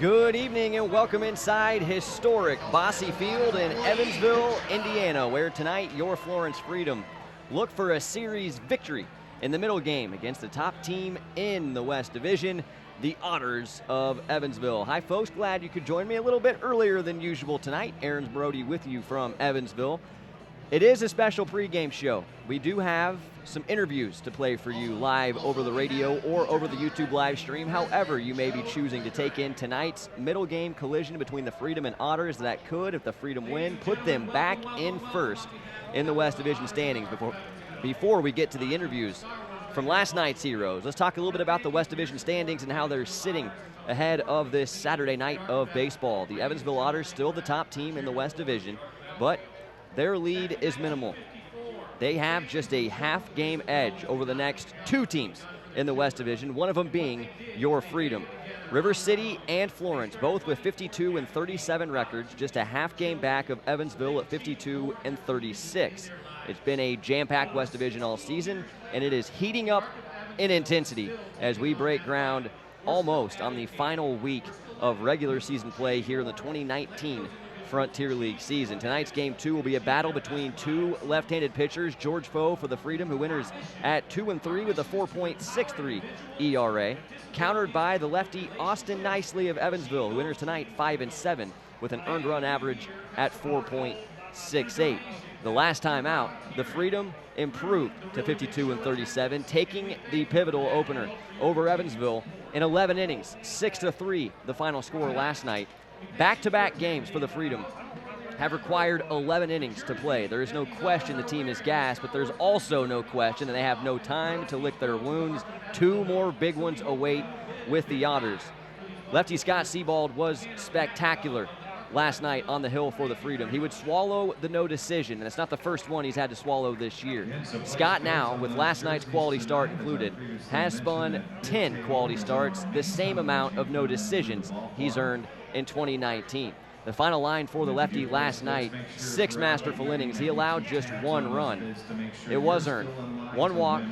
Good evening and welcome inside historic Bosse Field in Evansville, Indiana, where tonight your Florence Freedom look for a series victory in the middle game against the top team in the West Division, the Otters of Evansville. Hi folks, glad you could join me a little bit earlier than usual tonight. Aaron Brody with you from Evansville. It is a special pregame show. We do have some interviews to play for you live over the radio or over the YouTube live stream. However, you may be choosing to take in tonight's middle game collision between the Freedom and Otters that could, if the Freedom win, put them back in first in the West Division standings. Before we get to the interviews from last night's heroes, let's talk a little bit about the West Division standings and how they're sitting ahead of this Saturday night of baseball. The Evansville Otters still the top team in the West Division, but their lead is minimal. They have just a half-game edge over the next two teams in the West Division, one of them being your Freedom. River City and Florence, both with 52 and 37 records, just a half-game back of Evansville at 52 and 36. It's been a jam-packed West Division all season, and it is heating up in intensity as we break ground almost on the final week of regular season play here in the 2019 Frontier League season. Tonight's game 2 will be a battle between two left-handed pitchers. George Foe for the Freedom, who enters at 2-3 with a 4.63 ERA, countered by the lefty Austin Nicely of Evansville, who enters tonight 5-7 with an earned run average at 4.68. The last time out, the Freedom improved to 52 and 37, taking the pivotal opener over Evansville in 11 innings, 6-3 the final score last night. Back-to-back games for the Freedom have required 11 innings to play. There is no question the team is gassed, but there's also no question that they have no time to lick their wounds. Two more big ones await with the Otters. Lefty Scott Sebald was spectacular last night on the hill for the Freedom. He would swallow the no decision, and it's not the first one he's had to swallow this year. Scott now, with last night's quality start included, has spun 10 quality starts, the same amount of no decisions he's earned in 2019. The final line for the lefty last night, 6 masterful innings. He allowed just 1 run. It was earned. 1 walk,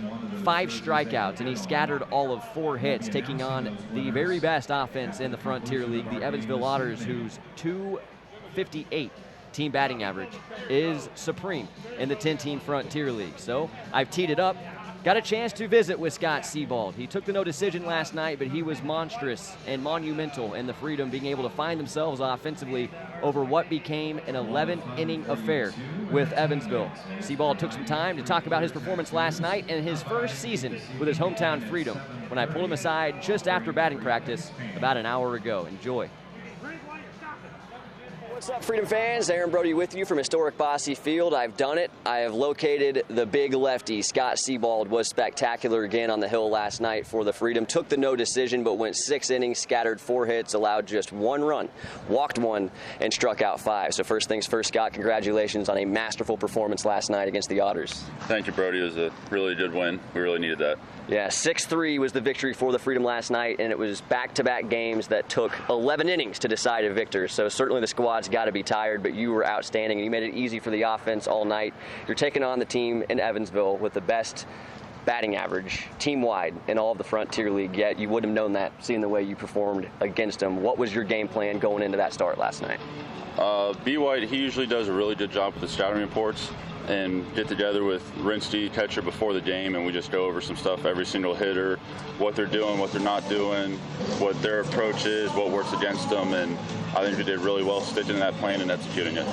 5 strikeouts, and he scattered all of 4 hits, taking on the very best offense in the Frontier League, the Evansville Otters, whose .258 team batting average is supreme in the 10-team Frontier League. So I've teed it up. Got a chance to visit with Scott Sebald. He took the no decision last night, but he was monstrous and monumental in the Freedom being able to find themselves offensively over what became an 11-inning affair with Evansville. Sebald took some time to talk about his performance last night and his first season with his hometown Freedom when I pulled him aside just after batting practice about an hour ago. Enjoy. What's up, Freedom fans? Aaron Brody with you from historic Bosse Field. I've done it. I have located the big lefty. Scott Sebald was spectacular again on the hill last night for the Freedom. Took the no decision, but went 6 innings, scattered 4 hits, allowed just 1 run, walked 1, and struck out 5. So first things first, Scott, congratulations on a masterful performance last night against the Otters. Thank you, Brody. It was a really good win. We really needed that. Yeah, 6-3 was the victory for the Freedom last night, and it was back-to-back games that took 11 innings to decide a victor. So certainly the squad's got to be tired, but you were outstanding, and you made it easy for the offense all night. You're taking on the team in Evansville with the best batting average team-wide in all of the Frontier League, yet you wouldn't have known that seeing the way you performed against them. What was your game plan going into that start last night? B. White, he usually does a really good job with the scouting reports and get together with Rinsty, catcher, before the game, and we just go over some stuff, every single hitter, what they're doing, what they're not doing, what their approach is, what works against them, and I think we did really well sticking to that plan and executing it.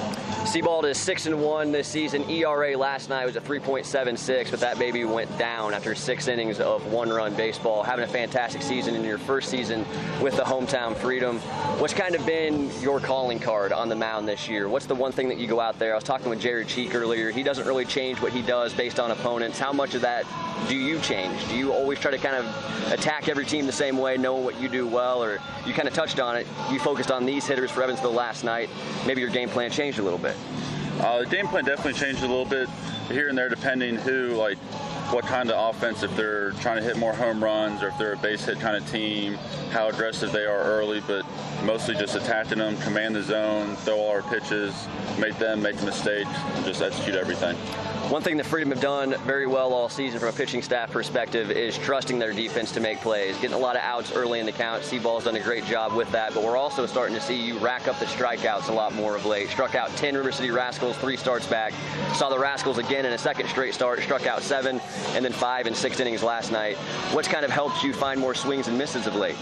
Sebald is 6-1 this season. ERA last night was a 3.76, but that baby went down after 6 innings of 1-run baseball. Having a fantastic season in your first season with the hometown Freedom. What's kind of been your calling card on the mound this year? What's the one thing that you go out there? I was talking with Jared Cheek earlier. He doesn't really change what he does based on opponents. How much of that do you change? Do you always try to kind of attack every team the same way, knowing what you do well, or you kind of touched on it, you focused on these hitters for Evansville last night, maybe your game plan changed a little bit? The game plan definitely changed a little bit here and there depending what kind of offense, if they're trying to hit more home runs or if they're a base hit kind of team, how aggressive they are early, but mostly just attacking them, command the zone, throw all our pitches, make them make the mistakes, and just execute everything. One thing that Freedom have done very well all season from a pitching staff perspective is trusting their defense to make plays, getting a lot of outs early in the count. Seaball's done a great job with that, but we're also starting to see you rack up the strikeouts a lot more of late. Struck out 10 River City Rascals 3 starts back. Saw the Rascals again in a second straight start, struck out 7, and then 5 in 6 innings last night. What's kind of helped you find more swings and misses of late?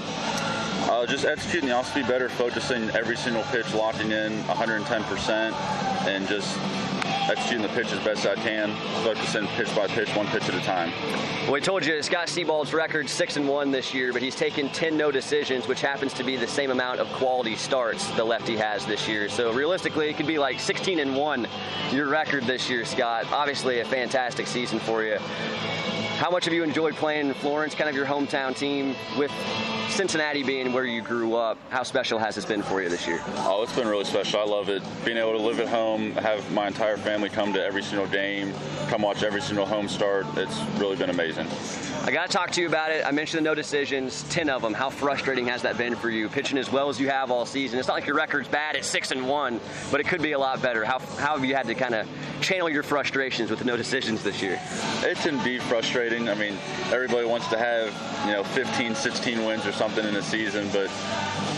Just executing the off-speed better, focusing every single pitch, locking in 110%, and just executing the pitch as best I can, focusing pitch by pitch, one pitch at a time. Well, we told you Scott Seabald's record 6-1 this year, but he's taken 10 no decisions, which happens to be the same amount of quality starts the lefty has this year. So realistically, it could be like 16-1, your record this year, Scott. Obviously a fantastic season for you. How much have you enjoyed playing in Florence, kind of your hometown team, with Cincinnati being where you grew up? How special has this been for you this year? Oh, it's been really special. I love it. Being able to live at home, have my entire family come to every single game, come watch every single home start. It's really been amazing. I got to talk to you about it. I mentioned the no decisions, 10 of them. How frustrating has that been for you, pitching as well as you have all season? It's not like your record's bad at 6-1, but it could be a lot better. How have you had to kind of channel your frustrations with the no decisions this year? It's indeed frustrating. I mean, everybody wants to have, 15, 16 wins or something in a season, but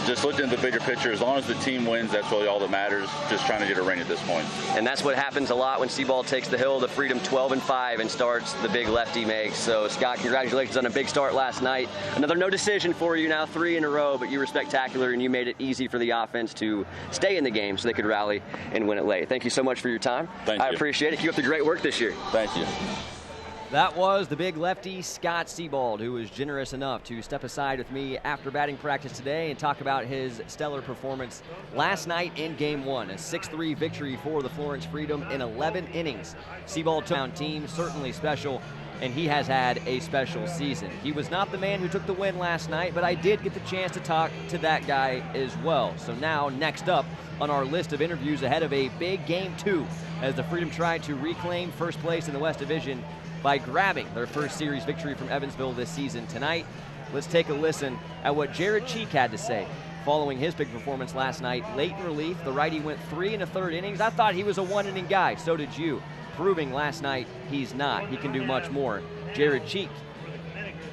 just looking at the bigger picture, as long as the team wins, that's really all that matters. Just trying to get a ring at this point. And that's what happens a lot when Seabald takes the hill. The Freedom 12-5 and starts the big lefty makes. So, Scott, congratulations on a big start last night. Another no decision for you now, 3 in a row, but you were spectacular, and you made it easy for the offense to stay in the game so they could rally and win it late. Thank you so much for your time. Thank you. I appreciate it. Keep up the great work this year. Thank you. That was the big lefty, Scott Seabald, who was generous enough to step aside with me after batting practice today and talk about his stellar performance last night in Game 1. A 6-3 victory for the Florence Freedom in 11 innings. Seabald took team, certainly special, and he has had a special season. He was not the man who took the win last night, but I did get the chance to talk to that guy as well. So now, next up on our list of interviews ahead of a big Game 2, as the Freedom tried to reclaim first place in the West Division by grabbing their first series victory from Evansville this season tonight. Let's take a listen at what Jared Cheek had to say following his big performance last night. Late in relief, the righty went 3 1/3 innings. I thought he was a 1-inning guy, so did you. Proving last night he's not. He can do much more. Jared Cheek.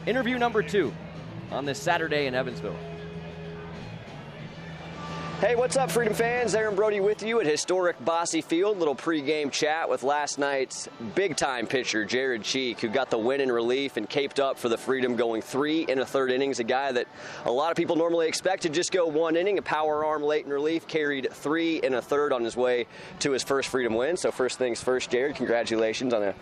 Interview number 2 on this Saturday in Evansville. Hey, what's up, Freedom fans? Aaron Brody with you at historic Bosse Field. Little pregame chat with last night's big-time pitcher, Jared Cheek, who got the win in relief and caped up for the Freedom, going 3 1/3 innings. A guy that a lot of people normally expect to just go 1 inning. A power arm late in relief, carried 3 1/3 on his way to his first Freedom win. So first things first, Jared, congratulations on a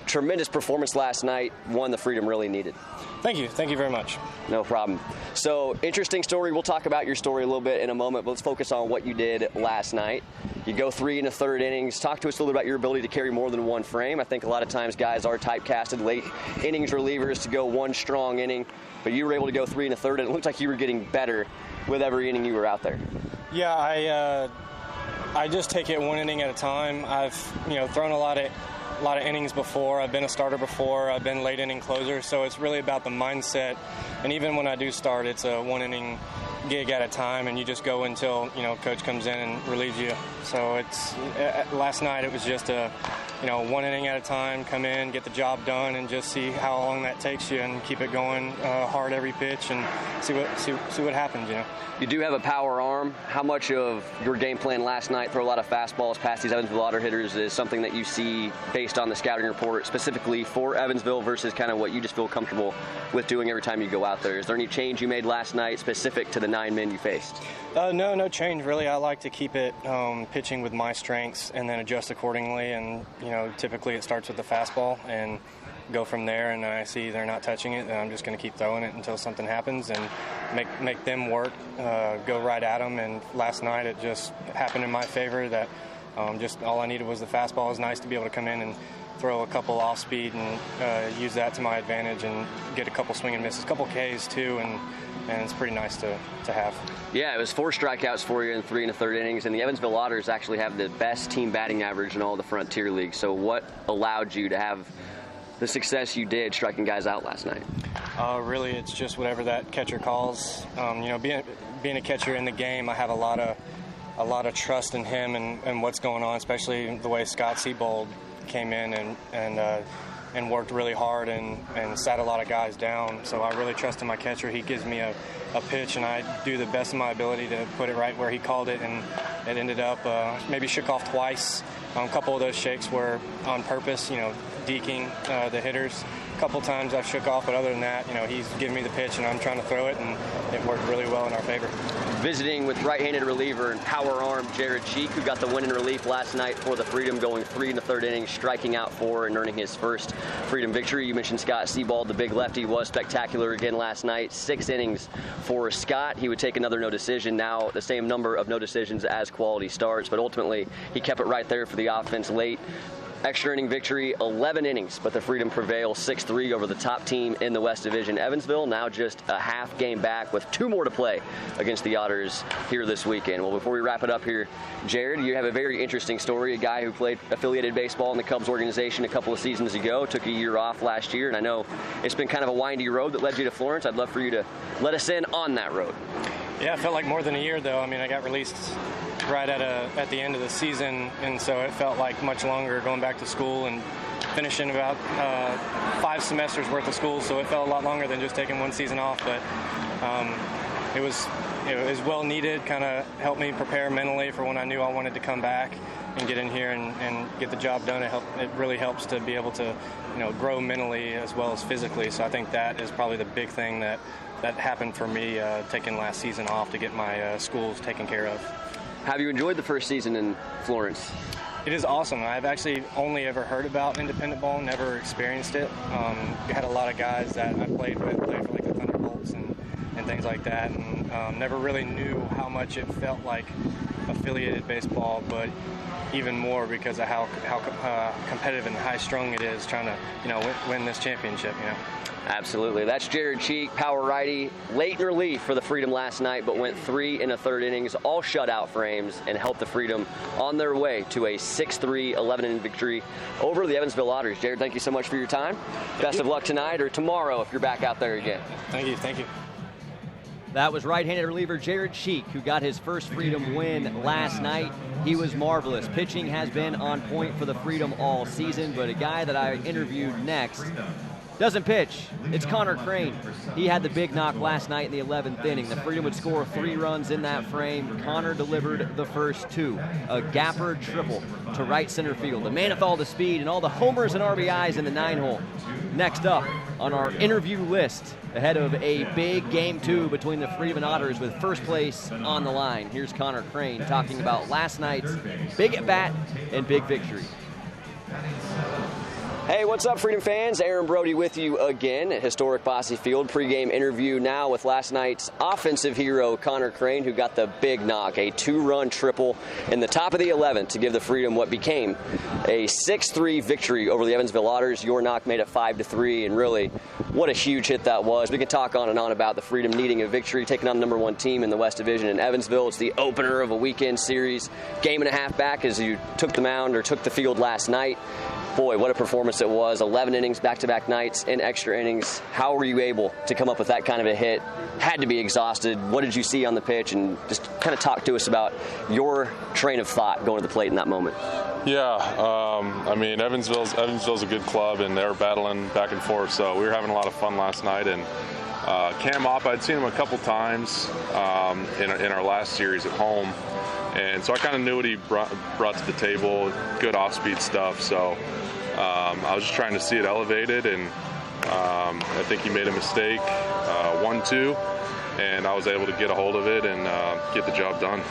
tremendous performance last night. One the Freedom really needed. Thank you. Thank you very much. No problem. So, interesting story. We'll talk about your story a little bit in a moment, but let's focus on what you did last night. You go 3 1/3 innings. Talk to us a little bit about your ability to carry more than one frame. I think a lot of times guys are typecasted late innings relievers to go one strong inning, but you were able to go 3 1/3, and it looked like you were getting better with every inning you were out there. Yeah, I just take it 1 inning at a time. I've thrown a lot of innings before. I've been a starter before. I've been late inning closer, so it's really about the mindset. And even when I do start, it's a 1 inning gig at a time, and you just go until coach comes in and relieves you. So it's last night it was just a 1 inning at a time, come in, get the job done, and just see how long that takes you, and keep it going hard every pitch, and see what happens. You do have a power arm. How much of your game plan last night, throw a lot of fastballs past these Evansville Otter hitters, is something that you see based on the scouting report specifically for Evansville versus kind of what you just feel comfortable with doing every time you go out there? Is there any change you made last night specific to the 9 men you faced? No change really. I like to keep it pitching with my strengths and then adjust accordingly. And typically it starts with the fastball and go from there. And I see they're not touching it, and I'm just going to keep throwing it until something happens and make them work, go right at them. And last night it just happened in my favor that just all I needed was the fastball. It was nice to be able to come in and throw a couple off speed and use that to my advantage and get a couple swing and misses, a couple Ks too, and it's pretty nice to have. Yeah, it was 4 strikeouts for you in 3 1/3 innings, and the Evansville Otters actually have the best team batting average in all the Frontier League. So what allowed you to have the success you did striking guys out last night? Really, it's just whatever that catcher calls. Being a catcher in the game, I have a lot of trust in him and what's going on, especially the way Scott Seabald came in and worked really hard and sat a lot of guys down. So I really trust in my catcher. He gives me a pitch, and I do the best of my ability to put it right where he called it, and it ended up maybe shook off twice. A couple of those shakes were on purpose, deking the hitters. A couple times I've shook off, but other than that, he's giving me the pitch and I'm trying to throw it, and it worked really well in our favor. Visiting with right-handed reliever and power arm Jared Cheek, who got the win in relief last night for the Freedom, going 3 in the third inning, striking out 4 and earning his first Freedom victory. You mentioned Scott Seabald, the big lefty, was spectacular again last night. 6 innings for Scott. He would take another no decision, now the same number of no decisions as quality starts, but ultimately he kept it right there for the offense late. Extra inning victory, 11 innings, but the Freedom prevail 6-3 over the top team in the West Division. Evansville now just a half game back with 2 more to play against the Otters here this weekend. Well, before we wrap it up here, Jared, you have a very interesting story. A guy who played affiliated baseball in the Cubs organization a couple of seasons ago, took a year off last year, and I know it's been kind of a windy road that led you to Florence. I'd love for you to let us in on that road. Yeah, it felt like more than a year, though. I mean, I got released right at the end of the season, and so it felt like much longer going back to school and finishing about 5 semesters worth of school, so it felt a lot longer than just taking 1 season off, but it was well needed, kind of helped me prepare mentally for when I knew I wanted to come back and get in here and get the job done. It really helps to be able to grow mentally as well as physically, so I think that is probably the big thing that happened for me, taking last season off to get my schools taken care of. Have you enjoyed the first season in Florence? It is awesome. I've actually only ever heard about independent ball, never experienced it. We had a lot of guys that I played for like the Thunderbolts and things like that, and never really knew how much it felt like affiliated baseball, but even more because of how competitive and high-strung it is trying to win this championship. Absolutely. That's Jared Cheek, power righty, late in relief for the Freedom last night, but went 3 in the third innings, all shutout frames, and helped the Freedom on their way to a 6-3 11-inning victory over the Evansville Otters. Jared, thank you so much for your time. Best of luck tonight or tomorrow if you're back out there again. Thank you. That was right-handed reliever Jared Cheek, who got his first Freedom win last night. He was marvelous. Pitching has been on point for the Freedom all season, but a guy that I interviewed next doesn't pitch. It's Connor Crane. He had the big knock last night in the 11th inning. The Freedom would score 3 runs in that frame. Connor delivered the first 2. A gapper triple to right center field. The man with all the speed and all the homers and RBIs in the 9-hole. Next up on our interview list, ahead of a big Game 2 between the Freedom and Otters with first place on the line. Here's Connor Crane talking about last night's big at-bat and big victory. Hey, what's up, Freedom fans? Aaron Brody with you again at historic Bosse Field. Pregame interview now with last night's offensive hero, Connor Crane, who got the big knock, a 2-run triple in the top of the 11th to give the Freedom what became a 6-3 victory over the Evansville Otters. Your knock made it 5-3, and really, what a huge hit that was. We can talk on and on about the Freedom needing a victory, taking on the #1 team in the West Division in Evansville. It's the opener of a weekend series. Game and a half back as you took the mound or took the field last night. Boy, what a performance it was. 11 innings, back-to-back nights in extra innings. How were you able to come up with that kind of a hit? Had to be exhausted. What did you see on the pitch? And just kind of talk to us about your train of thought going to the plate in that moment. Yeah, I mean, Evansville's a good club, and they're battling back and forth. So we were having a lot of fun last night. And Cam Opp, I'd seen him a couple times in our last series at home. And so I kind of knew what he brought to the table, good off-speed stuff. So I was just trying to see it elevated, and I think he made a mistake, 1-2, and I was able to get a hold of it and get the job done.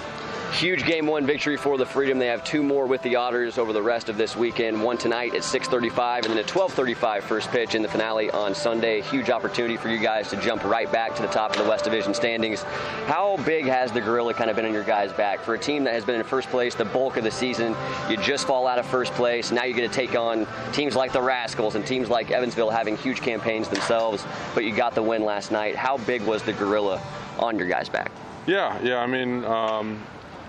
Huge Game 1 victory for the Freedom. They have 2 more with the Otters over the rest of this weekend. One tonight at 6:35 and then at 12:35 first pitch in the finale on Sunday. Huge opportunity for you guys to jump right back to the top of the West Division standings. How big has the gorilla kind of been on your guys' back? For a team that has been in first place the bulk of the season, you just fall out of first place. Now you're going to take on teams like the Rascals and teams like Evansville having huge campaigns themselves, but you got the win last night. How big was the gorilla on your guys' back? Yeah, I mean,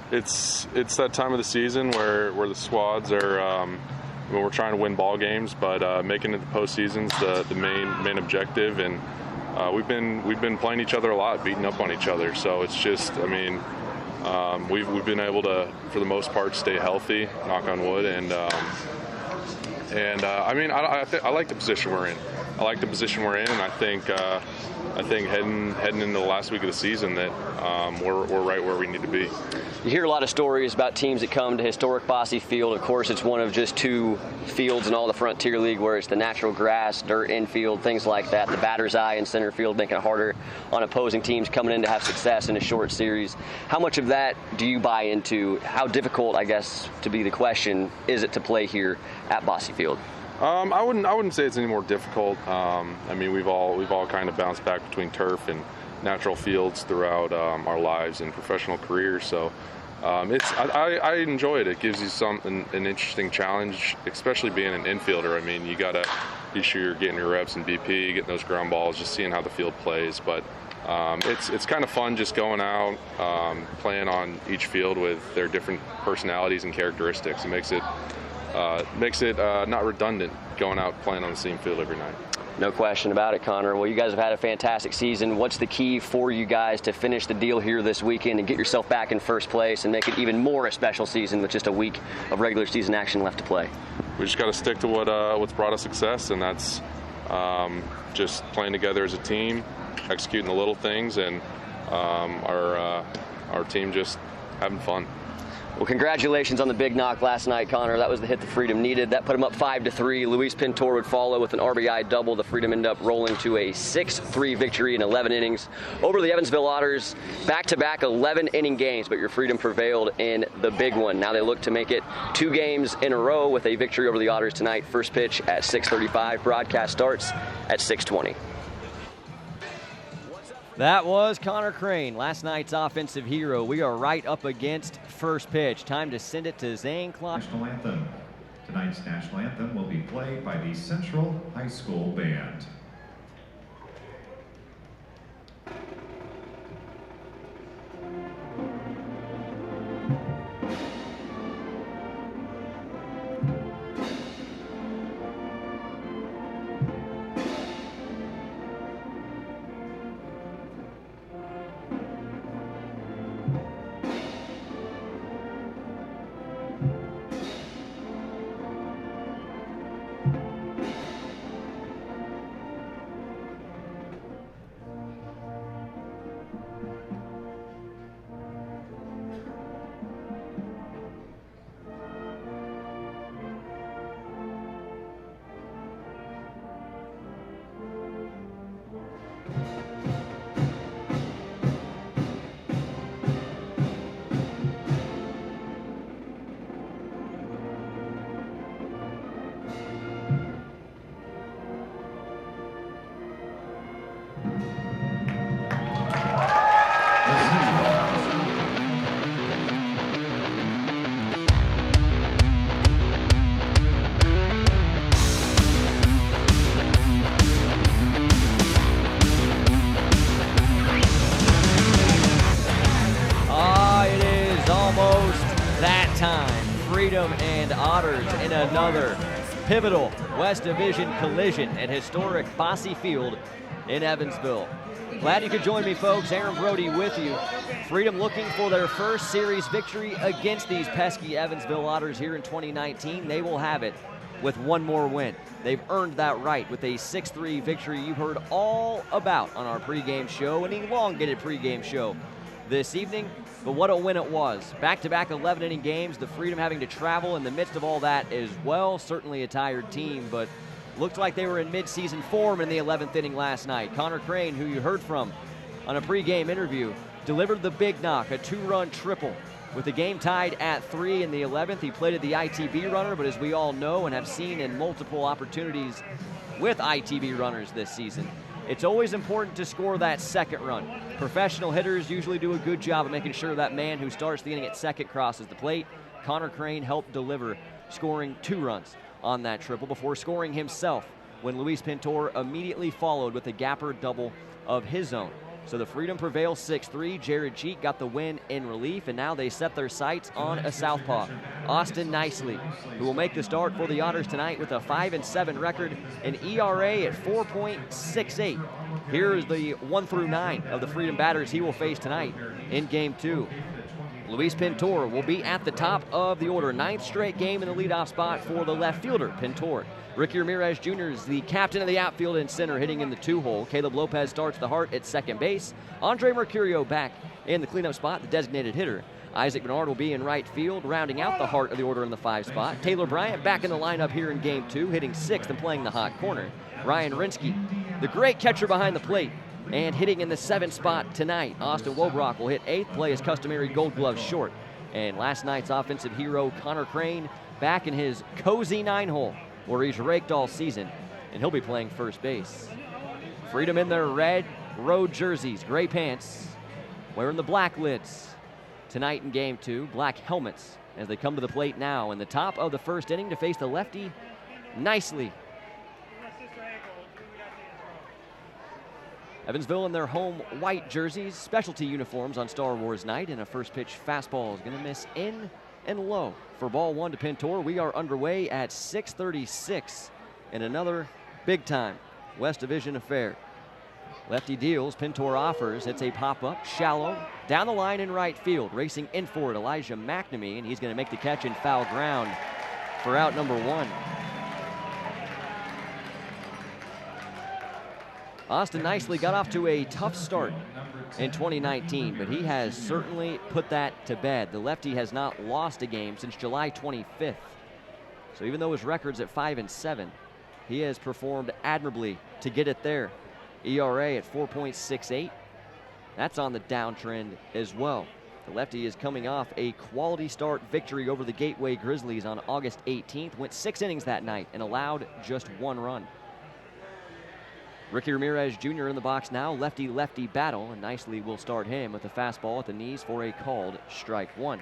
it's that time of the season where the squads are when we're trying to win ball games, but making it the postseason's the main objective, and we've been playing each other a lot, beating up on each other. So it's just, I mean, we've been able to, for the most part, stay healthy, knock on wood, and And I mean, I like the position we're in. I like the position we're in, and I think heading into the last week of the season that we're right where we need to be. You hear a lot of stories about teams that come to historic Bosse Field. Of course, it's one of just 2 fields in all the Frontier League where it's the natural grass, dirt infield, things like that. The batter's eye in center field, making it harder on opposing teams coming in to have success in a short series. How much of that do you buy into? How difficult, I guess, to be the question, is it to play here at Bosse Field? I wouldn't say it's any more difficult. I mean, we've all kind of bounced back between turf and natural fields throughout our lives and professional careers. So I enjoy it. It gives you an interesting challenge, especially being an infielder. I mean, you gotta be sure you're getting your reps in BP, getting those ground balls, just seeing how the field plays. But it's kind of fun just going out, playing on each field with their different personalities and characteristics. It makes it not redundant going out playing on the same field every night. No question about it, Connor. Well, you guys have had a fantastic season. What's the key for you guys to finish the deal here this weekend and get yourself back in first place and make it even more a special season with just a week of regular season action left to play? We just got to stick to what's brought us success, and that's just playing together as a team, executing the little things, and our team just having fun. Well, congratulations on the big knock last night, Connor. That was the hit the Freedom needed. That put them up 5-3. Luis Pintor would follow with an RBI double. The Freedom ended up rolling to a 6-3 victory in 11 innings over the Evansville Otters. Back-to-back 11-inning games, but your Freedom prevailed in the big one. Now they look to make it 2 games in a row with a victory over the Otters tonight. First pitch at 6:35. Broadcast starts at 6:20. That was Connor Crane, last night's offensive hero. We are right up against first pitch. Time to send it to Zane Clark. National Anthem. Tonight's national anthem will be played by the Central High School Band. Freedom and Otters in another pivotal West Division collision at historic Bosse Field in Evansville. Glad you could join me, folks. Aaron Brody with you. Freedom looking for their first series victory against these pesky Evansville Otters here in 2019. They will have it with one more win. They've earned that right with a 6-3 victory you heard all about on our pregame show, an elongated pregame show this evening. But what a win it was. Back-to-back 11-inning games, the Freedom having to travel in the midst of all that as well. Certainly a tired team, but looked like they were in mid-season form in the 11th inning last night. Connor Crane, who you heard from on a pregame interview, delivered the big knock, a 2-run triple. With the game tied at 3 in the 11th, he played the ITB runner, but as we all know and have seen in multiple opportunities with ITB runners this season, it's always important to score that second run. Professional hitters usually do a good job of making sure that man who starts the inning at second crosses the plate. Connor Crane helped deliver, scoring 2 runs on that triple before scoring himself when Luis Pintor immediately followed with a gapper double of his own. So the Freedom prevails 6-3. Jared Cheek got the win in relief, and now they set their sights on a southpaw, Austin Nicely, who will make the start for the Otters tonight with a 5-7 record, an ERA at 4.68. Here is the 1 through 9 of the Freedom batters he will face tonight in Game 2. Luis Pintor will be at the top of the order. 9th straight game in the leadoff spot for the left fielder, Pintor. Ricky Ramirez Jr. is the captain of the outfield and center, hitting in the 2-hole. Caleb Lopez starts the heart at second base. Andre Mercurio back in the cleanup spot, the designated hitter. Isaac Bernard will be in right field, rounding out the heart of the order in the 5 spot. Taylor Bryant back in the lineup here in Game 2, hitting 6th and playing the hot corner. Ryan Rinsky, the great catcher behind the plate, and hitting in the 7th spot tonight. Austin Wobrock will hit 8th, play his customary Gold Glove short. And last night's offensive hero, Connor Crane, back in his cozy 9-hole, where he's raked all season, and he'll be playing first base. Freedom in their red road jerseys, gray pants, wearing the black lids. Tonight in Game 2, black helmets as they come to the plate now in the top of the 1st inning to face the lefty nicely. Evansville in their home white jerseys, specialty uniforms on Star Wars night, and a first pitch fastball is going to miss in and low for ball 1 to Pintor. We are underway at 6:36 in another big time West Division affair. Lefty deals, Pintor offers, it's a pop-up, shallow, down the line in right field. Racing in for it, Elijah McNamee, and he's going to make the catch in foul ground for out number 1. Austin Nicely got off to a tough start in 2019, but he has certainly put that to bed. The lefty has not lost a game since July 25th. So even though his record's at 5-7, he has performed admirably to get it there. ERA at 4.68. That's on the downtrend as well. The lefty is coming off a quality start victory over the Gateway Grizzlies on August 18th. Went 6 innings that night and allowed just 1 run. Ricky Ramirez Jr. in the box now, lefty-lefty battle, and Nicely will start him with a fastball at the knees for a called strike 1.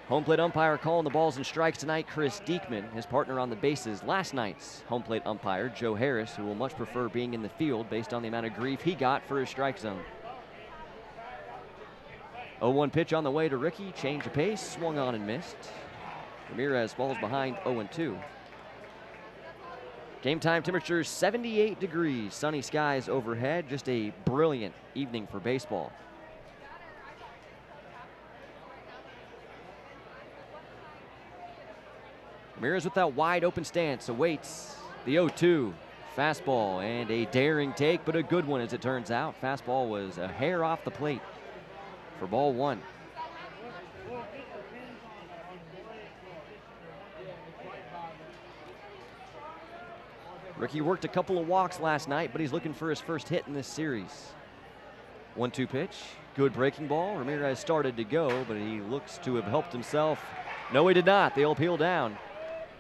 Home plate umpire calling the balls and strikes tonight, Chris Diekman. His partner on the bases last night's home plate umpire, Joe Harris, who will much prefer being in the field based on the amount of grief he got for his strike zone. 0-1 pitch on the way to Ricky, change of pace, swung on and missed. Ramirez falls behind 0-2. Game time temperatures 78 degrees, sunny skies overhead, just a brilliant evening for baseball. Ramirez with that wide open stance awaits the 0-2 fastball, and a daring take, but a good one as it turns out. Fastball was a hair off the plate for ball 1. Ricky worked a couple of walks last night, but he's looking for his first hit in this series. 1-2 pitch, good breaking ball. Ramirez started to go, but he looks to have helped himself. No, he did not. They'll peel down.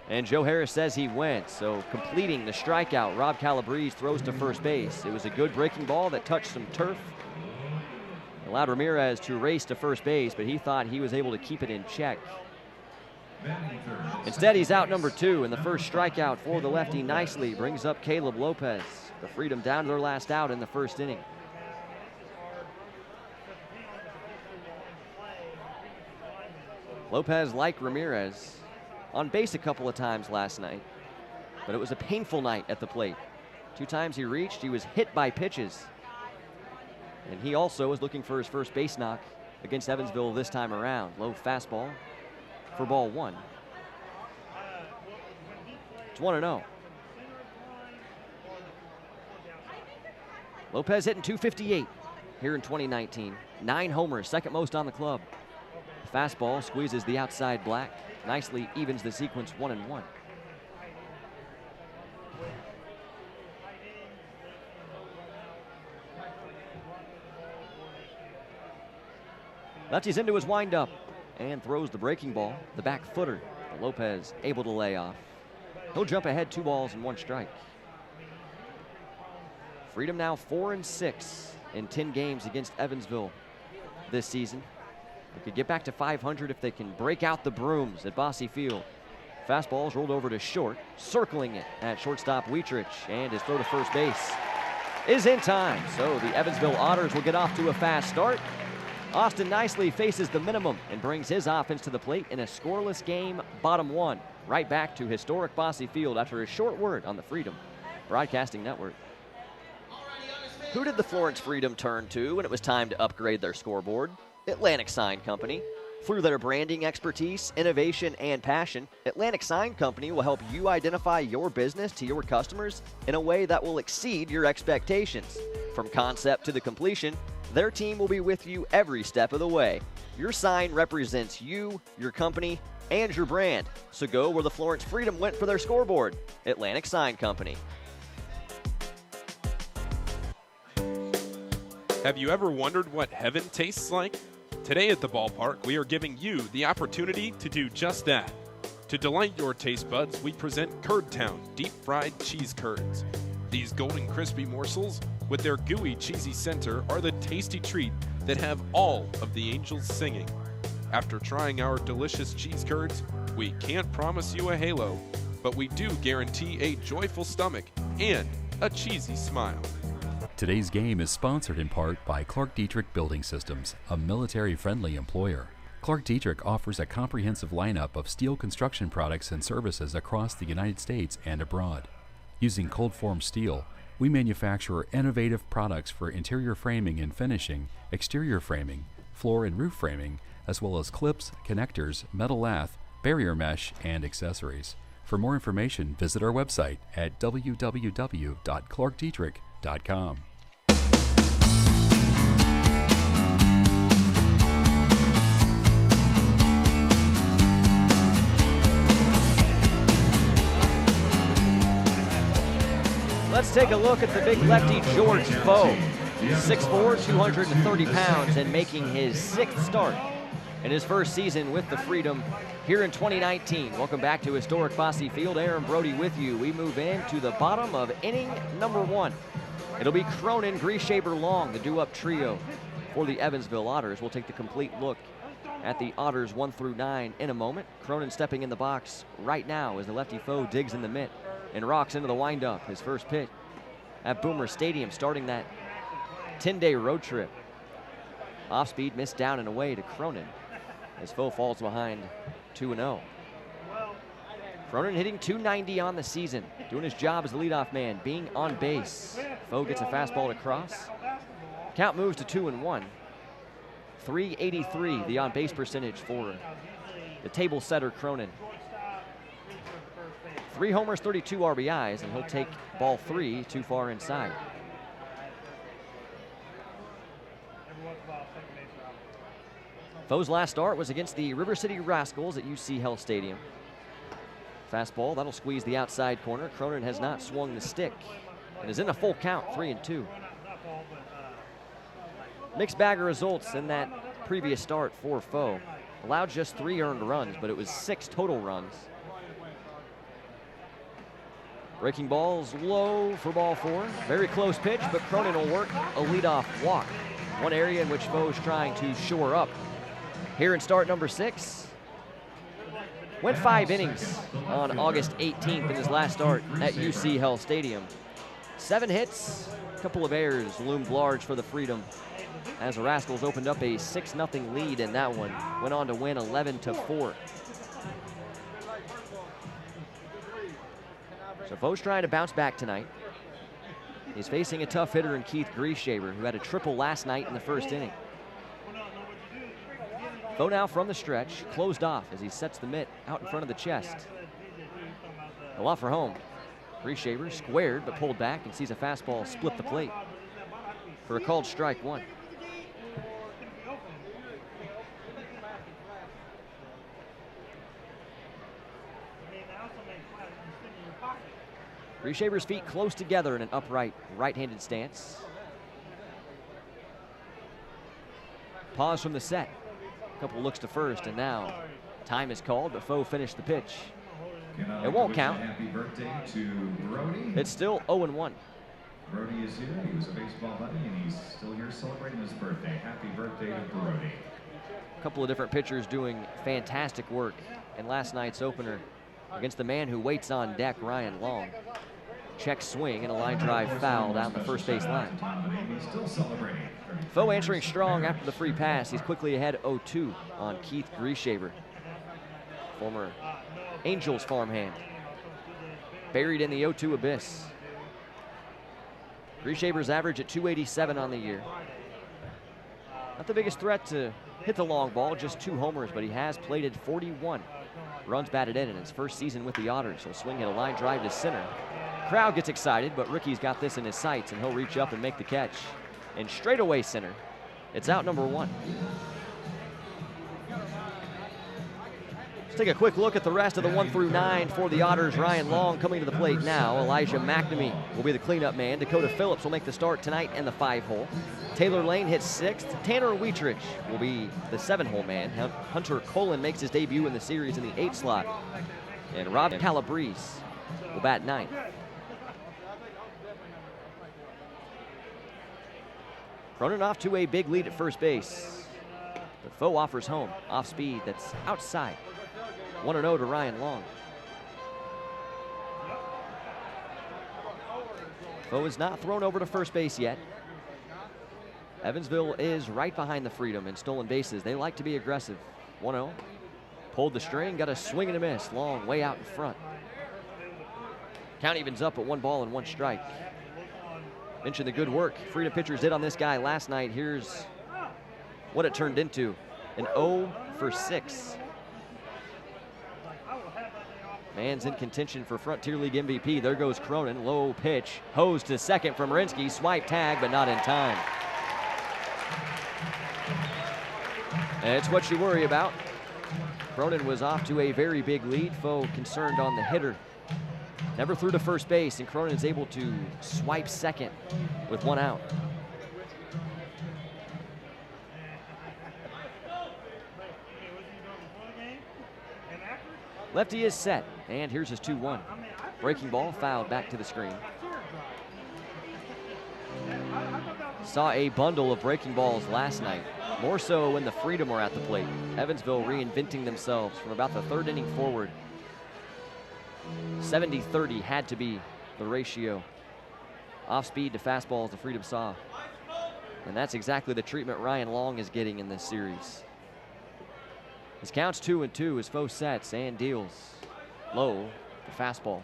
And Joe Harris says he went, so completing the strikeout, Rob Calabrese throws to first base. It was a good breaking ball that touched some turf. Allowed Ramirez to race to first base, but he thought he was able to keep it in check. Instead, he's out number 2, and the first strikeout for the lefty Nicely brings up Caleb Lopez. The Freedom down to their last out in the 1st inning. Lopez, like Ramirez, on base a couple of times last night, but it was a painful night at the plate. 2 times he reached, he was hit by pitches. And he also is looking for his first base knock against Evansville this time around. Low fastball for ball 1. It's 1-0. Lopez hitting .258 here in 2019. 9 homers, second most on the club. Fastball squeezes the outside black. Nicely evens the sequence 1-1. Lefty's into his windup and throws the breaking ball, the back footer. Lopez able to lay off. He'll jump ahead, 2 balls and 1 strike. Freedom now 4-6 in 10 games against Evansville this season. They could get back to 500 if they can break out the brooms at Bosse Field. Fastball's rolled over to short, circling it at shortstop Wietrich, and his throw to first base is in time. So the Evansville Otters will get off to a fast start. Austin Nicely faces the minimum and brings his offense to the plate in a scoreless game, bottom 1. Right back to historic Bosse Field after a short word on the Freedom Broadcasting Network. Who did the Florence Freedom turn to when it was time to upgrade their scoreboard? Atlantic Sign Company. Through their branding expertise, innovation, and passion, Atlantic Sign Company will help you identify your business to your customers in a way that will exceed your expectations. From concept to the completion, their team will be with you every step of the way. Your sign represents you, your company, and your brand. So go where the Florence Freedom went for their scoreboard. Atlantic Sign Company. Have you ever wondered what heaven tastes like? Today at the ballpark, we are giving you the opportunity to do just that. To delight your taste buds, we present Curd Town deep-fried cheese curds. These golden crispy morsels, with their gooey cheesy center, are the tasty treat that have all of the angels singing. After trying our delicious cheese curds, we can't promise you a halo, but we do guarantee a joyful stomach and a cheesy smile. Today's game is sponsored in part by Clark Dietrich Building Systems, a military-friendly employer. Clark Dietrich offers a comprehensive lineup of steel construction products and services across the United States and abroad. Using cold-formed steel, we manufacture innovative products for interior framing and finishing, exterior framing, floor and roof framing, as well as clips, connectors, metal lath, barrier mesh, and accessories. For more information, visit our website at www.clarkdietrich.com. Let's take a look at the big lefty George Foe. 6'4", 230 pounds, and making his 6th start in his first season with the Freedom here in 2019. Welcome back to historic Bosse Field. Aaron Brody with you. We move into the bottom of inning number 1. It'll be Cronin, Grieshaber, Long, the due-up trio for the Evansville Otters. We'll take the complete look at the Otters 1 through 9 in a moment. Cronin stepping in the box right now as the lefty Foe digs in the mitt and rocks into the windup. His first pitch at Boomer Stadium, starting that 10-day road trip. Off speed, missed down and away to Cronin as Foe falls behind 2-0. Cronin hitting .290 on the season, doing his job as the leadoff man, being on base. Foe gets a fastball to cross. Count moves to 2-1. .383 the on-base percentage for the table setter Cronin. 3 homers, 32 RBIs, and he'll take ball 3 too far inside. Foe's last start was against the River City Rascals at UC Health Stadium. Fastball, that'll squeeze the outside corner. Cronin has not swung the stick and is in a full count, 3-2. Mixed bag of results in that previous start for Foe. Allowed just 3 earned runs, but it was 6 total runs. Breaking balls low for ball 4. Very close pitch, but Cronin will work a leadoff walk. One area in which Foe's trying to shore up. Here in start number 6. Went 5 innings on August 18th in his last start at UC Health Stadium. 7 hits, a couple of errors loomed large for the Freedom as the Rascals opened up a 6-0 lead in that one. Went on to win 11-4. So Foe's trying to bounce back tonight. He's facing a tough hitter in Keith Grieshaber, who had a triple last night in the first inning. Foe now from the stretch, closed off as he sets the mitt out in front of the chest. He'll offer home. Grieshaber squared but pulled back and sees a fastball split the plate for a called strike 1. Grieshaber's feet close together in an upright right-handed stance. Pause from the set. A couple looks to first, and now time is called, but Foe finished the pitch. It won't count. Happy birthday to Brody. It's still 0-1. Brody is here. He was a baseball buddy, and he's still here celebrating his birthday. Happy birthday to Brody. A couple of different pitchers doing fantastic work in last night's opener against the man who waits on deck, Ryan Long. Check swing and a line drive foul down the first base line. Foe answering strong after the free pass. He's quickly ahead 0-2 on Keith Grieshaber, former Angels farmhand, buried in the 0-2 abyss. Grieshaber's average at .287 on the year. Not the biggest threat to hit the long ball, just 2 homers, but he has plated 41 runs batted in his first season with the Otters. He'll swing at a line drive to center. Crowd gets excited, but Ricky's got this in his sights, and he'll reach up and make the catch. And straight away center. It's out number 1. Let's take a quick look at the rest of the 1 through 9 for the Otters. Ryan Long coming to the plate now. Elijah McNamee will be the cleanup man. Dakota Phillips will make the start tonight in the 5-hole. Taylor Lane hits 6th. Tanner Wietrich will be the 7-hole man. Hunter Colin makes his debut in the series in the 8th slot. And Rob Calabrese will bat 9th. Cronin off to a big lead at first base. But Foe offers home. Off speed that's outside. 1-0 to Ryan Long. Foe is not thrown over to first base yet. Evansville is right behind the Freedom in stolen bases. They like to be aggressive. 1-0. Pulled the string, got a swing and a miss. Long way out in front. Count evens up at 1 ball and 1 strike. Mentioned the good work Freedom pitchers did on this guy last night. Here's what it turned into. An 0 for 6. Man's in contention for Frontier League MVP. There goes Cronin. Low pitch. Hose to second from Rinsky. Swipe tag, but not in time. And it's what you worry about. Cronin was off to a very big lead. Foe concerned on the hitter. Never threw to first base, and Cronin's able to swipe second with 1 out. Lefty is set, and here's his 2-1. Breaking ball fouled back to the screen. Saw a bundle of breaking balls last night, more so when the Freedom were at the plate. Evansville reinventing themselves from about the 3rd inning forward. 70-30 had to be the ratio. Off speed to fastballs the Freedom saw. And that's exactly the treatment Ryan Long is getting in this series. His count's 2-2 as Foe sets and deals low the fastball.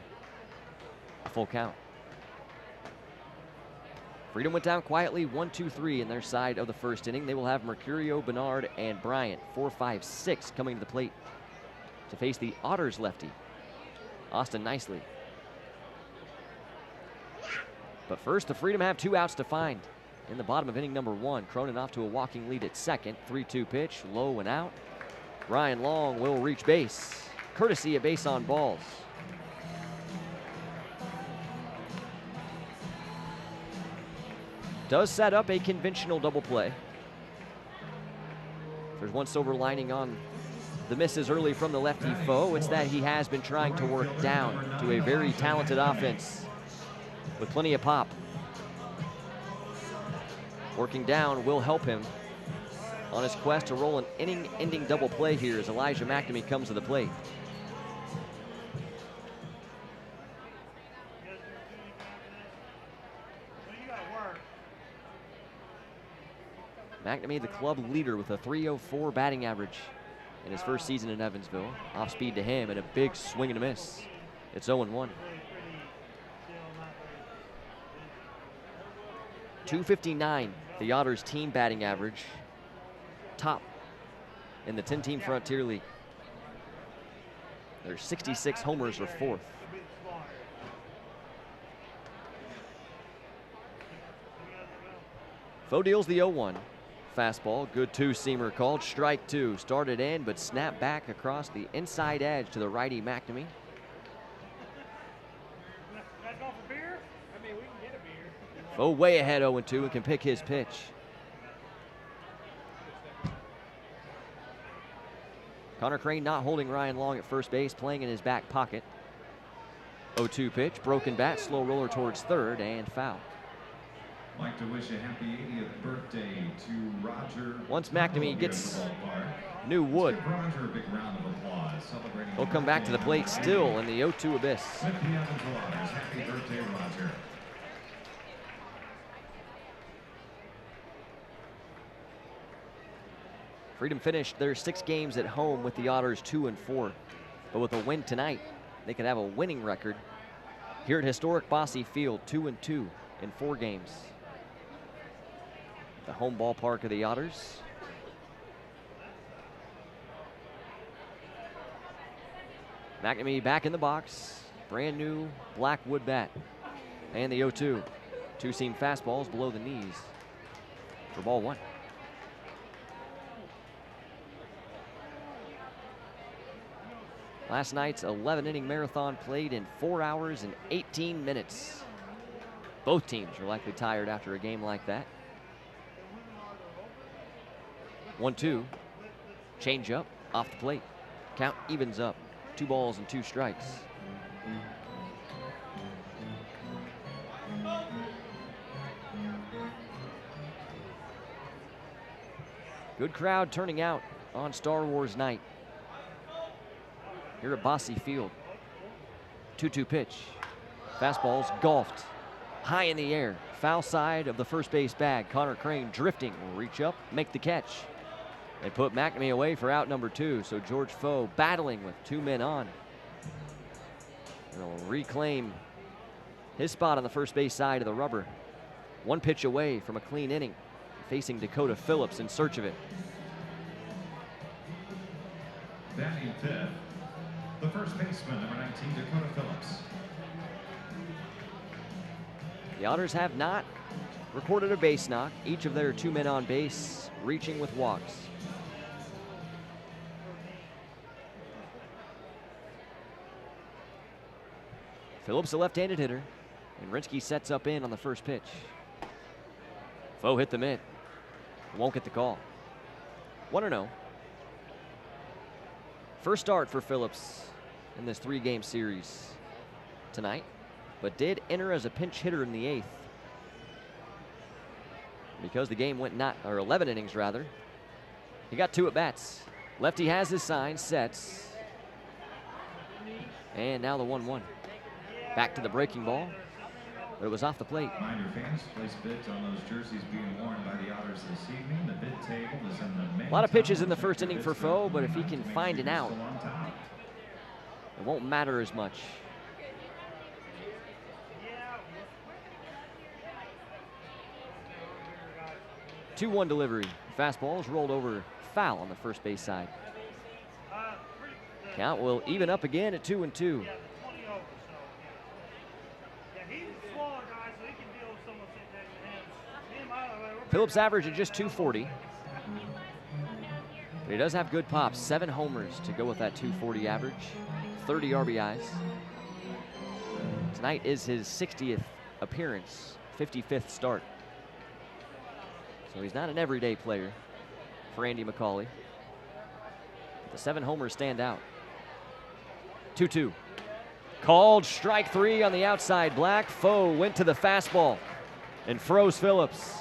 A full count. Freedom went down quietly 1-2-3 in their side of the 1st inning. They will have Mercurio, Bernard, and Bryant 4, 5, 6 coming to the plate to face the Otters lefty, Austin Nicely. But first, the Freedom have 2 outs to find. In the bottom of inning number 1, Cronin off to a walking lead at second. 3-2 pitch, low and out. Ryan Long will reach base, courtesy of base on balls. Does set up a conventional double play. There's one silver lining on the misses early from the lefty Foe. It's that he has been trying to work down to a very talented offense with plenty of pop. Working down will help him on his quest to roll an inning-ending double play here as Elijah McNamee comes to the plate. McNamee, the club leader with a .304 batting average in his first season in Evansville. Off speed to him and a big swing and a miss. It's 0-1. .259, the Otters team batting average. Top in the 10-team Frontier League. Their 66 homers are 4th. Foe deals the 0-1. Fastball, good 2-seamer called. Strike 2. Started in, but snapped back across the inside edge to the righty McNamee. Foe way ahead 0-2 and can pick his pitch. Connor Crane not holding Ryan Long at first base, playing in his back pocket. 0-2 pitch, broken bat, slow roller towards third, and foul. Like to wish a happy 80th birthday to Roger. Once McNamee gets new wood, Roger, a big round of applause, celebrating. He'll come back to the plate still in the 0-2 abyss. With the Evansville Otters, happy birthday, Roger. Freedom finished their 6 games at home with the Otters 2-4. But with a win tonight, they could have a winning record here at historic Bosse Field, 2-2 in 4 games. The home ballpark of the Otters. McNamee back in the box. Brand new black wood bat. And the 0-2. Two-seam fastballs below the knees for ball 1. Last night's 11-inning marathon played in 4 hours and 18 minutes. Both teams are likely tired after a game like that. 1-2. Change up off the plate. Count evens up. 2 balls and 2 strikes. Good crowd turning out on Star Wars night here at Bosse Field. 2-2 pitch. Fastball's golfed high in the air. Foul side of the first base bag. Connor Crane drifting will reach up, make the catch. They put McNamee away for out number 2, so George Foe battling with 2 men on. He'll reclaim his spot on the first base side of the rubber. 1 pitch away from a clean inning, facing Dakota Phillips in search of it. Batting 5th, the first baseman, number 19, Dakota Phillips. The Otters have not recorded a base knock. Each of their 2 men on base reaching with walks. Phillips, a left-handed hitter, and Rinsky sets up in on the first pitch. Foe hit the mitt. Won't get the call. 1-0. First start for Phillips in this 3-game series tonight, but did enter as a pinch hitter in the 8th. Because the game went 11 innings rather. He got 2 at-bats. Lefty has his sign, sets. And now the 1-1. Back to the breaking ball, but it was off the plate. Reminder fans, place bids on those jerseys being worn by the Otters this evening. The bid table is in the main. A lot of pitches in the first inning for Foe, but if he can find an out, it won't matter as much. Two 2-1 delivery. Fastball is rolled over foul on the first base side. Count will even up again at 2-2. Phillips average at just 240. But he does have good pops. 7 homers to go with that 240 average. 30 RBIs. Tonight is his 60th appearance, 55th start. So he's not an everyday player for Andy McCauley. The 7 homers stand out. 2-2. Called strike 3 on the outside. Black. Foe went to the fastball and froze Phillips.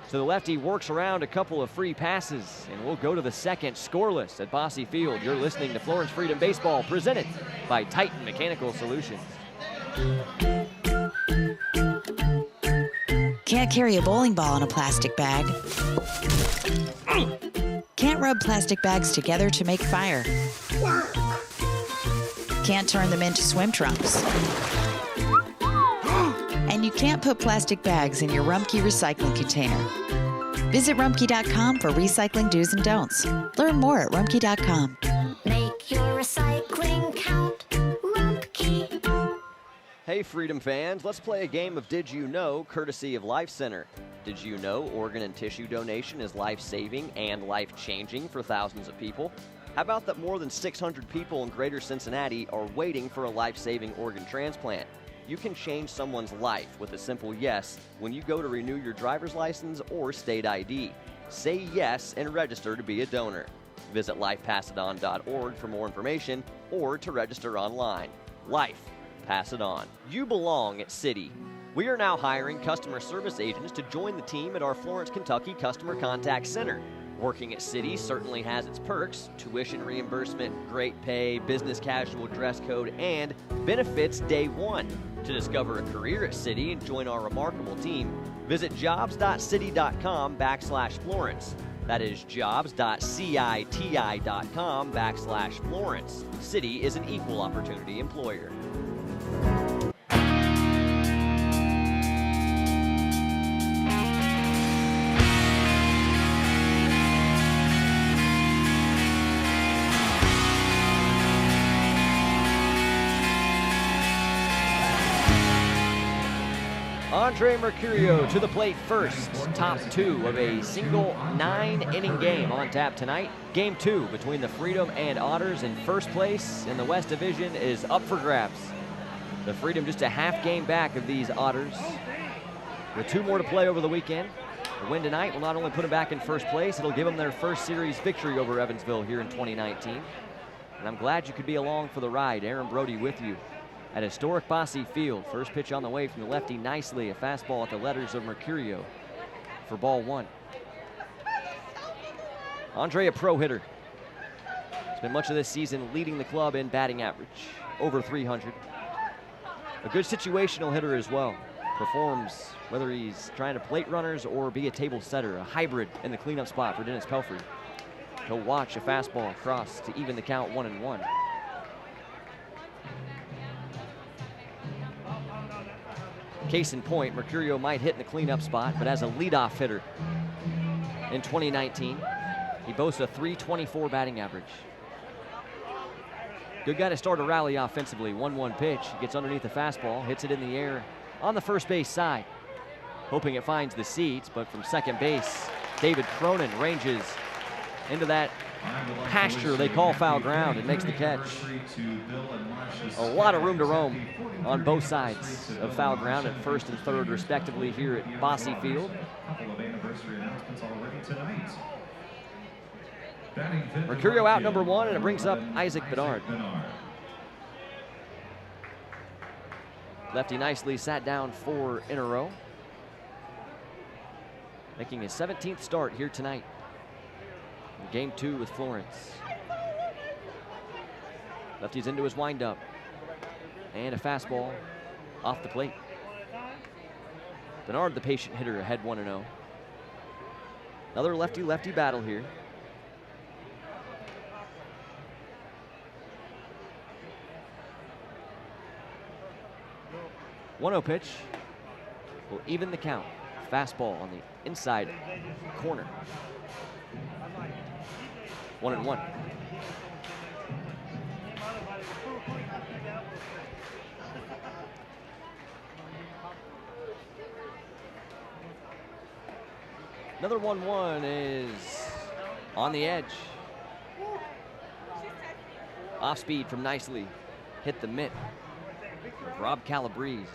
So the lefty works around a couple of free passes, and we'll go to the second, scoreless at Bosse Field. You're listening to Florence Freedom Baseball, presented by Titan Mechanical Solutions. Can't carry a bowling ball in a plastic bag. Can't rub plastic bags together to make fire. Can't turn them into swim trunks. And you can't put plastic bags in your Rumpke recycling container. Visit Rumpke.com for recycling do's and don'ts. Learn more at Rumpke.com. Make your recycling count. Rumpke. Hey Freedom fans, let's play a game of Did You Know, courtesy of Life Center. Did you know organ and tissue donation is life-saving and life-changing for thousands of people? How about that more than 600 people in greater Cincinnati are waiting for a life-saving organ transplant? You can change someone's life with a simple yes when you go to renew your driver's license or state ID. Say yes and register to be a donor. Visit lifepassidon.org for more information or to register online. Life, pass it on. You belong at Citi. We are now hiring customer service agents to join the team at our Florence, Kentucky Customer Contact Center. Working at Citi certainly has its perks: tuition reimbursement, great pay, business casual dress code, and benefits day one. To discover a career at Citi and join our remarkable team, visit jobs.citi.com/Florence. That is jobs.citi.com/Florence. Citi is an equal opportunity employer. Andre Mercurio to the plate first. Top two of a single 9-inning game on tap tonight. Game 2 between the Freedom and Otters, in first place in the West Division is up for grabs. The Freedom just a half game back of these Otters, with 2 more to play over the weekend. A win tonight will not only put them back in first place, it'll give them their first series victory over Evansville here in 2019. And I'm glad you could be along for the ride. Aaron Brody with you at historic Bosse Field. First pitch on the way from the lefty nicely. A fastball at the letters of Mercurio for ball 1. Andre, a pro hitter. Spent much of this season leading the club in batting average, over 300. A good situational hitter as well. Performs whether he's trying to plate runners or be a table setter, a hybrid in the cleanup spot for Dennis Pelfrey. He'll watch a fastball across to even the count 1-1. Case in point, Mercurio might hit in the cleanup spot, but as a leadoff hitter in 2019, he boasts a .324 batting average. Good guy to start a rally offensively. 1-1 pitch, gets underneath the fastball, hits it in the air on the first base side, hoping it finds the seats, but from second base, David Cronin ranges into that pasture they call foul ground and makes the catch. A lot of room to roam on both sides of foul ground at first and third respectively here at Bosse Field. Mercurio out number 1, and it brings up Isaac Bernard. Lefty nicely sat down 4 in a row, making his 17th start here tonight. Game 2 with Florence. Lefty's into his windup. And a fastball off the plate. Bernard, the patient hitter, ahead 1-0. Another lefty-lefty battle here. .1-0 pitch will even the count. Fastball on the inside corner. 1-1. Another 1-1 is on the edge. Off speed from nicely. Hit the mitt. Rob Calabrese.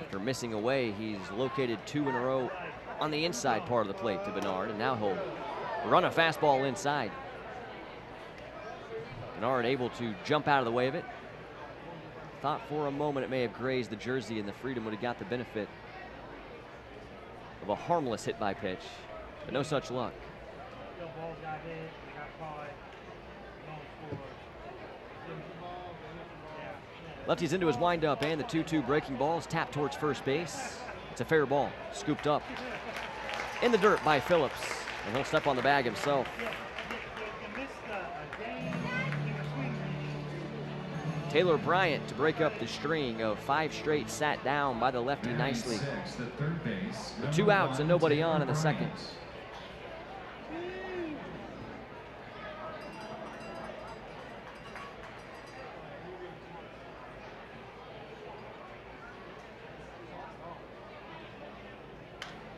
After missing away, he's located 2 in a row on the inside part of the plate to Bernard, and now he'll run a fastball inside. Bernard able to jump out of the way of it. Thought for a moment it may have grazed the jersey and the Freedom would have got the benefit of a harmless hit by pitch, but no such luck. Lefty's into his windup, and the 2-2 breaking ball is tapped towards first base. It's a fair ball, scooped up in the dirt by Phillips, and he'll step on the bag himself. Taylor Bryant to break up the string of 5 straight sat down by the lefty nicely. With 2 outs and nobody on in the second.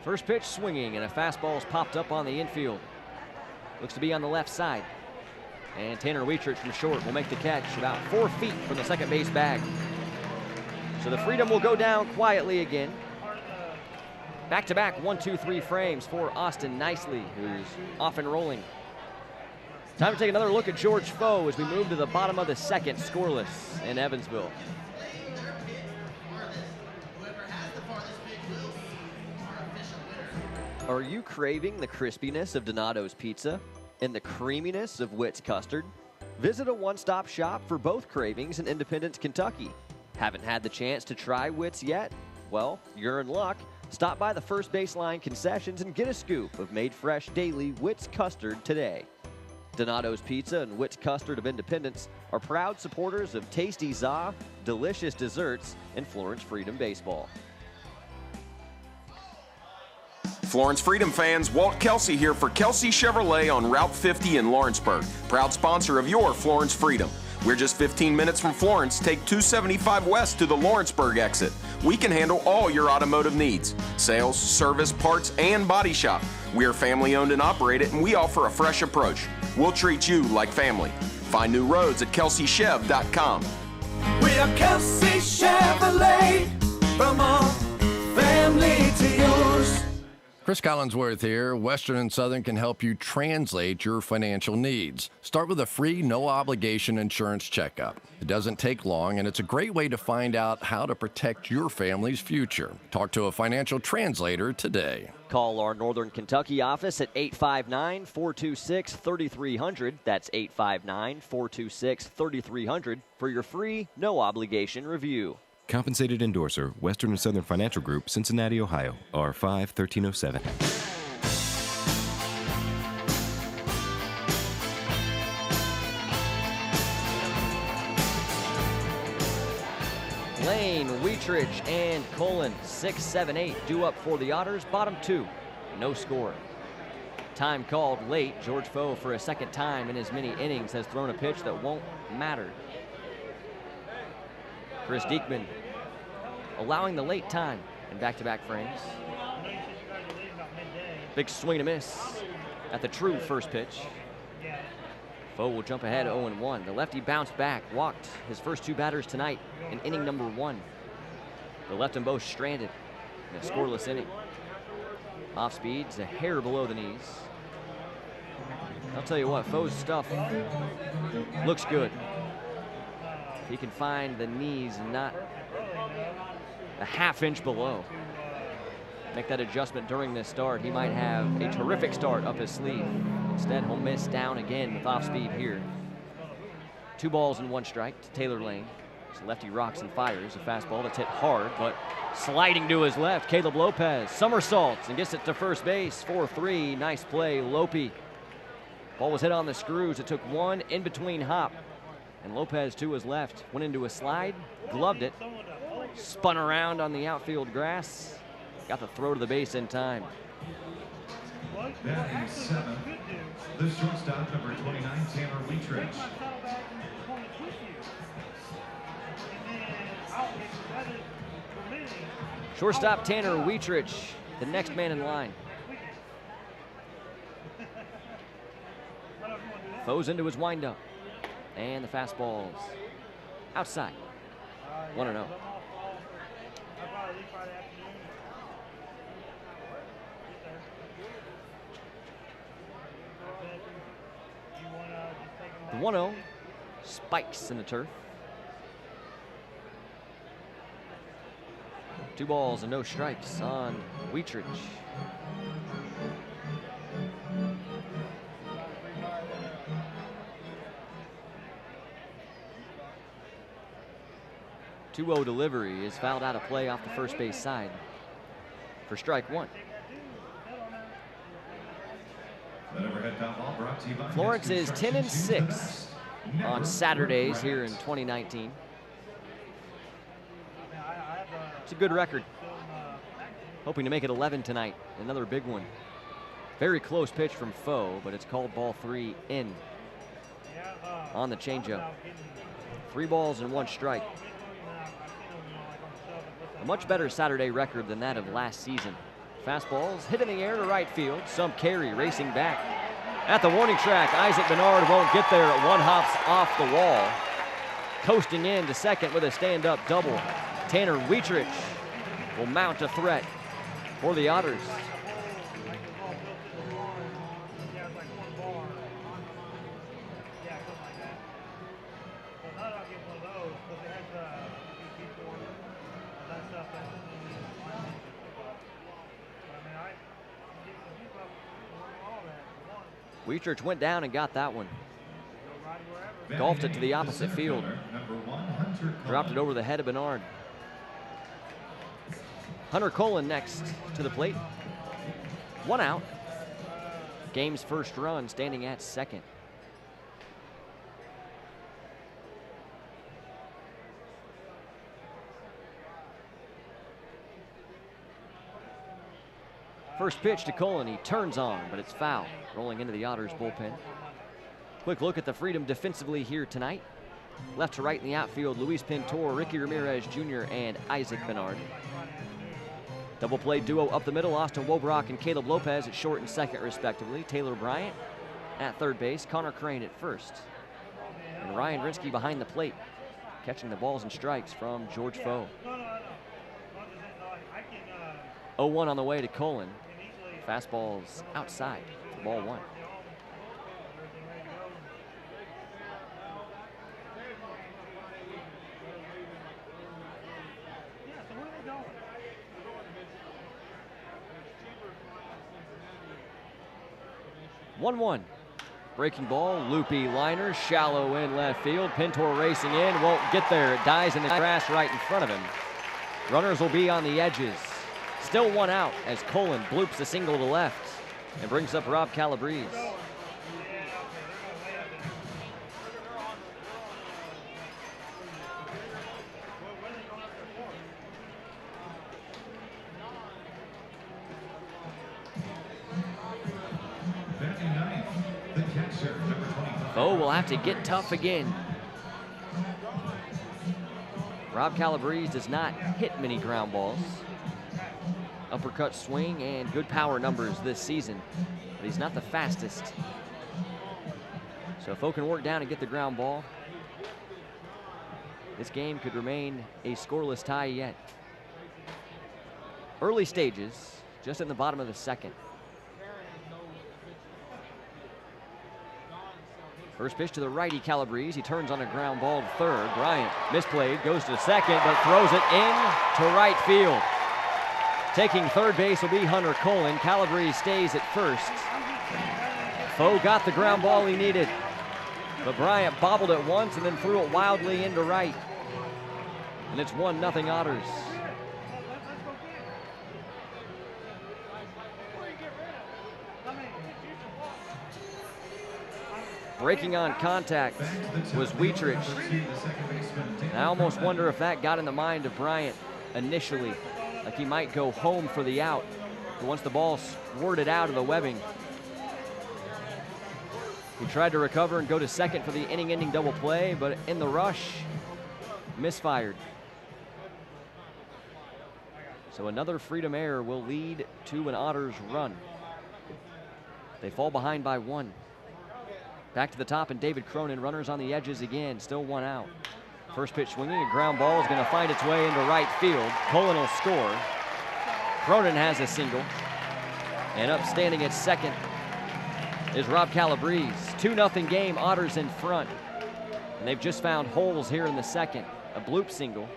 First pitch swinging, and a fastball's popped up on the infield. Looks to be on the left side. And Tanner Wietrich from short will make the catch about 4 feet from the second base bag. So the Freedom will go down quietly again. Back-to-back 1-2-3 frames for Austin Nicely, who's off and rolling. Time to take another look at George Foe as we move to the bottom of the second, scoreless in Evansville. Are you craving the crispiness of Donato's pizza and the creaminess of Witt's custard? Visit a one-stop shop for both cravings in Independence, Kentucky. Haven't had the chance to try Witt's yet? Well, you're in luck. Stop by the First Baseline concessions and get a scoop of made fresh daily Witt's custard today. Donato's Pizza and Witt's Custard of Independence are proud supporters of Tasty Za, delicious desserts, and Florence Freedom Baseball. Florence Freedom fans, Walt Kelsey here for Kelsey Chevrolet on Route 50 in Lawrenceburg, proud sponsor of your Florence Freedom. We're just 15 minutes from Florence. Take 275 west to the Lawrenceburg exit. We can handle all your automotive needs: sales, service, parts, and body shop. We are family owned and operated, and we offer a fresh approach. We'll treat you like family. Find new roads at kelseychev.com. We are Kelsey Chevrolet, from our family to yours. Chris Collinsworth here. Western and Southern can help you translate your financial needs. Start with a free, no-obligation insurance checkup. It doesn't take long, and it's a great way to find out how to protect your family's future. Talk to a financial translator today. Call our Northern Kentucky office at 859-426-3300. That's 859-426-3300 for your free, no-obligation review. Compensated endorser, Western and Southern Financial Group, Cincinnati, Ohio, R5-1307. Lane, Wietrich, and Colin, 6, 7, 8, due up for the Otters. Bottom 2, no score. Time called late. George Foe, for a second time in as many innings, has thrown a pitch that won't matter. Chris Diekman allowing the late time in back-to-back frames. Big swing and a miss at the true first pitch. Foe will jump ahead 0-1. The lefty bounced back, walked his first 2 batters tonight in inning number 1. The left and both stranded in a scoreless inning. Off speed's a hair below the knees. I'll tell you what, Foe's stuff looks good. He can find the knees not a half-inch below. Make that adjustment during this start. He might have a terrific start up his sleeve. Instead, he'll miss down again with off-speed here. 2 balls and 1 strike to Taylor Lane. His lefty rocks and fires a fastball that's hit hard, but sliding to his left, Caleb Lopez somersaults and gets it to first base. 4-3, nice play, Lopey. Ball was hit on the screws. It took 1 in-between hop. And Lopez to his left, went into a slide, gloved it, spun around on the outfield grass, got the throw to the base in time. Batting 7th, the shortstop, number 29, Tanner Wietrich. Shortstop Tanner Wietrich, the next man in line. Foes into his windup. And the fastball's outside. 1-0. The 1-0 spikes in the turf. 2 balls and no strikes on Wietrich. The 2-0 delivery is fouled out of play off the first base side for strike 1. Florence is 10-6 on Saturdays here in 2019. It's a good record. Hoping to make it 11 tonight. Another big one. Very close pitch from Foe, but it's called ball 3 in on the changeup. 3 balls and 1 strike. A much better Saturday record than that of last season. Fastballs hit in the air to right field. Some carry racing back. At the warning track, Isaac Bernard won't get there. 1 hops off the wall. Coasting in to second with a stand-up double. Tanner Wietrich will mount a threat for the Otters. Wietrich went down and got that one. Golfed it to the opposite field. Dropped it over the head of Bernard. Hunter Colin next to the plate. 1 out. Game's first run, standing at second. First pitch to Colin, he turns on, but it's foul. Rolling into the Otters bullpen. Quick look at the Freedom defensively here tonight. Left to right in the outfield, Luis Pintor, Ricky Ramirez Jr., and Isaac Bernard. Double play duo up the middle, Austin Wobrock and Caleb Lopez at short and second respectively. Taylor Bryant at third base, Connor Crane at first. And Ryan Rinsky behind the plate, catching the balls and strikes from George Foe. 0-1 on the way to Colin. Fastball's outside for ball one. One. Breaking ball, loopy liner, shallow in left field. Pintor racing in, won't get there. It dies in the grass right in front of him. Runners will be on the edges. Still one out as Colin bloops a single to left and brings up Rob Calabrese. Foe will have to get tough again. Rob Calabrese does not hit many ground balls. Uppercut swing and good power numbers this season, but he's not the fastest. So if Foe can work down and get the ground ball, this game could remain a scoreless tie yet. Early stages, just in the bottom of the second. First pitch to the righty Calabrese. He turns on a ground ball to third. Bryant misplayed, goes to second, but throws it in to right field. Taking third base will be Hunter Colin. Calabrese stays at first. Foe got the ground ball he needed, but Bryant bobbled it once and then threw it wildly into right. And it's 1-0 Otters. Breaking on contact was Wietrich. And I almost wonder if that got in the mind of Bryant initially, like he might go home for the out. But once the ball squirted out of the webbing, he tried to recover and go to second for the inning-ending double play, but in the rush, misfired. So another Freedom error will lead to an Otters run. They fall behind by 1. Back to the top, and David Cronin, runners on the edges again, still 1 out. First pitch swinging, a ground ball is going to find its way into right field. Colin will score. Cronin has a single. And up standing at second is Rob Calabrese. 2-0 game, Otters in front. And they've just found holes here in the second. A bloop single,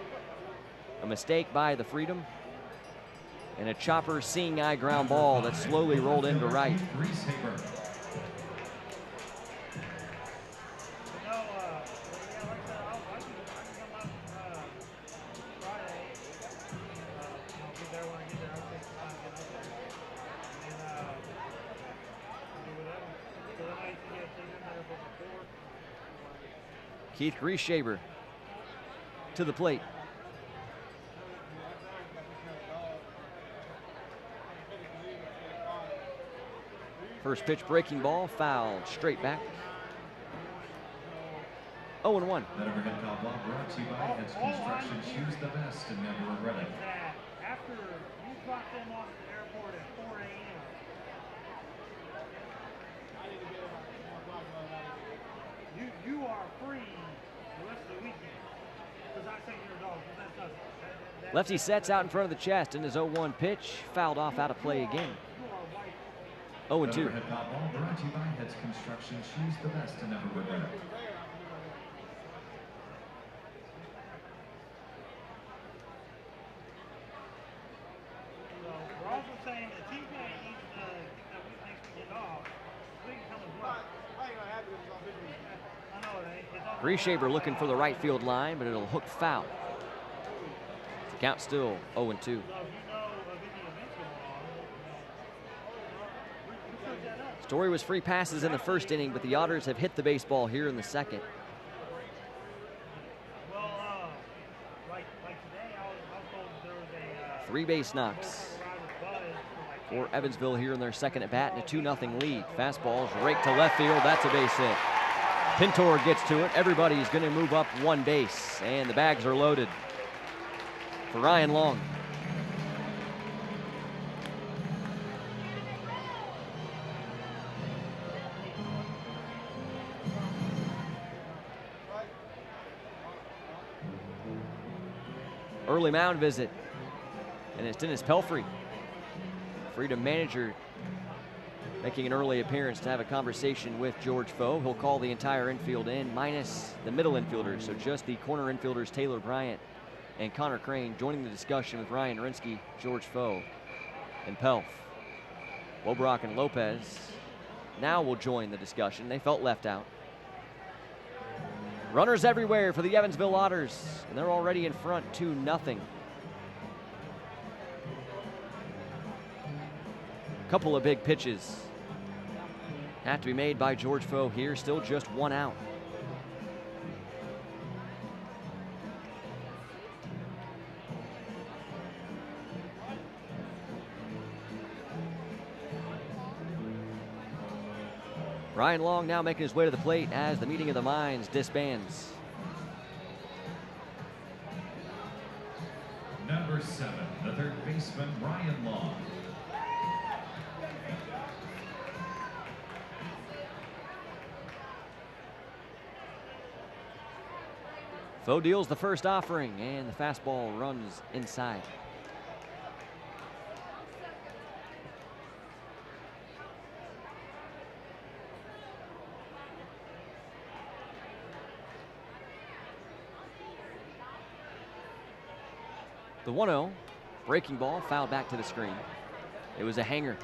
a mistake by the Freedom, and a chopper seeing eye ground ball that slowly rolled into right. Keith Grieshaber to the plate. First pitch breaking ball, fouled straight back. 0-1. That overhead foul ball brought to you by Heads Construction. Choose the best and never regret it. After you dropped them off at the airport at 4 a.m. You are free the rest of the weekend. Because I say your dog, that's nothing. Lefty sets out in front of the chest in his 0-1 pitch, fouled off out of play again. 0-2. Overhead foul ball brought to you by Heads Construction. Choose the best and never regret it. We're also saying that TJ needs to get that week next weekend off. We can come as well. I know it ain't. Grieshaber looking for the right field line, but it'll hook foul. The count still 0-2. Story was free passes in the first inning, but the Otters have hit the baseball here in the second. Three base knocks for Evansville here in their second at bat, and a 2-0 lead. Fastball's raked to left field. That's a base hit. Pintor gets to it. Everybody's going to move up one base, and the bags are loaded for Ryan Long. Early mound visit, and it's Dennis Pelfrey, Freedom manager, making an early appearance to have a conversation with George Foe. He'll call the entire infield in, minus the middle infielders, so just the corner infielders Taylor Bryant and Connor Crane joining the discussion with Ryan Rinsky, George Foe, and Pelf. Wobrock and Lopez now will join the discussion. They felt left out. Runners everywhere for the Evansville Otters, and they're already in front 2-0. Couple of big pitches have to be made by George Foe here, still just one out. Ryan Long now making his way to the plate as the meeting of the minds disbands. Number 7, the third baseman, Ryan Long. Foe deals the first offering, and the fastball runs inside. The 1-0, breaking ball, fouled back to the screen. It was a hanger.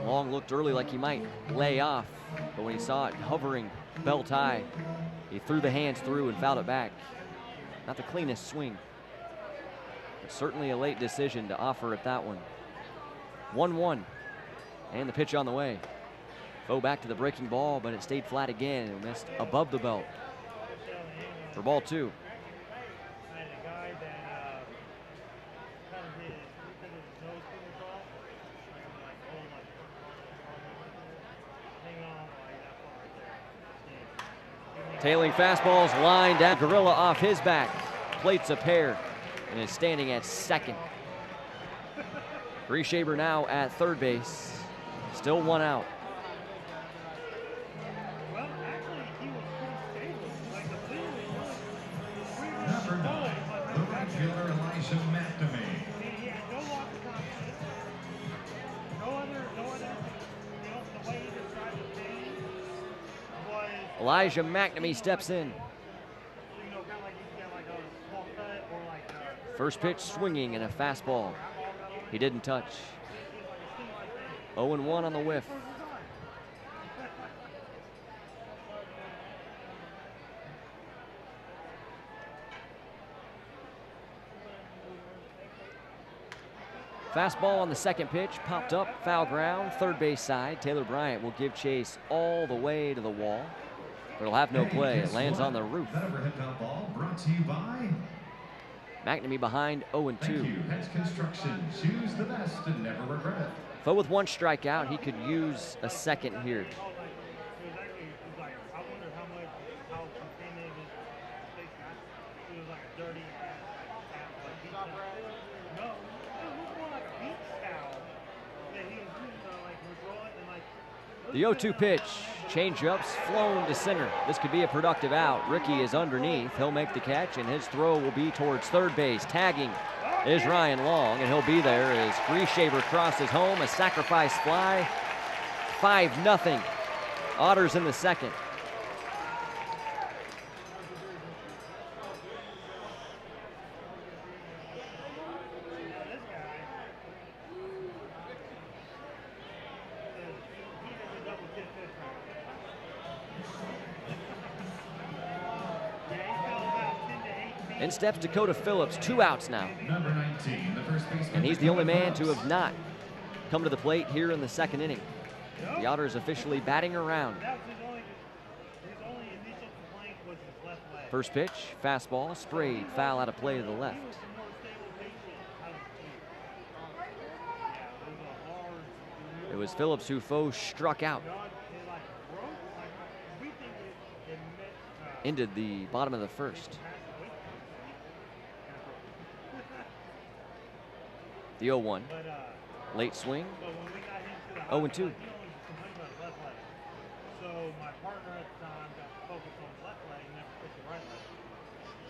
Long looked early like he might lay off, but when he saw it hovering belt high, he threw the hands through and fouled it back. Not the cleanest swing, but certainly a late decision to offer at that one. 1-1, and the pitch on the way. Foe back to the breaking ball, but it stayed flat again and missed above the belt. For ball 2. Tailing fastballs lined down. Gorilla off his back. Plates a pair and is standing at second. Reshaber now at third base. Still one out. Number 9, the right fielder, Elijah McNamee steps in. First pitch swinging and a fastball. He didn't touch. 0-1 on the whiff. Fastball on the second pitch, popped up, foul ground, third base side. Taylor Bryant will give chase all the way to the wall, but it'll have no play. It lands on the roof. That overhead foul ball brought to you by McNamee behind 0-2. Thank you, Hedge Construction. Choose the best and never regret it. Foe with one strikeout, he could use a second here. The 0-2 pitch, change-ups flown to center. This could be a productive out. Ricky is underneath. He'll make the catch, and his throw will be towards third base. Tagging is Ryan Long, and he'll be there as Reshaber crosses home. A sacrifice fly. 5-0. Otters in the second. In steps Dakota Phillips, 2 outs now. Number 19, the first baseman. And he's the only man to have not come to the plate here in the second inning. The Otters officially batting around. First pitch, fastball, sprayed, foul out of play to the left. It was Phillips who struck out into the bottom of the first. The 0-1. Late swing. 0-2. So my partner at the time got focused on his left leg and never pitched the right leg.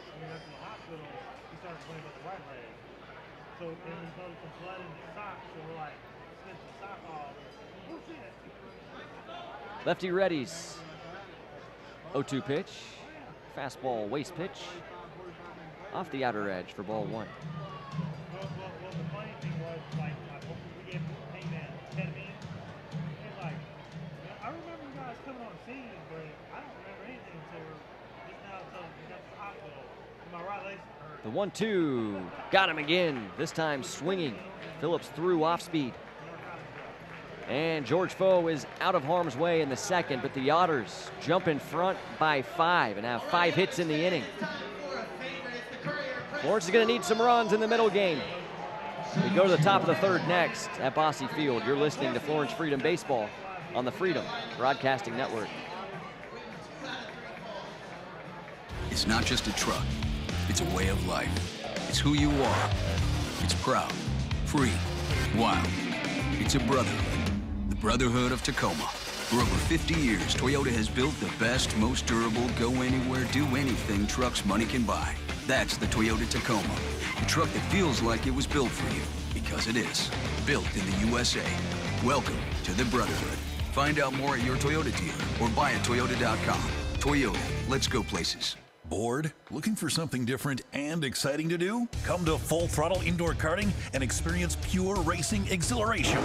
When we went to the hospital, he started playing with the right leg. So then we noticed some blood in his sock, so we're like, snip the sock off. Oh shit! Lefty readies. 0-2 pitch. Fastball waist pitch. Off the outer edge for ball 1. Well, the funny thing was, like, we gave Heyman ketamine. It's like, I remember you guys coming on scene, but I don't remember anything until just now until we got to the hospital. My right leg hurt. The 1-2. Got him again. This time swinging. Phillips threw off speed. And George Foe is out of harm's way in the second, but the Otters jump in front by 5 and have 5 hits in the inning. Florence is going to need some runs in the middle game. We go to the top of the third next at Bosse Field. You're listening to Florence Freedom Baseball on the Freedom Broadcasting Network. It's not just a truck. It's a way of life. It's who you are. It's proud, free, wild. It's a brotherhood. The Brotherhood of Tacoma. For over 50 years, Toyota has built the best, most durable, go anywhere, do anything trucks money can buy. That's the Toyota Tacoma. A truck that feels like it was built for you, because it is. Built in the USA. Welcome to the Brotherhood. Find out more at your Toyota dealer or buy at Toyota.com. Toyota, let's go places. Bored? Looking for something different and exciting to do? Come to Full Throttle Indoor Karting and experience pure racing exhilaration.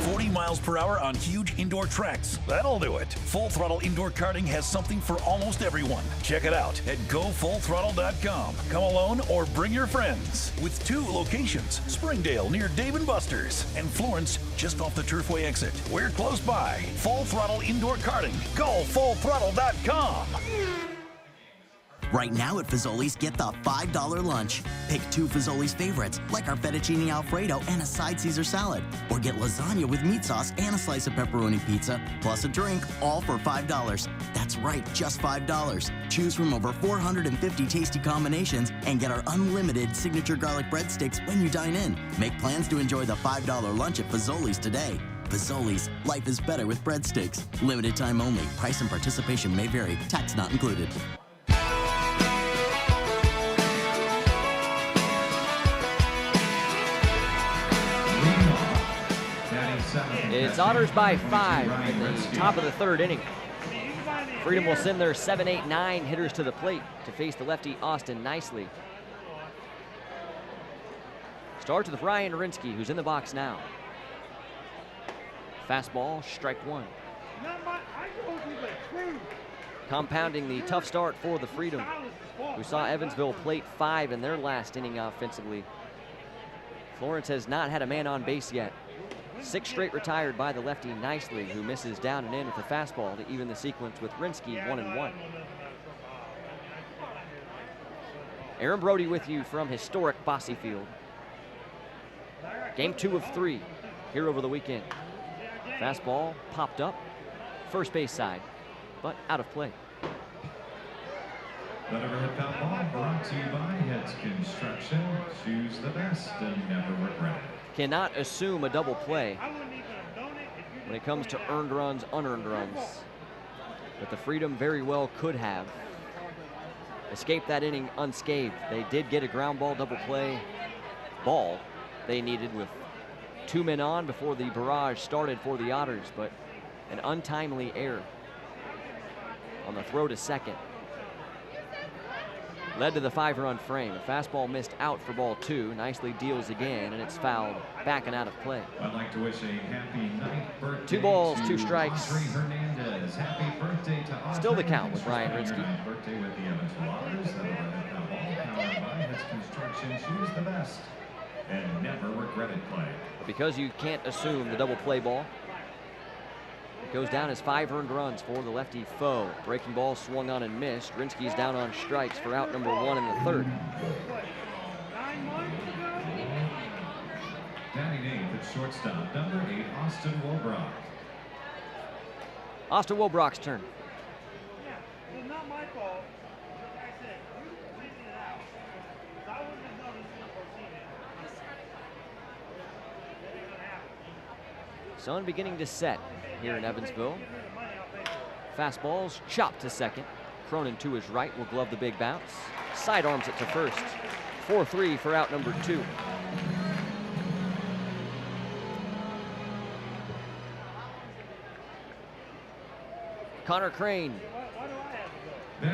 40 miles per hour on huge indoor tracks. That'll do it. Full Throttle Indoor Karting has something for almost everyone. Check it out at GoFullThrottle.com. Come alone or bring your friends. With 2 locations, Springdale near Dave & Buster's and Florence just off the Turfway exit. We're close by. Full Throttle Indoor Karting. GoFullThrottle.com. Right now at Fazoli's, get the $5 lunch. Pick 2 Fazoli's favorites, like our fettuccine Alfredo and a side Caesar salad. Or get lasagna with meat sauce and a slice of pepperoni pizza, plus a drink, all for $5. That's right, just $5. Choose from over 450 tasty combinations and get our unlimited signature garlic breadsticks when you dine in. Make plans to enjoy the $5 lunch at Fazoli's today. Fazoli's, life is better with breadsticks. Limited time only. Price and participation may vary. Tax not included. It's Otters by 5 at the top of the third inning. Freedom will send their 7, 8, 9 hitters to the plate to face the lefty Austin Nicely. Starts with Ryan Rinsky, who's in the box now. Fastball, strike 1. Compounding the tough start for the Freedom, who saw Evansville plate 5 in their last inning offensively. Florence has not had a man on base yet. 6 straight retired by the lefty Nicely, who misses down and in with the fastball to even the sequence with Rinsky 1-1. Aaron Brody with you from historic Bosse Field. Game 2 of 3 here over the weekend. Fastball popped up, first base side, but out of play. That overhead foul ball brought to you by Heads Construction. Choose the best and never regret it. Cannot assume a double play when it comes to earned runs, unearned runs. But the Freedom very well could have escaped that inning unscathed. They did get a ground ball double play ball they needed with 2 men on before the barrage started for the Otters, but an untimely error on the throw to second led to the 5-run frame. A fastball missed out for ball 2. Nicely deals again, and it's fouled back and out of play. I'd like to wish a happy 9th birthday 2 balls, to 2 strikes. Audrey Hernandez. Happy birthday to Audrey. Still the count with Ryan Rinsky. 9th birthday with the Evansville Otters. That overhead foul ball powered by Heads Construction. Choose the best and never regretted play. Because you can't assume the double play ball, it goes down as 5 earned runs for the lefty Foe. Breaking ball swung on and missed. Rinsky's down on strikes for out number 1 in the third. Batting 8th, the shortstop, number 8, Austin Wilbrock. Austin Wilbrock's turn. Yeah, it's not my fault. Like I said, you cleaning it out. I wouldn't have done this before seeing it. That ain't gonna happen. Sun beginning to set here in Evansville. Fastball's chopped to second. Cronin to his right will glove the big bounce. Sidearms it to first. 4-3 for out number 2. Connor Crane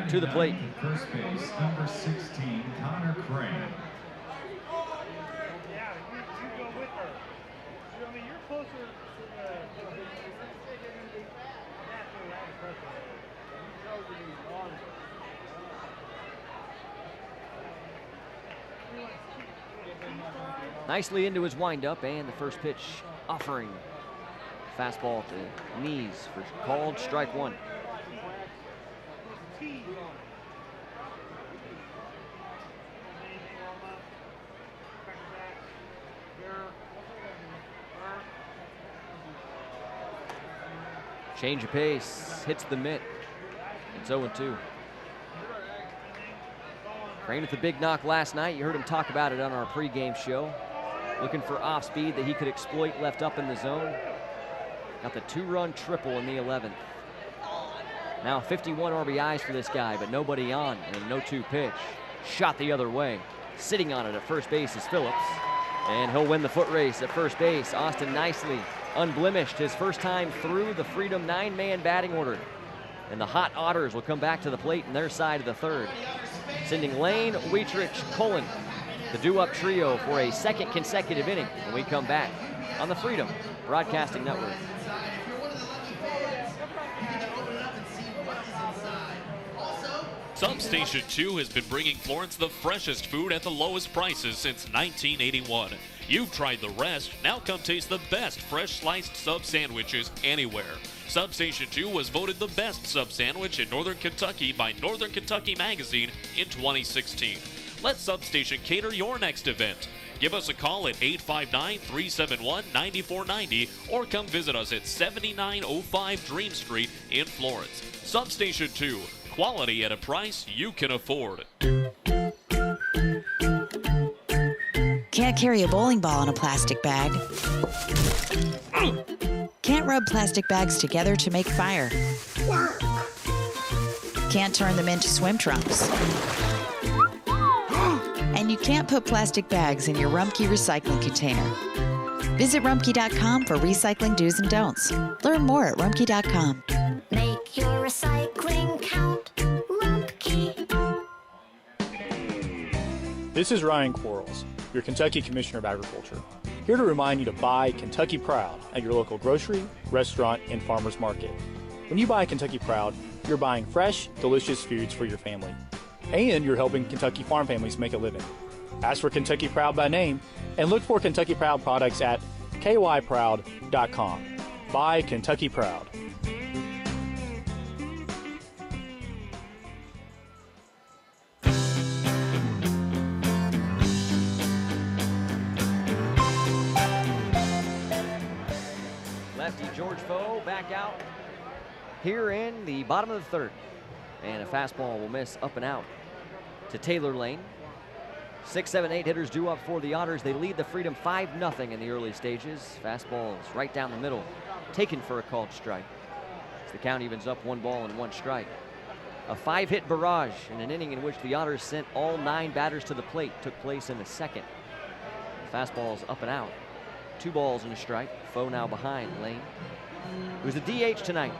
to the plate. First base, number 16, Connor Crane. Yeah, you go with her. I mean, you're closer to the Nicely into his windup, and the first pitch offering. Fastball to the knees for called strike 1. Change of pace, hits the mitt. It's 0-2. Crane with the big knock last night. You heard him talk about it on our pregame show. Looking for off speed that he could exploit left up in the zone. Got the 2-run triple in the 11th. Now 51 RBIs for this guy, but nobody on, and a 0-2 pitch. Shot the other way. Sitting on it at first base is Phillips, and he'll win the foot race at first base. Austin nicely unblemished his first time through the Freedom 9-man batting order. And the hot Otters will come back to the plate in their side of the third. Sending Lane, Wietrich, Cullen, the doo-up trio for a second consecutive inning when we come back on the Freedom Broadcasting Network. Substation 2 has been bringing Florence the freshest food at the lowest prices since 1981. You've tried the rest, now come taste the best fresh sliced sub sandwiches anywhere. Substation 2 was voted the best sub sandwich in Northern Kentucky by Northern Kentucky Magazine in 2016. Let Substation cater your next event. Give us a call at 859-371-9490 or come visit us at 7905 Dream Street in Florence. Substation 2, quality at a price you can afford. Can't carry a bowling ball in a plastic bag. Can't rub plastic bags together to make fire. Can't turn them into swim trunks. And you can't put plastic bags in your Rumpke recycling container. Visit Rumpke.com for recycling do's and don'ts. Learn more at Rumpke.com. Make your recycling count. Rumpke. This is Ryan Quarles, your Kentucky Commissioner of Agriculture, here to remind you to buy Kentucky Proud at your local grocery, restaurant, and farmers market. When you buy Kentucky Proud, you're buying fresh, delicious foods for your family. And you're helping Kentucky farm families make a living. Ask for Kentucky Proud by name and look for Kentucky Proud products at kyproud.com. Buy Kentucky Proud. Lefty George Foe back out here in the bottom of the third. And a fastball will miss up and out to Taylor Lane. 6, 7, 8 hitters due up for the Otters. They lead the Freedom 5-0 in the early stages. Fastball is right down the middle, taken for a called strike. As the count evens up 1 ball and 1 strike. A 5-hit barrage in an inning in which the Otters sent all 9 batters to the plate took place in the second. The fastball is up and out. 2 balls and a strike. Foe now behind Lane, who's the DH tonight.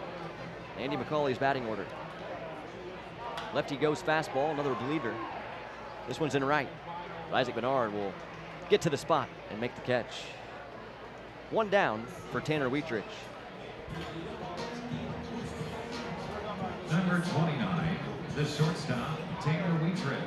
Andy McCauley's batting order. Lefty goes fastball, another bleeder. This one's in right. Isaac Bernard will get to the spot and make the catch. 1 down for Tanner Wietrich. Number 29, the shortstop, Tanner Wietrich.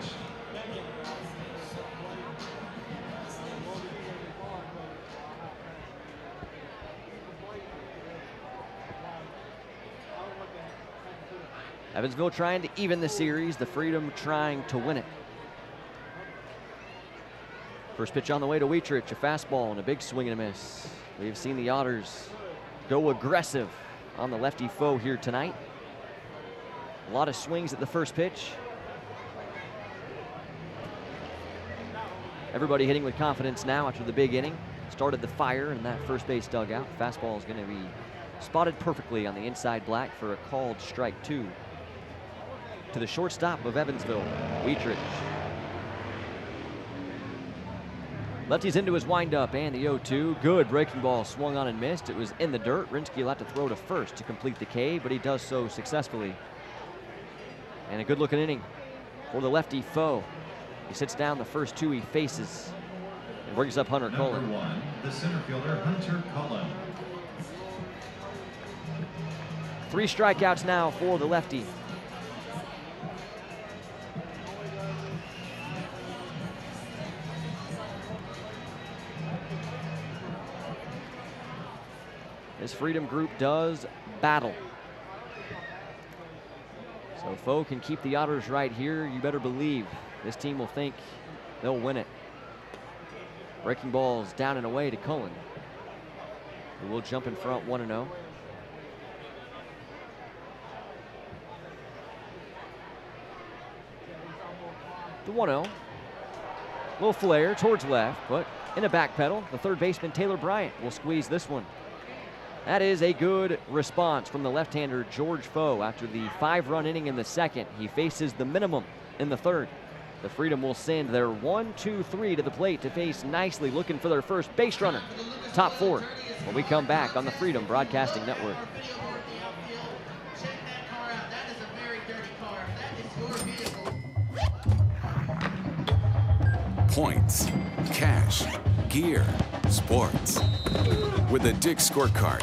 Evansville trying to even the series, the Freedom trying to win it. First pitch on the way to Wietrich, a fastball and a big swing and a miss. We've seen the Otters go aggressive on the lefty foe here tonight. A lot of swings at the first pitch. Everybody hitting with confidence now after the big inning. Started the fire in that first base dugout. Fastball is going to be spotted perfectly on the inside black for a called strike 2 to the shortstop of Evansville, Wietrich. Lefty's into his windup and the 0-2. Good breaking ball swung on and missed. It was in the dirt. Rinsky will have to throw to first to complete the K, but he does so successfully. And a good looking inning for the lefty foe. He sits down the first 2 he faces and brings up Hunter Cullen. Number 1, the center fielder, Hunter Cullen. 3 strikeouts now for the lefty. This Freedom group does battle. So Foe can keep the Otters right here. You better believe this team will think they'll win it. Breaking balls down and away to Cullen, who will jump in front 1-0. The 1-0. Little flare towards left, but in a back pedal, the third baseman Taylor Bryant will squeeze this one. That is a good response from the left-hander George Foe. After the 5-run inning in the second, he faces the minimum in the third. The Freedom will send their 1-2-3 to the plate to face Nicely, looking for their first base runner. Top 4 when we come back on the Freedom Broadcasting Network. Points, cash, gear, sports. With a Dick's Scorecard,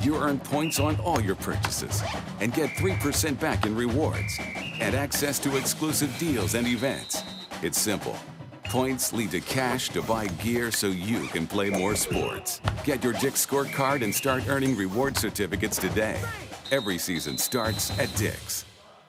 you earn points on all your purchases and get 3% back in rewards and access to exclusive deals and events. It's simple. Points lead to cash to buy gear so you can play more sports. Get your Dick's Scorecard and start earning reward certificates today. Every season starts at Dick's.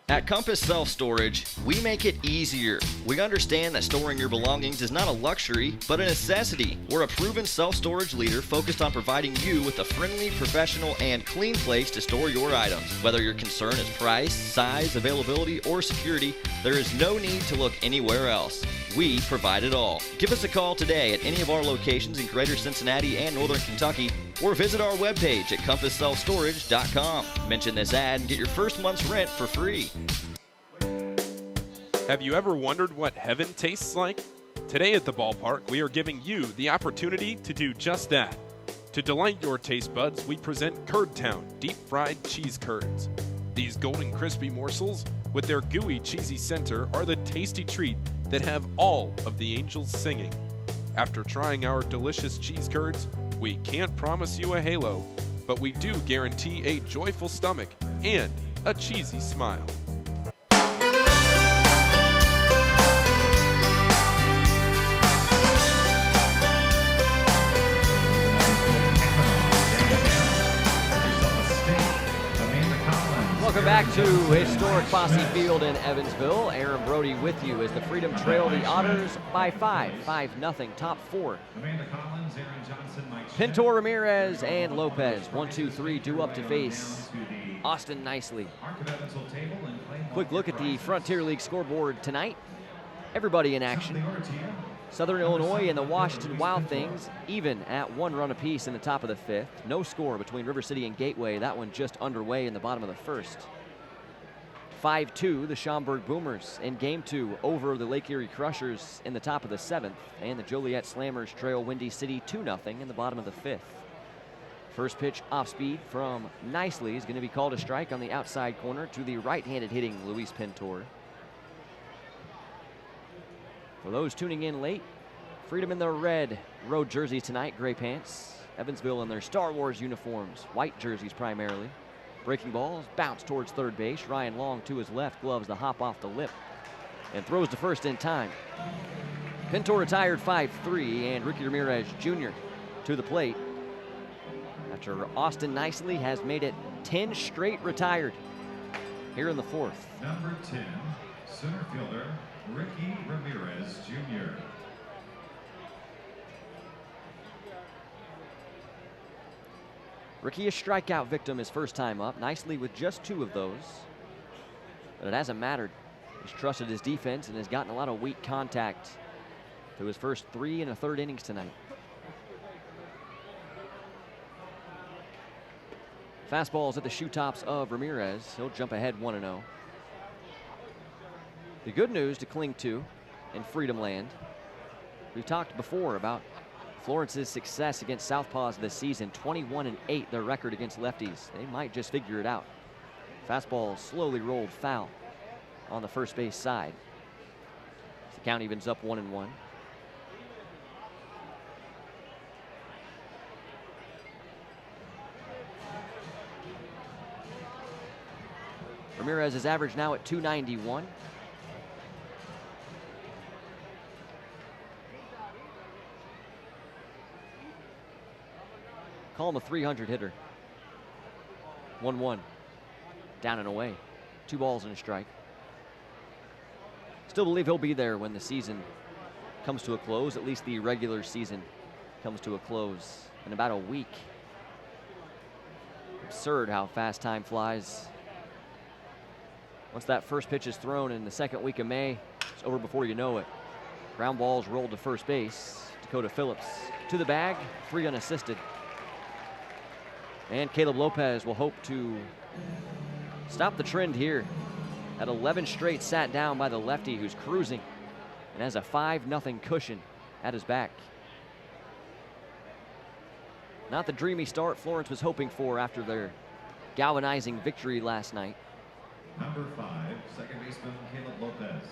At Compass Self Storage, we make it easier. We understand that storing your belongings is not a luxury, but a necessity. We're a proven self-storage leader focused on providing you with a friendly, professional, and clean place to store your items. Whether your concern is price, size, availability, or security, there is no need to look anywhere else. We provide it all. Give us a call today at any of our locations in Greater Cincinnati and Northern Kentucky, or visit our webpage at compassselfstorage.com. Mention this ad and get your first month's rent for free. Have you ever wondered what heaven tastes like? Today at the ballpark, we are giving you the opportunity to do just that. To delight your taste buds, we present Curd Town deep fried cheese curds. These golden crispy morsels with their gooey cheesy center are the tasty treat that have all of the angels singing. After trying our delicious cheese curds, we can't promise you a halo, but we do guarantee a joyful stomach and a cheesy smile. Welcome back to historic Bosse Field in Evansville. Aaron Brody with you as the Freedom trail the Otters by 5-0, top 4. Pintor, Ramirez, and Lopez. 1-2-3 due up to face Austin Nicely. Quick look at the Frontier League scoreboard tonight. Everybody in action. Southern Illinois and the Washington Wild Things even at 1 run apiece in the top of the 5th. No score between River City and Gateway. That one just underway in the bottom of the 1st. 5-2, the Schaumburg Boomers in Game 2 over the Lake Erie Crushers in the top of the 7th. And the Joliet Slammers trail Windy City 2-0 in the bottom of the 5th. First pitch off speed from Nicely is going to be called a strike on the outside corner to the right-handed hitting Luis Pintor. For those tuning in late, Freedom in their red road jerseys tonight, gray pants. Evansville in their Star Wars uniforms, white jerseys primarily. Breaking balls, bounce towards third base. Ryan Long to his left, gloves the hop off the lip, and throws to first in time. Pintor retired 5-3, and Ricky Ramirez Jr. to the plate after Austin Nicely has made it 10 straight retired here in the 4th. Number 10, center fielder, Ricky Ramirez Jr. Rookie, a strikeout victim his first time up, nicely with just 2 of those. But it hasn't mattered. He's trusted his defense and has gotten a lot of weak contact through his first 3 1/3 innings tonight. Fastball's at the shoe tops of Ramirez. He'll jump ahead 1-0. The good news to cling to in Freedom Land. We've talked before about Florence's success against Southpaws this season. 21-8 their record against lefties. They might just figure it out. Fastball slowly rolled foul on the first base side. The count evens up 1-1. Ramirez is average now at 291. Call him a 300 hitter. 1-1. Down and away. 2 balls and a strike. Still believe he'll be there when the season comes to a close, at least the regular season comes to a close in about a week. Absurd how fast time flies. Once that first pitch is thrown in the second week of May, it's over before you know it. Ground balls rolled to first base. Dakota Phillips to the bag, 3 unassisted. And Caleb Lopez will hope to stop the trend here. At 11 straight sat down by the lefty who's cruising and has a 5-0 cushion at his back. Not the dreamy start Florence was hoping for after their galvanizing victory last night. Number 5, second baseman Caleb Lopez.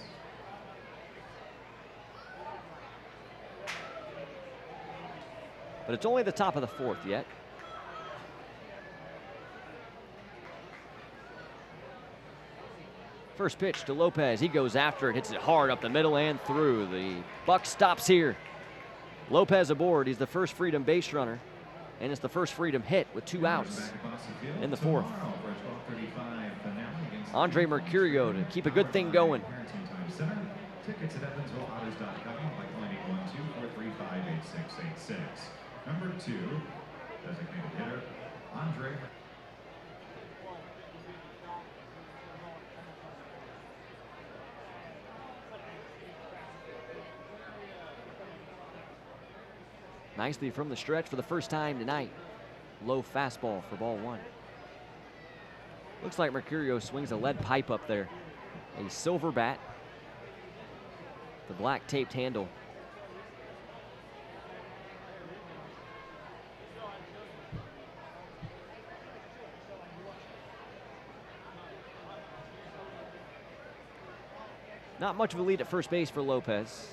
But it's only the top of the 4th yet. First pitch to Lopez. He goes after it, hits it hard up the middle and through. The buck stops here. Lopez aboard. He's the first Freedom base runner, and it's the first Freedom hit with 2 outs in the 4th. Andre Mercurio to keep a good thing going. Tickets at EvansvilleOtters.com by calling 812-435-8686. Number 2, designated hitter, Andre. Nicely from the stretch for the first time tonight. Low fastball for ball 1. Looks like Mercurio swings a lead pipe up there. A silver bat. The black taped handle. Not much of a lead at first base for Lopez.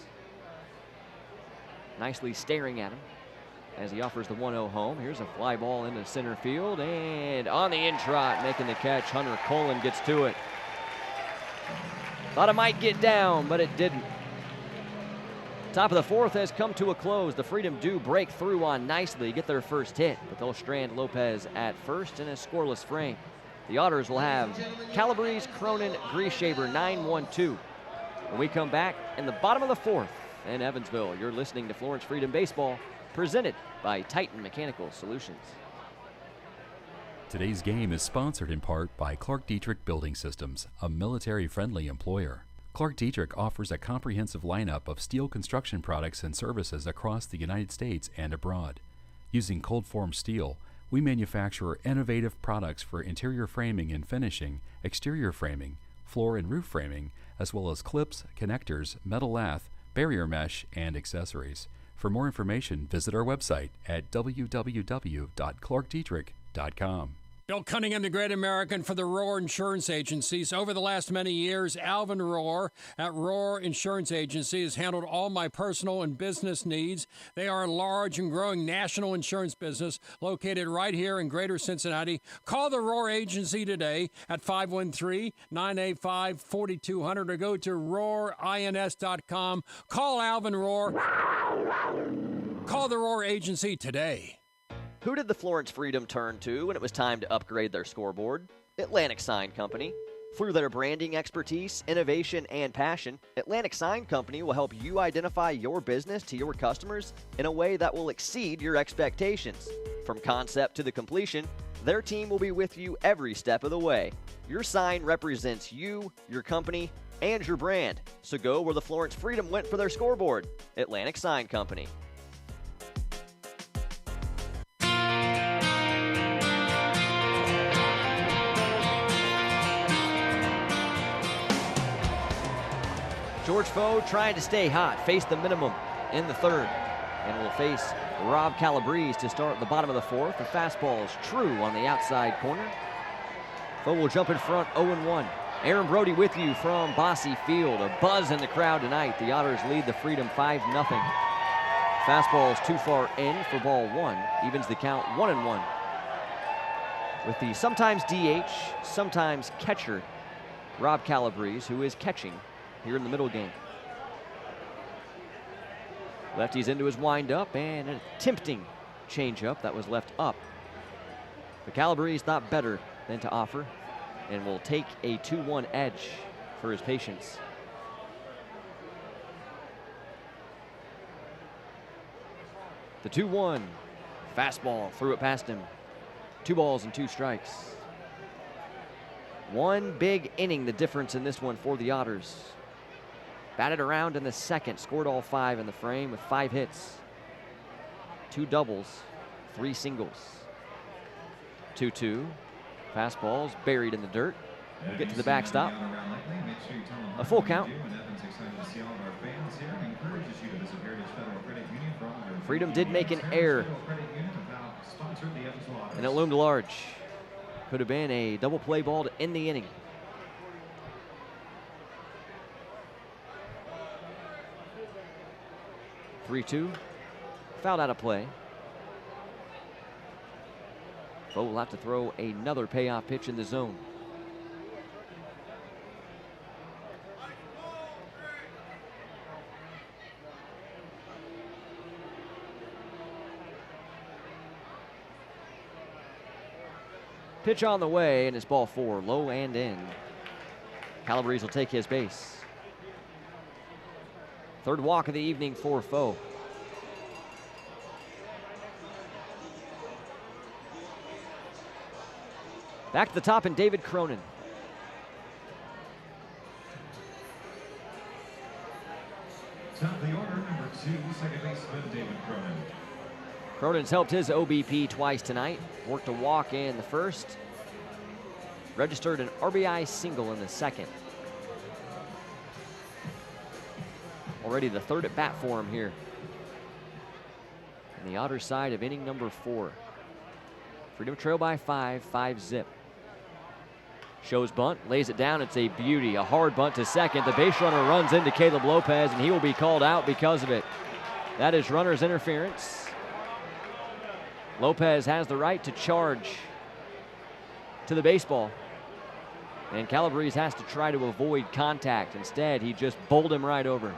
Nicely staring at him as he offers the 1-0 home. Here's a fly ball into center field, and on the in trot, making the catch, Hunter Colin gets to it. Thought it might get down, but it didn't. Top of the 4th has come to a close. The Freedom do break through on nicely, get their first hit, but they'll strand Lopez at first in a scoreless frame. The Otters will have Calabrese, Cronin, Grieshaber, 9-1-2. When we come back in the bottom of the 4th in Evansville, you're listening to Florence Freedom Baseball, presented by Titan Mechanical Solutions. Today's game is sponsored in part by Clark Dietrich Building Systems, a military-friendly employer. Clark Dietrich offers a comprehensive lineup of steel construction products and services across the United States and abroad. Using cold-formed steel, we manufacture innovative products for interior framing and finishing, exterior framing, floor and roof framing, as well as clips, connectors, metal lath, barrier mesh, and accessories. For more information, visit our website at www.clarkdietrich.com. Bill Cunningham, the Great American for the Roar Insurance Agencies. Over the last many years, Alvin Roar at Roar Insurance Agency has handled all my personal and business needs. They are a large and growing national insurance business located right here in Greater Cincinnati. Call the Roar Agency today at 513-985-4200 or go to roarins.com. Call Alvin Roar. Call the Roar Agency today. Who did the Florence Freedom turn to when it was time to upgrade their scoreboard? Atlantic Sign Company. Through their branding expertise, innovation, and passion, Atlantic Sign Company will help you identify your business to your customers in a way that will exceed your expectations. From concept to the completion, their team will be with you every step of the way. Your sign represents you, your company, and your brand. So go where the Florence Freedom went for their scoreboard. Atlantic Sign Company. George Foe trying to stay hot, face the minimum in the third, and will face Rob Calabrese to start the bottom of the fourth. The fastball is true on the outside corner. Foe will jump in front 0-1. Aaron Brody with you from Bosse Field. A buzz in the crowd tonight. The Otters lead the Freedom 5-0. Fastball is too far in for ball one. Evens the count 1-1. With the sometimes DH, sometimes catcher, Rob Calabrese, who is catching here in the middle game. Lefty's into his windup and a tempting changeup that was left up. But Calabrese thought better than to offer and will take a 2-1 edge for his patience. The 2-1 fastball, threw it past him. 2 balls and 2 strikes. One big inning, the difference in this one for the Otters. Batted around in the second, scored all 5 in the frame with 5 hits. 2 doubles, 3 singles. 2-2, fastballs buried in the dirt. We'll get to the backstop. A full count. Freedom did make an error, and it loomed large. Could have been a double play ball to end the inning. (3-2), fouled out of play. Foe will have to throw another payoff pitch in the zone. Pitch on the way, and it's ball 4, low and in. Calabrese will take his base. Third walk of the evening for Foe. Back to the top, and David Cronin. Top of the order, number 2, second baseman David Cronin. Cronin's helped his OBP twice tonight. Worked a walk in the first. Registered an RBI single in the second. Already the third at bat for him here. On the Otters side of inning number 4. Freedom trail by 5-zip. Shows bunt, lays it down. It's a beauty, a hard bunt to second. The base runner runs into Caleb Lopez, and he will be called out because of it. That is runner's interference. Lopez has the right to charge to the baseball, and Calabrese has to try to avoid contact. Instead, he just bowled him right over.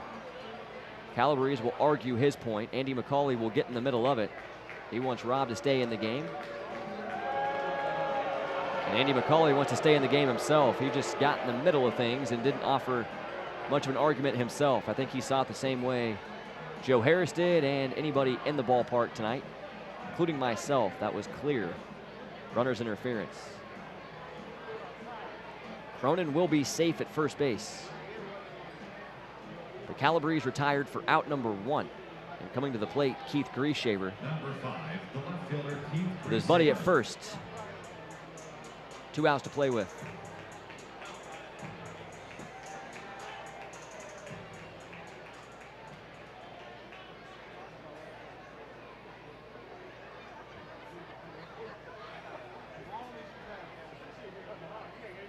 Calabrese will argue his point. Andy McCauley will get in the middle of it. He wants Rob to stay in the game. And Andy McCauley wants to stay in the game himself. He just got in the middle of things and didn't offer much of an argument himself. I think he saw it the same way Joe Harris did and anybody in the ballpark tonight, including myself. That was clear. Runner's interference. Cronin will be safe at first base. The Calabrese retired for out number 1. And coming to the plate, Keith Grieshaber. Number 5, the left fielder Keith With his buddy at first. 2 outs to play with.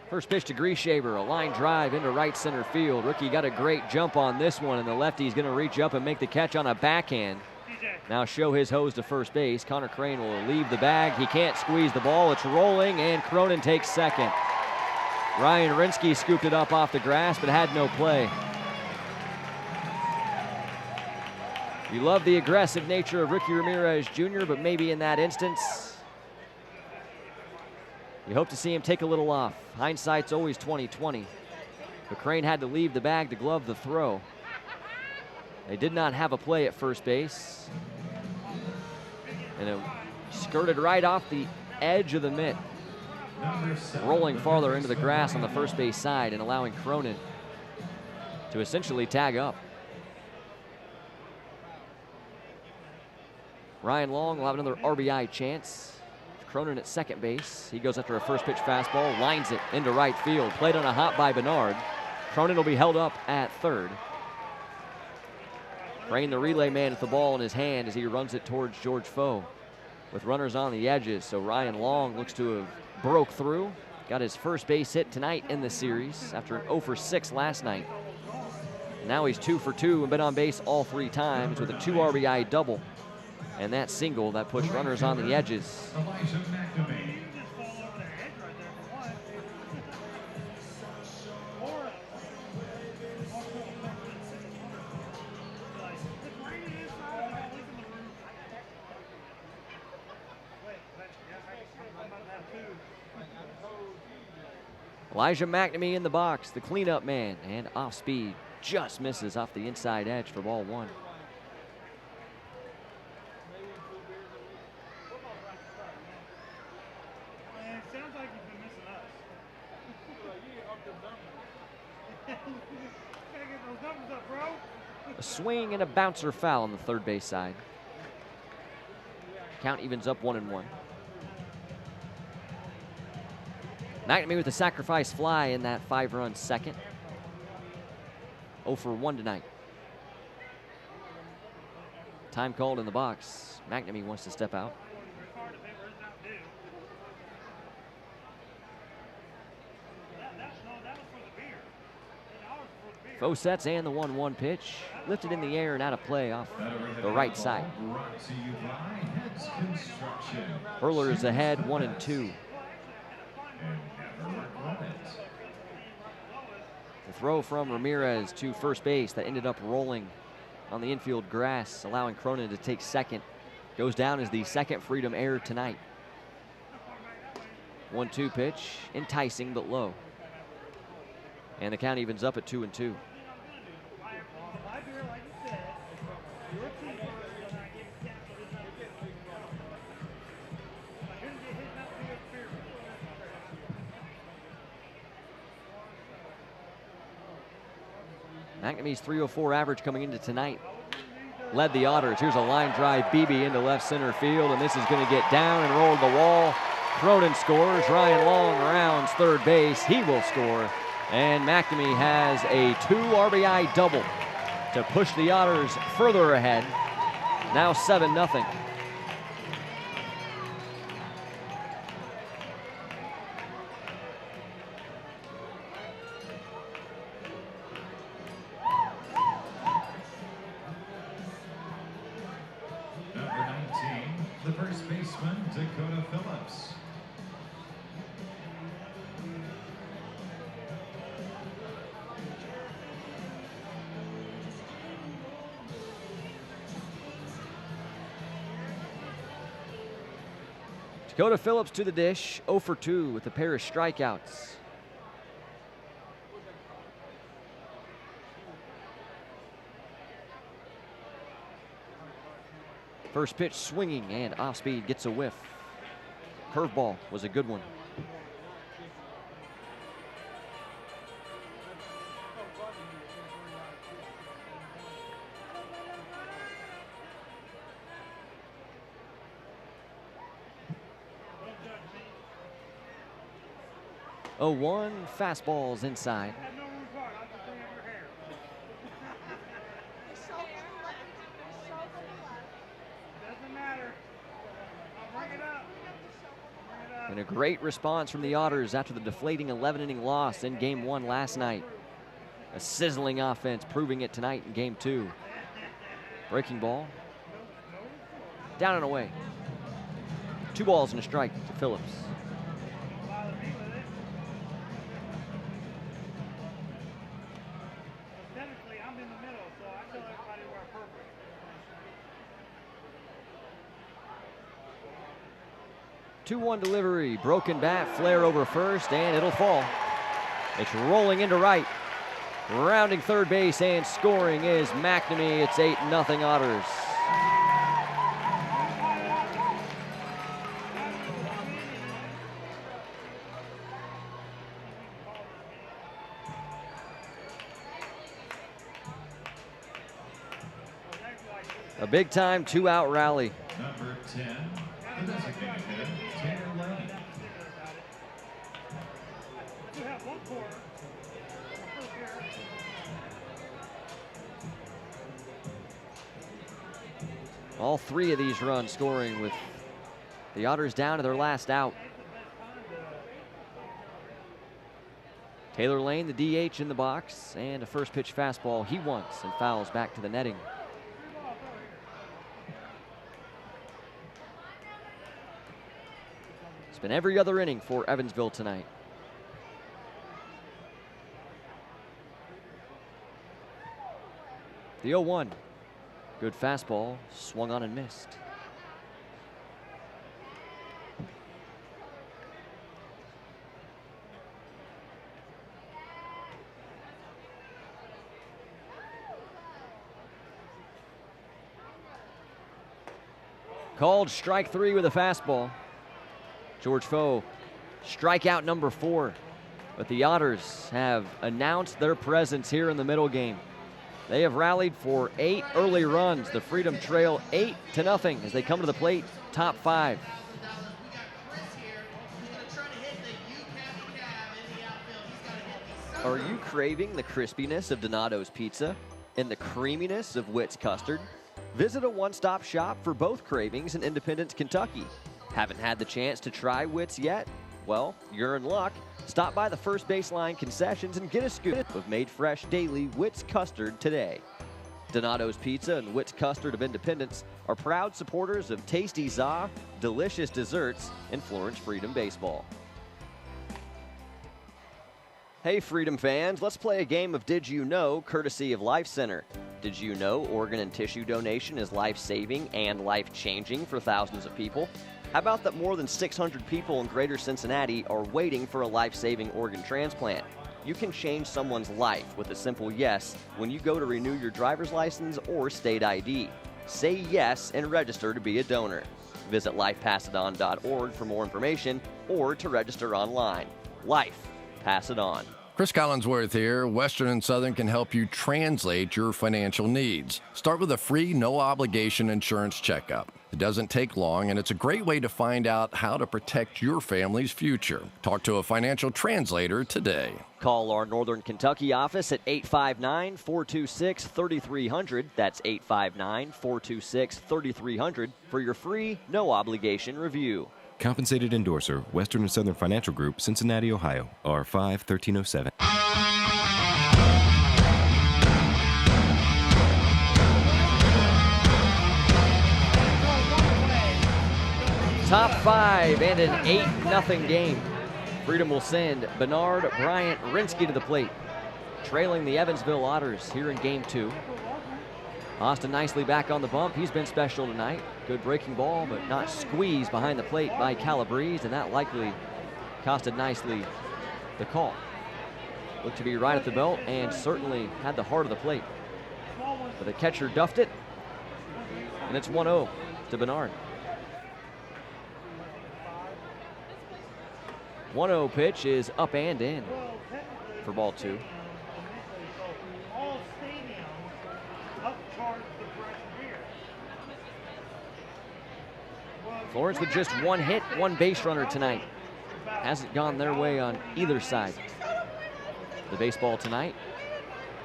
First pitch to Grieshaber, a line drive into right center field. Rookie got a great jump on this one, and the lefty's going to reach up and make the catch on a backhand. Now show his hose to first base. Connor Crane will leave the bag. He can't squeeze the ball. It's rolling, and Cronin takes second. Ryan Rinsky scooped it up off the grass, but had no play. You love the aggressive nature of Ricky Ramirez Jr., but maybe in that instance, You hope to see him take a little off. Hindsight's always 20/20. But Crane had to leave the bag to glove the throw. They did not have a play at first base. And it skirted right off the edge of the mitt, rolling farther into the grass on the first base side and allowing Cronin to essentially tag up. Ryan Long will have another RBI chance. Cronin at second base. He goes after a first pitch fastball, lines it into right field. Played on a hop by Bernard. Cronin will be held up at third. Crane, the relay man, with the ball in his hand as he runs it towards George Foe with runners on the edges. So Ryan Long looks to have broke through. Got his first base hit tonight in the series after an 0 for 6 last night. Now he's 2 for 2 and been on base all 3 times with a 2 RBI double. And that single that pushed runners on the edges. Elijah McNamee in the box, the cleanup man, and off speed just misses off the inside edge for ball 1. A swing and a bouncer foul on the third base side. Count evens up 1-1. McNamee with a sacrifice fly in that 5-run second. 0 for 1 tonight. Time called in the box. McNamee wants to step out. Foe sets and the 1-1 pitch. Lifted in the air and out of play off the right side. Hurler is ahead 1-2. The throw from Ramirez to first base that ended up rolling on the infield grass, allowing Cronin to take second. Goes down as the second Freedom error tonight. 1-2 pitch, enticing but low. And the count evens up at 2-2. McNamee's .304 average coming into tonight led the Otters. Here's a line drive BB into left center field, and this is going to get down and roll to the wall. Cronin scores. Ryan Long rounds third base. He will score. And McNamee has a 2 RBI double to push the Otters further ahead. Now 7-0. Dakota Phillips to the dish, 0 for 2 with a pair of strikeouts. First pitch swinging and off speed, gets a whiff. Curveball was a good one. Oh, 1 fastballs inside. And a great response from the Otters after the deflating 11-inning loss in Game 1 last night. A sizzling offense, proving it tonight in Game 2. Breaking ball. Down and away. 2 balls and a strike to Phillips. 2-1 delivery, broken bat, flare over first, and it'll fall. It's rolling into right. Rounding third base and scoring is McNamee. It's 8-0 Otters. A big-time two-out rally. Number 10, the designated hitter, Taylor Lane. All three of these runs scoring with the Otters down to their last out. Taylor Lane, the DH in the box, and a first pitch fastball he wants and fouls back to the netting. It's been every other inning for Evansville tonight. The 0-1. Good fastball, swung on and missed. Called strike 3 with a fastball. George Foe, strikeout number 4. But the Otters have announced their presence here in the middle game. They have rallied for 8 early runs. The Freedom trail 8-0 as they come to the plate, top 5. Are you craving the crispiness of Donato's pizza and the creaminess of Witt's custard? Visit a one-stop shop for both cravings in Independence, Kentucky. Haven't had the chance to try Witt's yet? Well, you're in luck. Stop by the First Baseline concessions and get a scoop of made fresh daily Witt's custard today. Donato's Pizza and Witt's Custard of Independence are proud supporters of tasty za, delicious desserts, and Florence Freedom baseball. Hey Freedom fans, let's play a game of Did You Know, courtesy of Life Center. Did you know organ and tissue donation is life-saving and life-changing for thousands of people? How about that more than 600 people in greater Cincinnati are waiting for a life-saving organ transplant? You can change someone's life with a simple yes when you go to renew your driver's license or state ID. Say yes and register to be a donor. Visit lifepassidon.org for more information or to register online. Life, pass it on. Chris Collinsworth here. Western and Southern can help you translate your financial needs. Start with a free, no-obligation insurance checkup. It doesn't take long, and it's a great way to find out how to protect your family's future. Talk to a financial translator today. Call our Northern Kentucky office at 859-426-3300. That's 859-426-3300 for your free, no-obligation review. Compensated endorser, Western and Southern Financial Group, Cincinnati, Ohio, R5-1307. Top 5 and an 8-0 game. Freedom will send Bernard Bryant Rinsky to the plate, trailing the Evansville Otters here in Game 2. Austin nicely back on the bump. He's been special tonight. Good breaking ball, but not squeezed behind the plate by Calabrese, and that likely costed nicely the call. Looked to be right at the belt and certainly had the heart of the plate. But the catcher duffed it, and it's 1-0 to Bernard. 1-0 pitch is up and in for ball 2. Florence with just 1 hit, 1 base runner tonight. Hasn't gone their way on either side. The baseball tonight.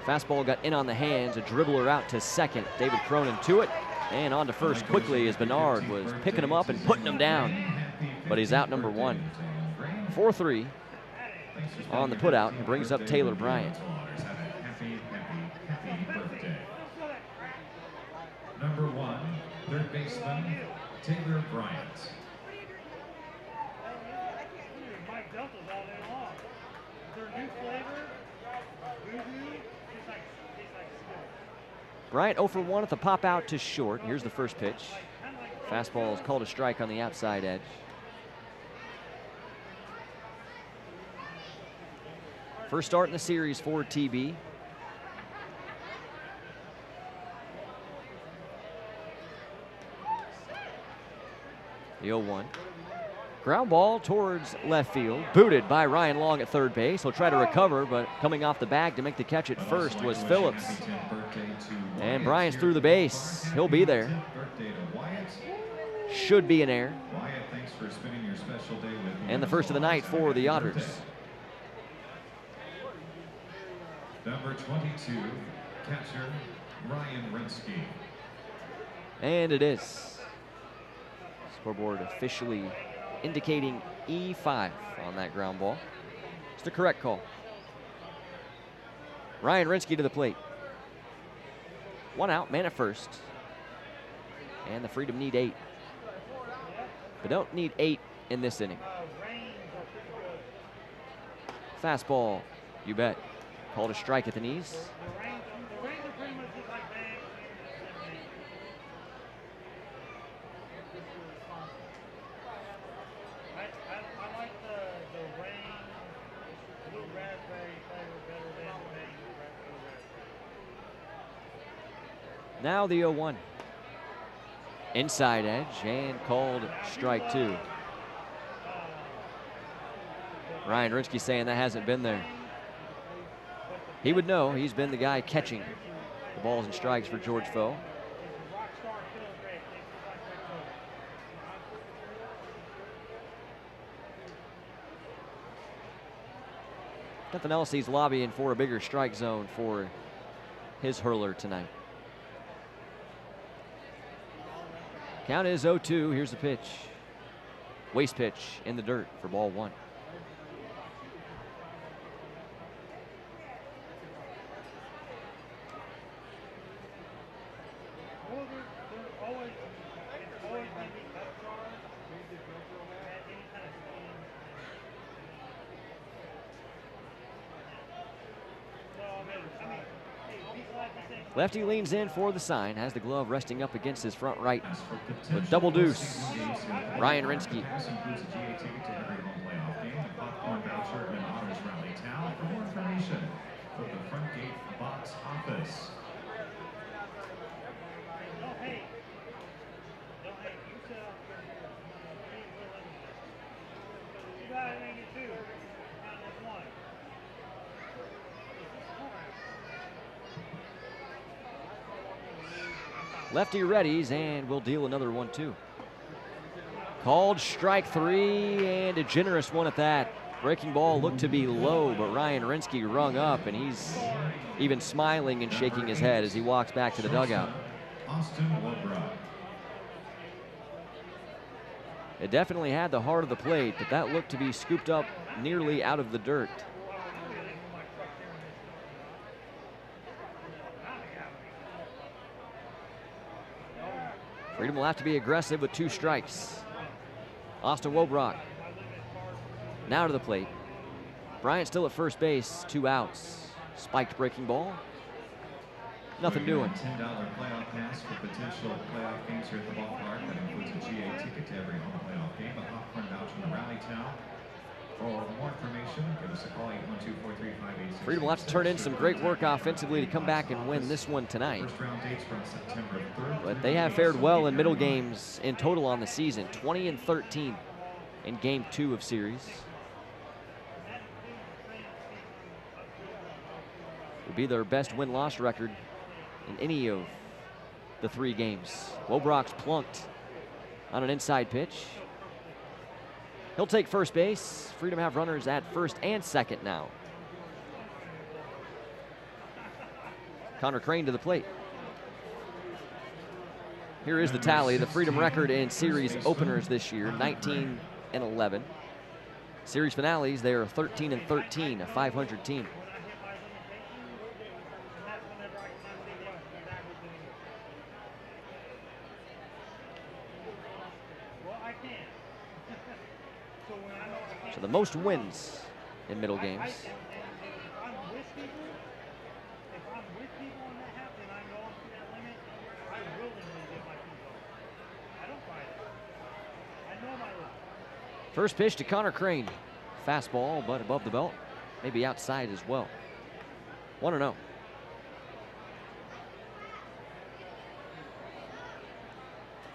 Fastball got in on the hands, a dribbler out to second. David Cronin to it, and on to first quickly as Bernard was picking him up and putting him down. But he's out number 1. 4-3 on the putout. He brings up Taylor Bryant. Number 1, third baseman, Taylor Bryant. Bryant 0 for 1 at the pop out to short. Here's the first pitch. Fastball is called a strike on the outside edge. First start in the series for TB. The 0-1. Ground ball towards left field. Booted by Ryan Long at third base. He'll try to recover, but coming off the bag to make the catch at first was Phillips. And Bryant's through the base. He'll be there. Should be an error. And the first of the night for the Otters. Number 22, catcher Ryan Rinsky. And it is. Scoreboard officially indicating E5 on that ground ball. It's the correct call. Ryan Rinsky to the plate. One out, man at first. And the Freedom need 8. But don't need 8 in this inning. Fastball, you bet. Called a strike at the knees. Now the 0-1. Inside edge and called strike 2. Ryan Rinsky saying that hasn't been there. He would know. He's been the guy catching the balls and strikes for George Foe. Nothing else, he's lobbying for a bigger strike zone for his hurler tonight. Count is 0-2. Here's the pitch. Waste pitch in the dirt for ball 1. Lefty leans in for the sign, has the glove resting up against his front right with double deuce. Ryan Rinsky. Lefty readies and will deal another 1-2. Called strike 3 and a generous one at that. Breaking ball looked to be low, but Ryan Rinsky rung up and he's even smiling and shaking his head as he walks back to the dugout. It definitely had the heart of the plate, but that looked to be scooped up nearly out of the dirt. Freedom will have to be aggressive with 2 strikes. Austin Wobrock now to the plate. Bryant still at first base, 2 outs. Spiked breaking ball. Nothing doing. $10 playoff pass for potential playoff games here at the ballpark. That includes a GA ticket to every home playoff game, a popcorn voucher in Rally Town. For more information, give us a call, 812-435-8666. Freedom will have to turn in some great work offensively to come back and win this one tonight. First round dates from September 3rd. But they have fared well in middle games in total on the season, 20-13 in game 2 of series. Would be their best win-loss record in any of the 3 games. Wobrock's plunked on an inside pitch. He'll take first base. Freedom have runners at first and second now. Connor Crane to the plate. Here is the tally. The Freedom record in series openers this year, 19-11. Series finales, they are 13-13, a 500 team. So the most wins in middle games. First pitch to Connor Crane. Fastball, but above the belt. maybe outside as well. 1-0.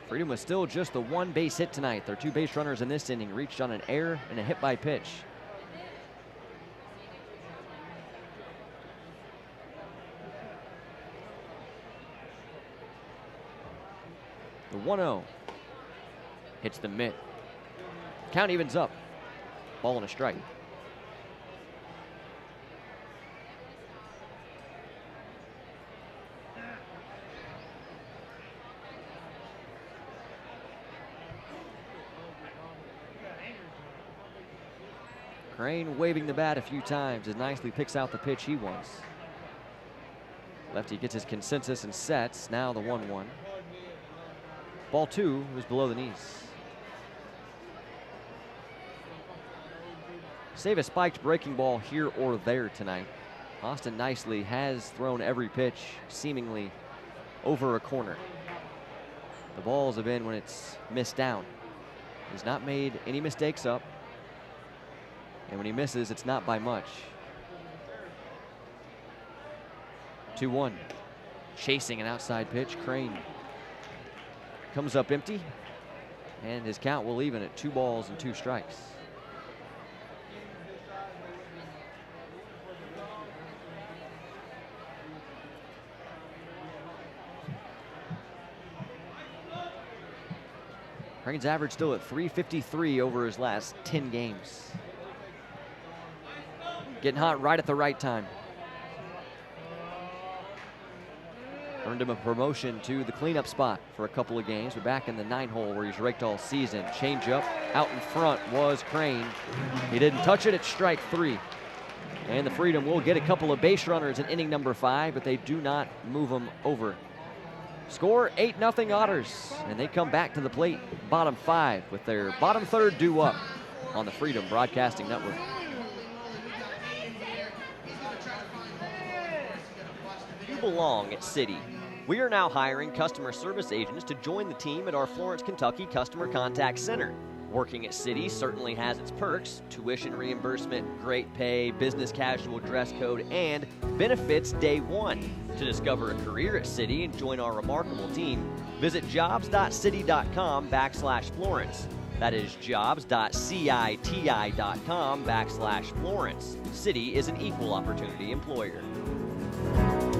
Freedom was still just the one base hit tonight. Their two base runners in this inning reached on an error and a hit by pitch. The 1-0 hits the mitt. Count evens up. Ball and a strike. Crane waving the bat a few times as nicely picks out the pitch he wants. Lefty gets his consensus and sets. Now the 1-1. Ball 2 was below the knees. Save a spiked breaking ball here or there tonight. Austin nicely has thrown every pitch seemingly over a corner. The balls have been when it's missed down. He's not made any mistakes up. And when he misses, it's not by much. 2-1. Chasing an outside pitch. Crane comes up empty. And his count will even at 2 balls and 2 strikes. Crane's average still at .353 over his last 10 games. Getting hot right at the right time. Earned him a promotion to the cleanup spot for a couple of games, but back in the 9-hole where he's raked all season. Changeup out in front was Crane. He didn't touch it, it's strike 3. And the Freedom will get a couple of base runners in inning number 5, but they do not move them over. Score 8-0 Otters, and they come back to the plate, bottom 5, with their bottom third due up on the Freedom Broadcasting Network. You belong at City. We are now hiring customer service agents to join the team at our Florence, Kentucky Customer Contact Center. Working at City certainly has its perks: tuition reimbursement, great pay, business casual dress code, and benefits day one. To discover a career at City and join our remarkable team, visit jobs.citi.com/Florence. That is jobs.citi.com/Florence. City is an equal opportunity employer.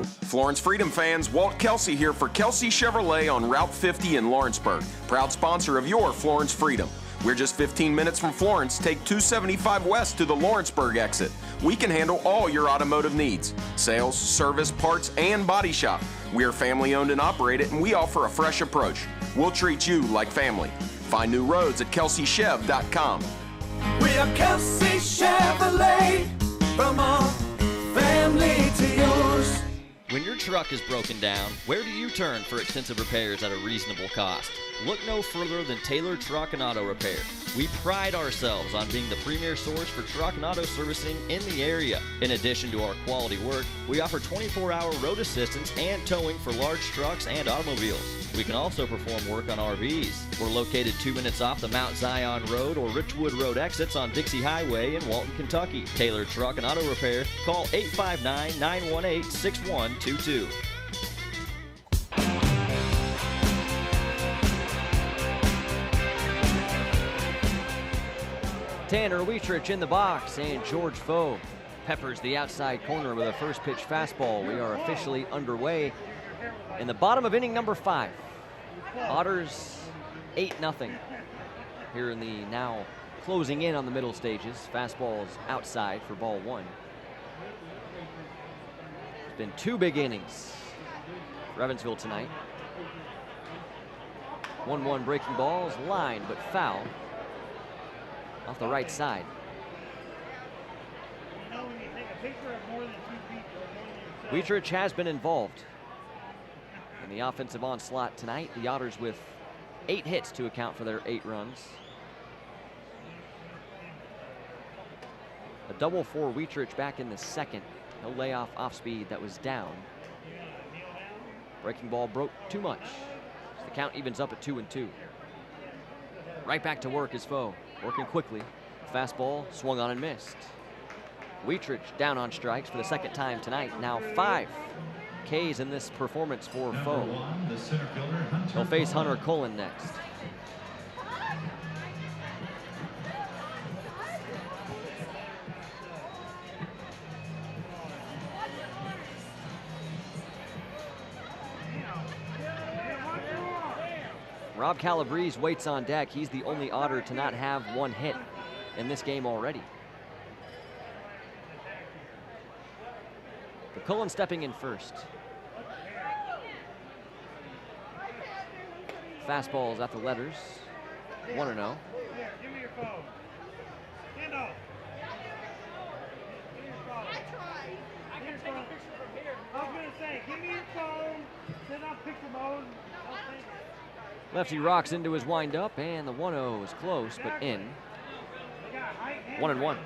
Florence Freedom fans, Walt Kelsey here for Kelsey Chevrolet on Route 50 in Lawrenceburg. Proud sponsor of your Florence Freedom. We're just 15 minutes from Florence. Take 275 west to the Lawrenceburg exit. We can handle all your automotive needs: sales, service, parts, and body shop. We are family owned and operated, and we offer a fresh approach. We'll treat you like family. Find new roads at kelseychev.com. We are Kelsey Chevrolet, from our family to yours. When your truck is broken down, where do you turn for extensive repairs at a reasonable cost? Look no further than Taylor Truck and Auto Repair. We pride ourselves on being the premier source for truck and auto servicing in the area. In addition to our quality work, we offer 24-hour road assistance and towing for large trucks and automobiles. We can also perform work on RVs. We're located 2 minutes off the Mount Zion Road or Richwood Road exits on Dixie Highway in Walton, Kentucky. Taylor Truck and Auto Repair. Call 859-918-6122. Tanner Wietrich in the box, and George Foe peppers the outside corner with a first pitch fastball. We are officially underway in the bottom of inning number 5. Otters 8-0 here in the now closing in on the middle stages. Fastballs outside for ball 1. It's been 2 big innings for Evansville tonight. 1-1 breaking balls, line but foul off the right side. Wietrich has been involved in the offensive onslaught tonight. The Otters with 8 hits to account for their 8 runs. A double for Wietrich back in the second. No layoff off speed that was down. Breaking ball broke too much. So the count evens up at 2-2. Right back to work is Foe. Working quickly. Fastball swung on and missed. Wietrich down on strikes for the second time tonight. Now 5 Ks in this performance for Foe. He'll face Hunter Cullen next. Rob Calabrese waits on deck. He's the only Otter to not have one hit in this game already. But Cullen stepping in first. Fastballs at the letters. 1-0. Give me your phone. Stand up. Give me your phone. I can take a picture from here. I was going to say, give me your phone. Send out picture mode. I'll take it. Lefty rocks into his windup, and the 1-0 is close, but in. 1-1.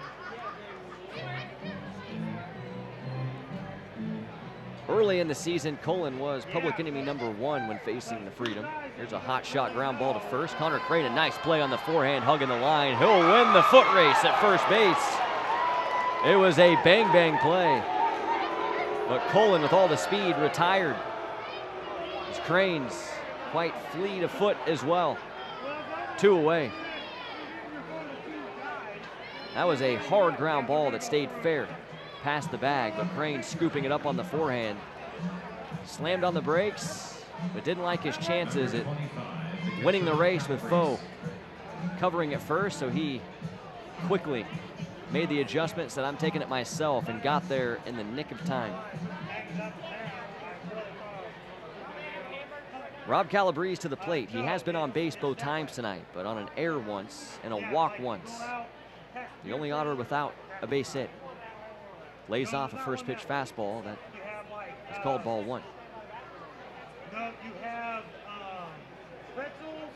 Early in the season, Cullen was public enemy number 1 when facing the Freedom. Here's a hot shot ground ball to first. Connor Crane, a nice play on the forehand, hugging the line. He'll win the foot race at first base. It was a bang-bang play. But Cullen, with all the speed, retired. As Crane's quite fleet of foot as well. 2 away. That was a hard ground ball that stayed fair past the bag, but Crane scooping it up on the forehand. Slammed on the brakes, but didn't like his chances at winning the race with Foe covering it first, so he quickly made the adjustment, said I'm taking it myself, and got there in the nick of time. Rob Calabrese to the plate. He has been on base both times tonight, but on an error once and a walk once. The only Otter without a base hit. Lays off a first pitch fastball that is called ball 1. No, you have pretzels.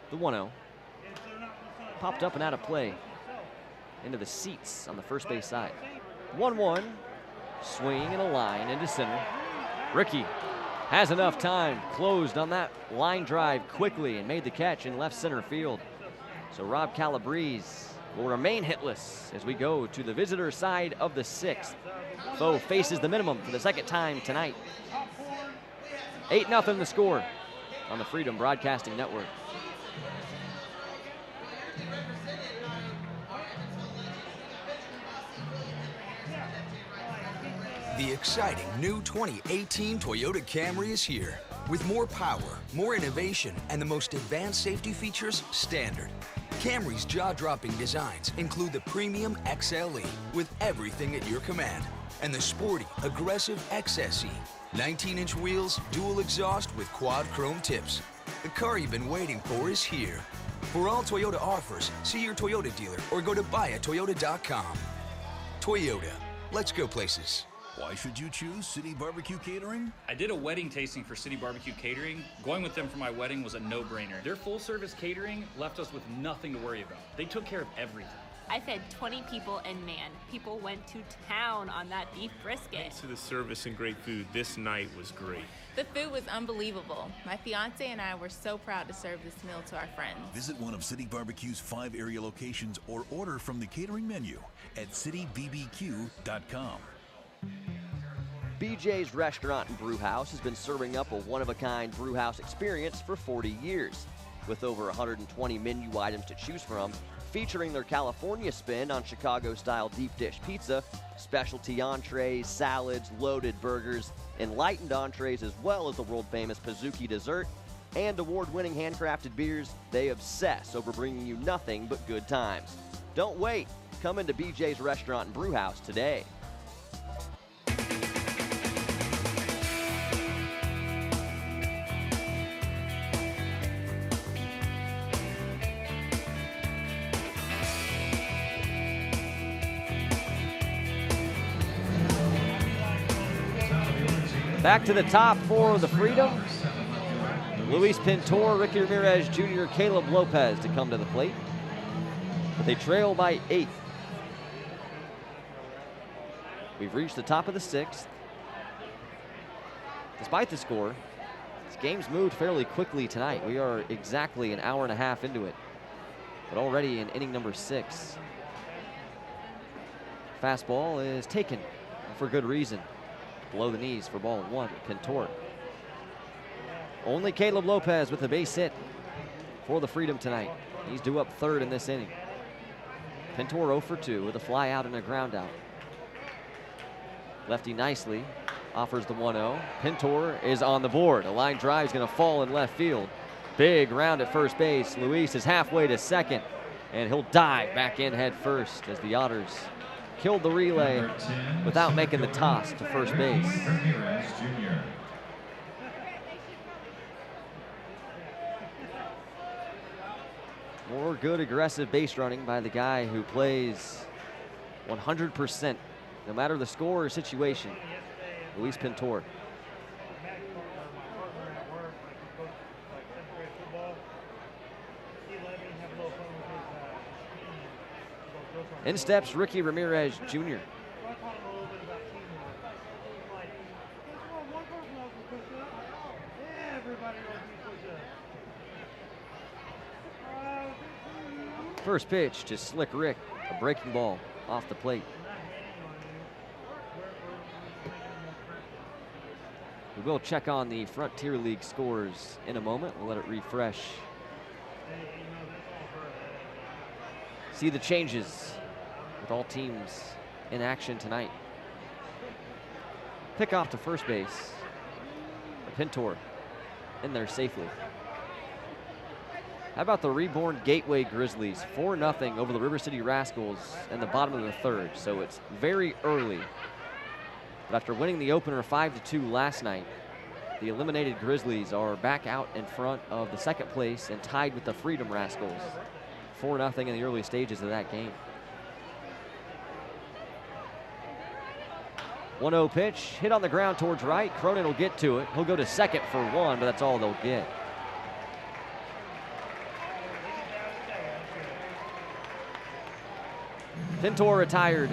The 1-0 popped up and out of play into the seats on the first base side. 1-1, swing and a line into center. Ricky has enough time, closed on that line drive quickly and made the catch in left center field. So Rob Calabrese will remain hitless as we go to the visitor side of the 6th. Foe faces the minimum for the second time tonight. 8-0 the score on the Freedom Broadcasting Network. The exciting new 2018 Toyota Camry is here. With more power, more innovation, and the most advanced safety features standard. Camry's jaw-dropping designs include the premium XLE with everything at your command, and the sporty, aggressive XSE. 19-inch wheels, dual exhaust with quad chrome tips. The car you've been waiting for is here. For all Toyota offers, see your Toyota dealer or go to buyatoyota.com. Toyota, let's go places. Why should you choose City Barbecue Catering? I did a wedding tasting for City Barbecue Catering. Going with them for my wedding was a no-brainer. Their full-service catering left us with nothing to worry about. They took care of everything. I fed 20 people, and man, people went to town on that beef brisket. Thanks to the service and great food, this night was great. The food was unbelievable. My fiance and I were so proud to serve this meal to our friends. Visit one of City Barbecue's 5 area locations or order from the catering menu at citybbq.com. BJ's Restaurant and Brew House has been serving up a one-of-a-kind brew house experience for 40 years. With over 120 menu items to choose from, featuring their California spin on Chicago-style deep dish pizza, specialty entrees, salads, loaded burgers, enlightened entrees, as well as the world-famous Pizookie dessert, and award-winning handcrafted beers, they obsess over bringing you nothing but good times. Don't wait. Come into BJ's Restaurant and Brew House today. Back to the top for the Freedom. Luis Pintor, Ricky Ramirez Jr., Caleb Lopez to come to the plate. But they trail by 8. We've reached the top of the 6th. Despite the score, this game's moved fairly quickly tonight. We are exactly an hour and a half into it. But already in inning number 6. Fastball is taken for good reason. Below the knees for ball 1. Pintor. Only Caleb Lopez with a base hit for the Freedom tonight. He's due up third in this inning. Pintor 0 for 2 with a fly out and a ground out. Lefty nicely offers the 1-0. Pintor is on the board. A line drive is going to fall in left field. Big round at first base. Luis is halfway to second, and he'll dive back in head first as the Otters killed the relay without making the toss to first base. More good aggressive base running by the guy who plays 100%, no matter the score or situation, Luis Pintor. In steps Ricky Ramirez Jr. First pitch to Slick Rick, a breaking ball off the plate. We will check on the Frontier League scores in a moment. We'll let it refresh. See the changes with all teams in action tonight. Pick off to first base. Pintor in there safely. How about the reborn Gateway Grizzlies? 4-0 over the River City Rascals in the bottom of the third, so it's very early. But after winning the opener 5-2 last night, the eliminated Grizzlies are back out in front of the second place and tied with the Freedom Rascals. 4-0 in the early stages of that game. 1-0 pitch, hit on the ground towards right. Cronin will get to it. He'll go to second for 1, but that's all they'll get. Pintor retired.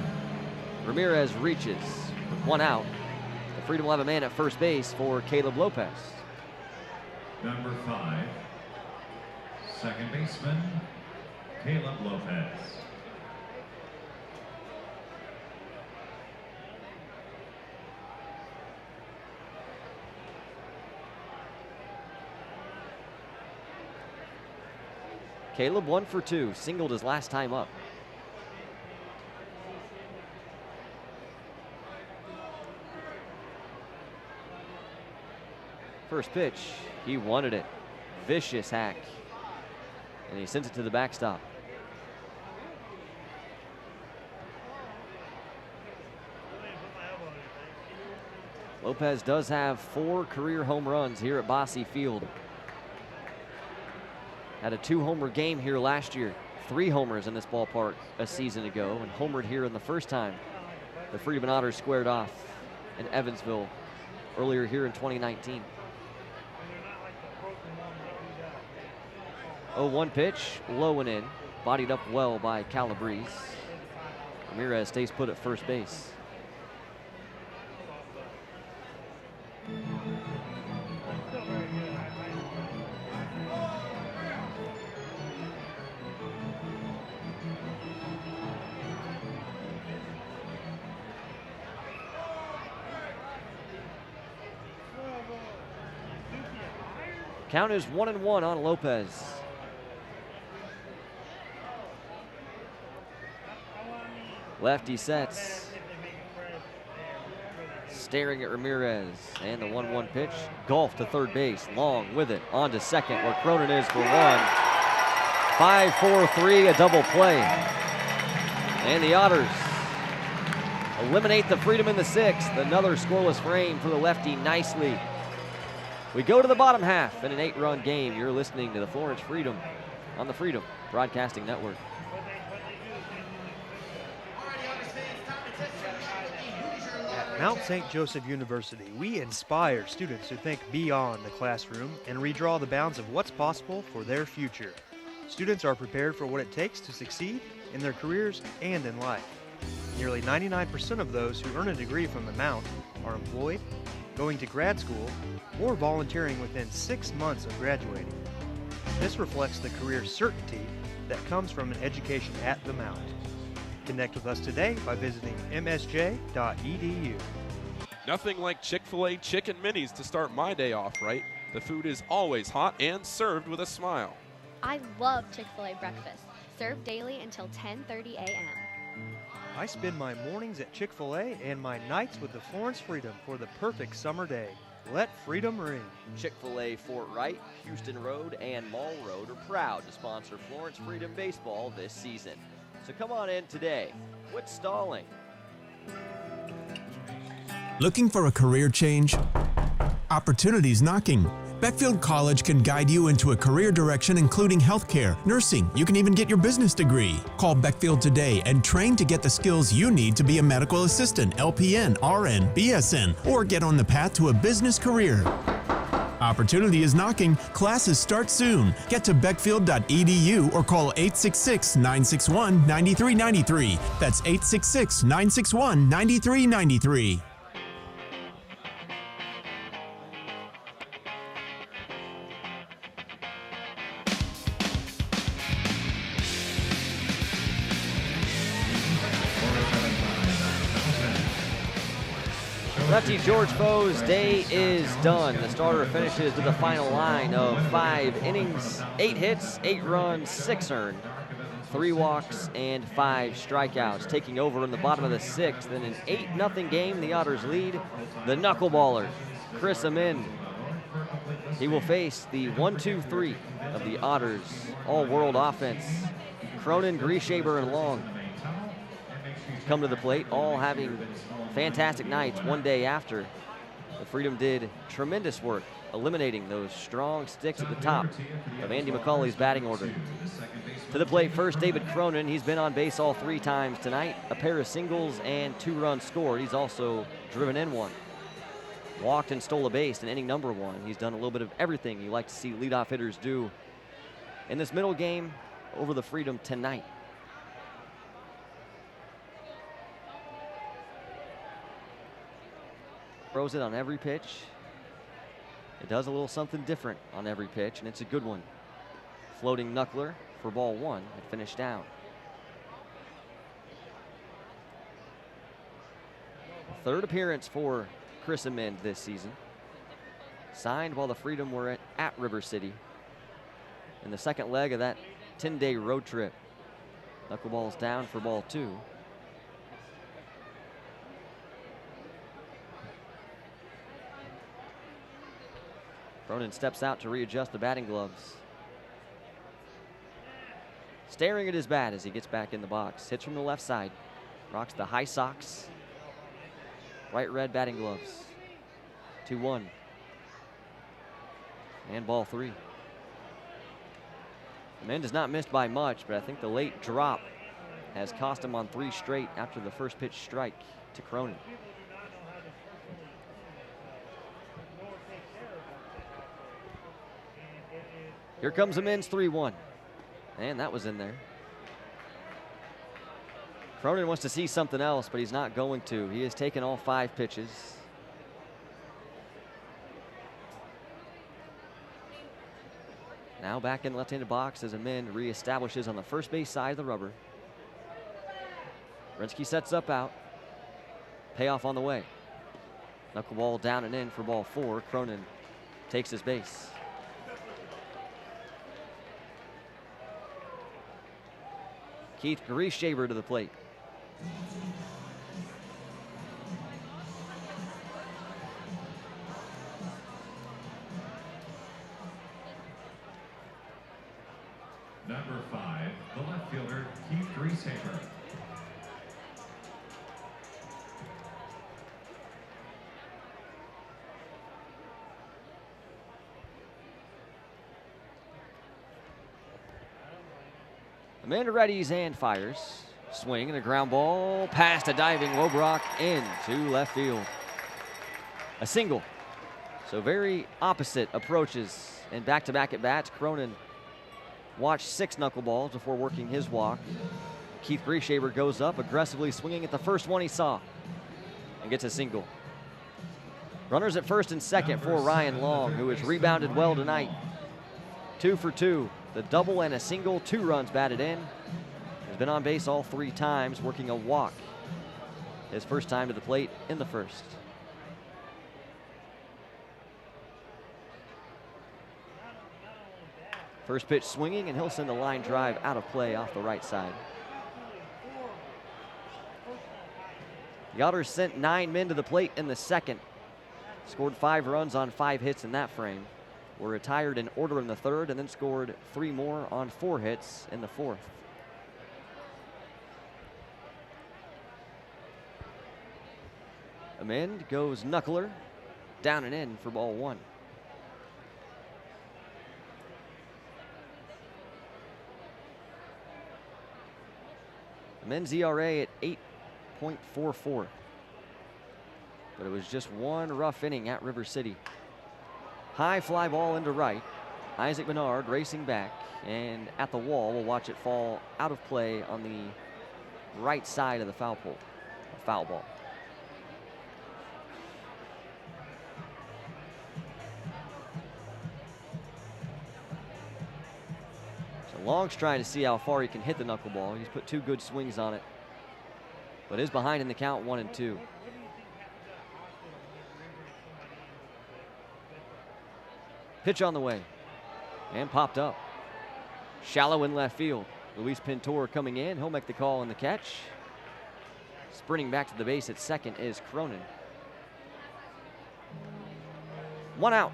Ramirez reaches with 1 out. The Freedom will have a man at first base for Caleb Lopez. Number 5, second baseman, Caleb Lopez. Caleb 1 for 2, singled his last time up. First pitch, he wanted it. Vicious hack. And he sends it to the backstop. Lopez does have 4 career home runs here at Bosse Field. Had a 2-homer game here last year. 3 homers in this ballpark a season ago, and homered here in the first time the Freedom Otters squared off in Evansville earlier here in 2019. 0-1 pitch, low and in, bodied up well by Calabrese. Ramirez stays put at first base. Count is 1-1 on Lopez. Lefty sets. Staring at Ramirez. And the 1-1 pitch. Golf to third base. Long with it. On to second where Cronin is for 1. 5-4-3, a double play. And the Otters eliminate the Freedom in the 6th. Another scoreless frame for the lefty nicely. We go to the bottom half in an 8-run game. You're listening to the Florence Freedom on the Freedom Broadcasting Network. At Mount St. Joseph University, we inspire students to think beyond the classroom and redraw the bounds of what's possible for their future. Students are prepared for what it takes to succeed in their careers and in life. Nearly 99% of those who earn a degree from the Mount are employed, going to grad school, or volunteering within 6 months of graduating. This reflects the career certainty that comes from an education at the Mount. Connect with us today by visiting msj.edu. Nothing like Chick-fil-A Chicken Minis to start my day off, right? The food is always hot and served with a smile. I love Chick-fil-A breakfast, served daily until 10:30 a.m. I spend my mornings at Chick-fil-A and my nights with the Florence Freedom for the perfect summer day. Let freedom ring. Chick-fil-A Fort Wright, Houston Road, and Mall Road are proud to sponsor Florence Freedom Baseball this season. So come on in today. Quit stalling. Looking for a career change? Opportunities knocking. Beckfield College can guide you into a career direction including healthcare, nursing. You can even get your business degree. Call Beckfield today and train to get the skills you need to be a medical assistant, LPN, RN, BSN, or get on the path to a business career. Opportunity is knocking. Classes start soon. Get to beckfield.edu or call 866-961-9393. That's 866-961-9393. Lefty George Foe's day is done. The starter finishes with a final line of 5 innings, 8 hits, 8 runs, 6 earned, 3 walks, and 5 strikeouts. Taking over in the bottom of the 6th in an 8-0 game, the Otters lead. The knuckleballer, Chris Amend. He will face the 1-2-3 of the Otters all-world offense. Cronin, Grieshaber, and Long come to the plate, all having fantastic nights one day after. The Freedom did tremendous work eliminating those strong sticks at the top of Andy McCauley's batting order. To the plate first, David Cronin. He's been on base all 3 times tonight, a pair of singles and 2 runs scored. He's also driven in 1. Walked and stole a base in inning number 1. He's done a little bit of everything you like to see leadoff hitters do in this middle game over the Freedom tonight. Throws it on every pitch. It does a little something different on every pitch, and it's a good one. Floating knuckler for ball 1. It finished down. Third appearance for Chris Amend this season. Signed while the Freedom were at River City in the second leg of that 10-day road trip. Knuckleball's down for ball 2. Cronin steps out to readjust the batting gloves. Staring at his bat as he gets back in the box. Hits from the left side. Rocks the high socks. Bright red batting gloves. 2-1. And ball 3. Amend has not missed by much, but I think the late drop has cost him on 3 straight after the first pitch strike to Cronin. Here comes Amend's 3-1. And that was in there. Cronin wants to see something else, but he's not going to. He has taken all 5 pitches. Now back in the left-handed box as Amend reestablishes on the first base side of the rubber. Rinsky sets up out. Payoff on the way. Knuckleball down and in for ball 4. Cronin takes his base. Keith Grieshaber to the plate. Number 5, the left fielder, Keith Grieshaber. Amend readies and fires. Swing and a ground ball past a diving Wobrock into left field. A single. So very opposite approaches and back-to-back at bats. Cronin watched 6 knuckleballs before working his walk. Keith Grieshaber goes up aggressively swinging at the first one he saw and gets a single. Runners at first and second for Ryan Long, who has rebounded well tonight. 2 for 2. The double and a single, 2 runs batted in. As been on base all 3 times, working a walk. His first time to the plate in the first. First pitch swinging, and he'll send a line drive out of play off the right side. The Otters sent 9 men to the plate in the second. Scored 5 runs on 5 hits in that frame. Were retired in order in the third, and then scored 3 more on 4 hits in the fourth. Amend goes knuckler, down and in for ball 1. Amend's ERA at 8.44. But it was just one rough inning at River City. High fly ball into right. Isaac Menard racing back, and at the wall, we'll watch it fall out of play on the right side of the foul pole. A foul ball. So Long's trying to see how far he can hit the knuckleball. He's put 2 good swings on it, but is behind in the count 1-2. Pitch on the way, and popped up. Shallow in left field. Luis Pintor coming in. He'll make the call and the catch. Sprinting back to the base at second is Cronin. 1 out.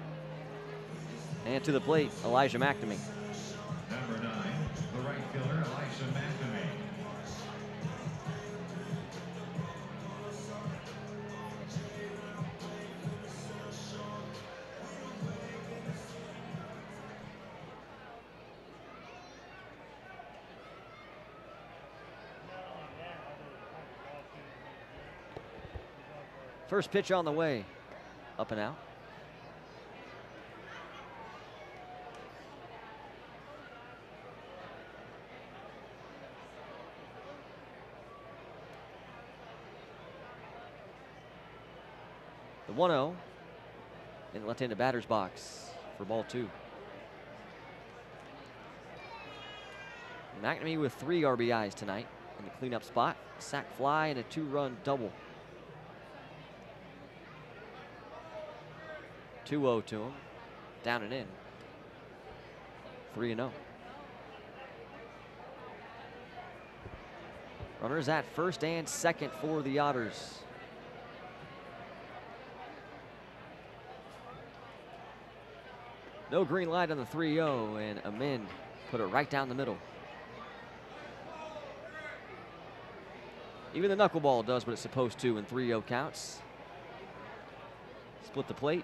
And to the plate, Elijah McNamee. Number 9, the right fielder, Elijah McNamee. First pitch on the way, up and out. The 1-0 in the left-handed batter's box for ball 2. McNamee with 3 RBIs tonight in the cleanup spot. Sac fly and a 2-run double. 2-0 to him. Down and in. 3-0. Runners at first and second for the Otters. No green light on the 3-0, and Amend put it right down the middle. Even the knuckleball does what it's supposed to in 3-0 counts. Split the plate.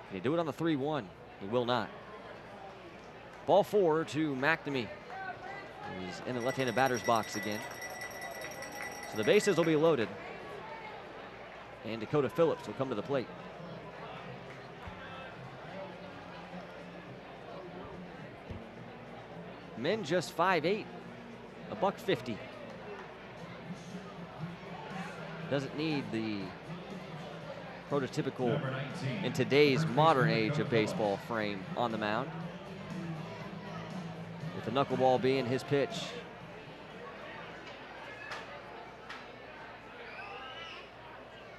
Can he do it on the 3-1? He will not. Ball 4 to McNamee. He's in the left-handed batter's box again. So the bases will be loaded. And Dakota Phillips will come to the plate. Men just 5'8", $150. Doesn't need the prototypical, in today's modern age of baseball, frame on the mound. With the knuckleball being his pitch.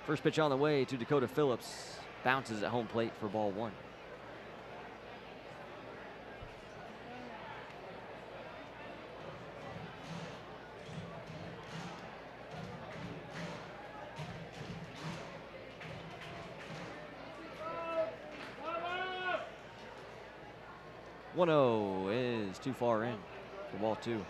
First pitch on the way to Dakota Phillips. Bounces at home plate for ball 1. Is too far in for ball 2.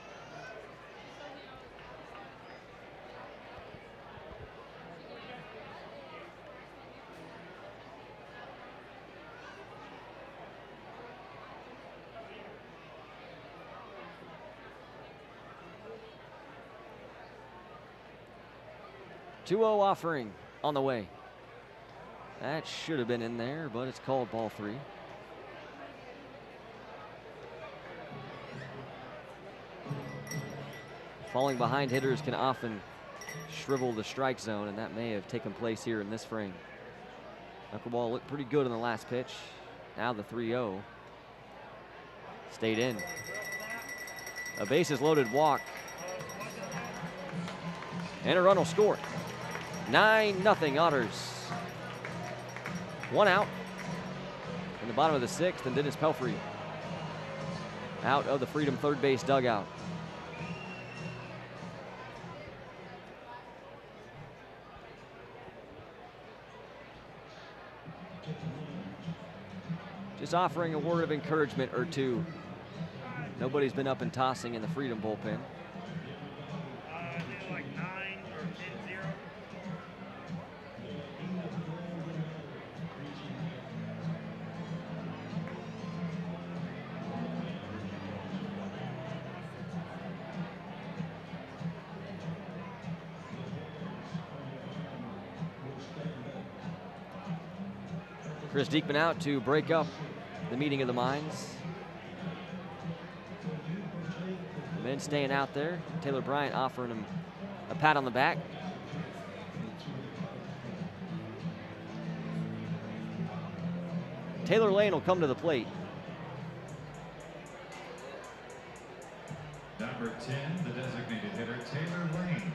Two-0 offering on the way. That should have been in there, but it's called ball 3. Falling behind hitters can often shrivel the strike zone, and that may have taken place here in this frame. Knuckleball looked pretty good on the last pitch. Now the 3-0. Stayed in. A bases loaded walk. And a run will score. 9-0 Otters. One out in the bottom of the sixth, and Dennis Pelfrey out of the Freedom third base dugout. Just offering a word of encouragement or two. Nobody's been up and tossing in the Freedom bullpen. Like 9 or 10-0. Chris Diekman out to break up the meeting of the minds. Men staying out there. Taylor Bryant offering him a pat on the back. Taylor Lane will come to the plate. Number 10, the designated hitter, Taylor Lane.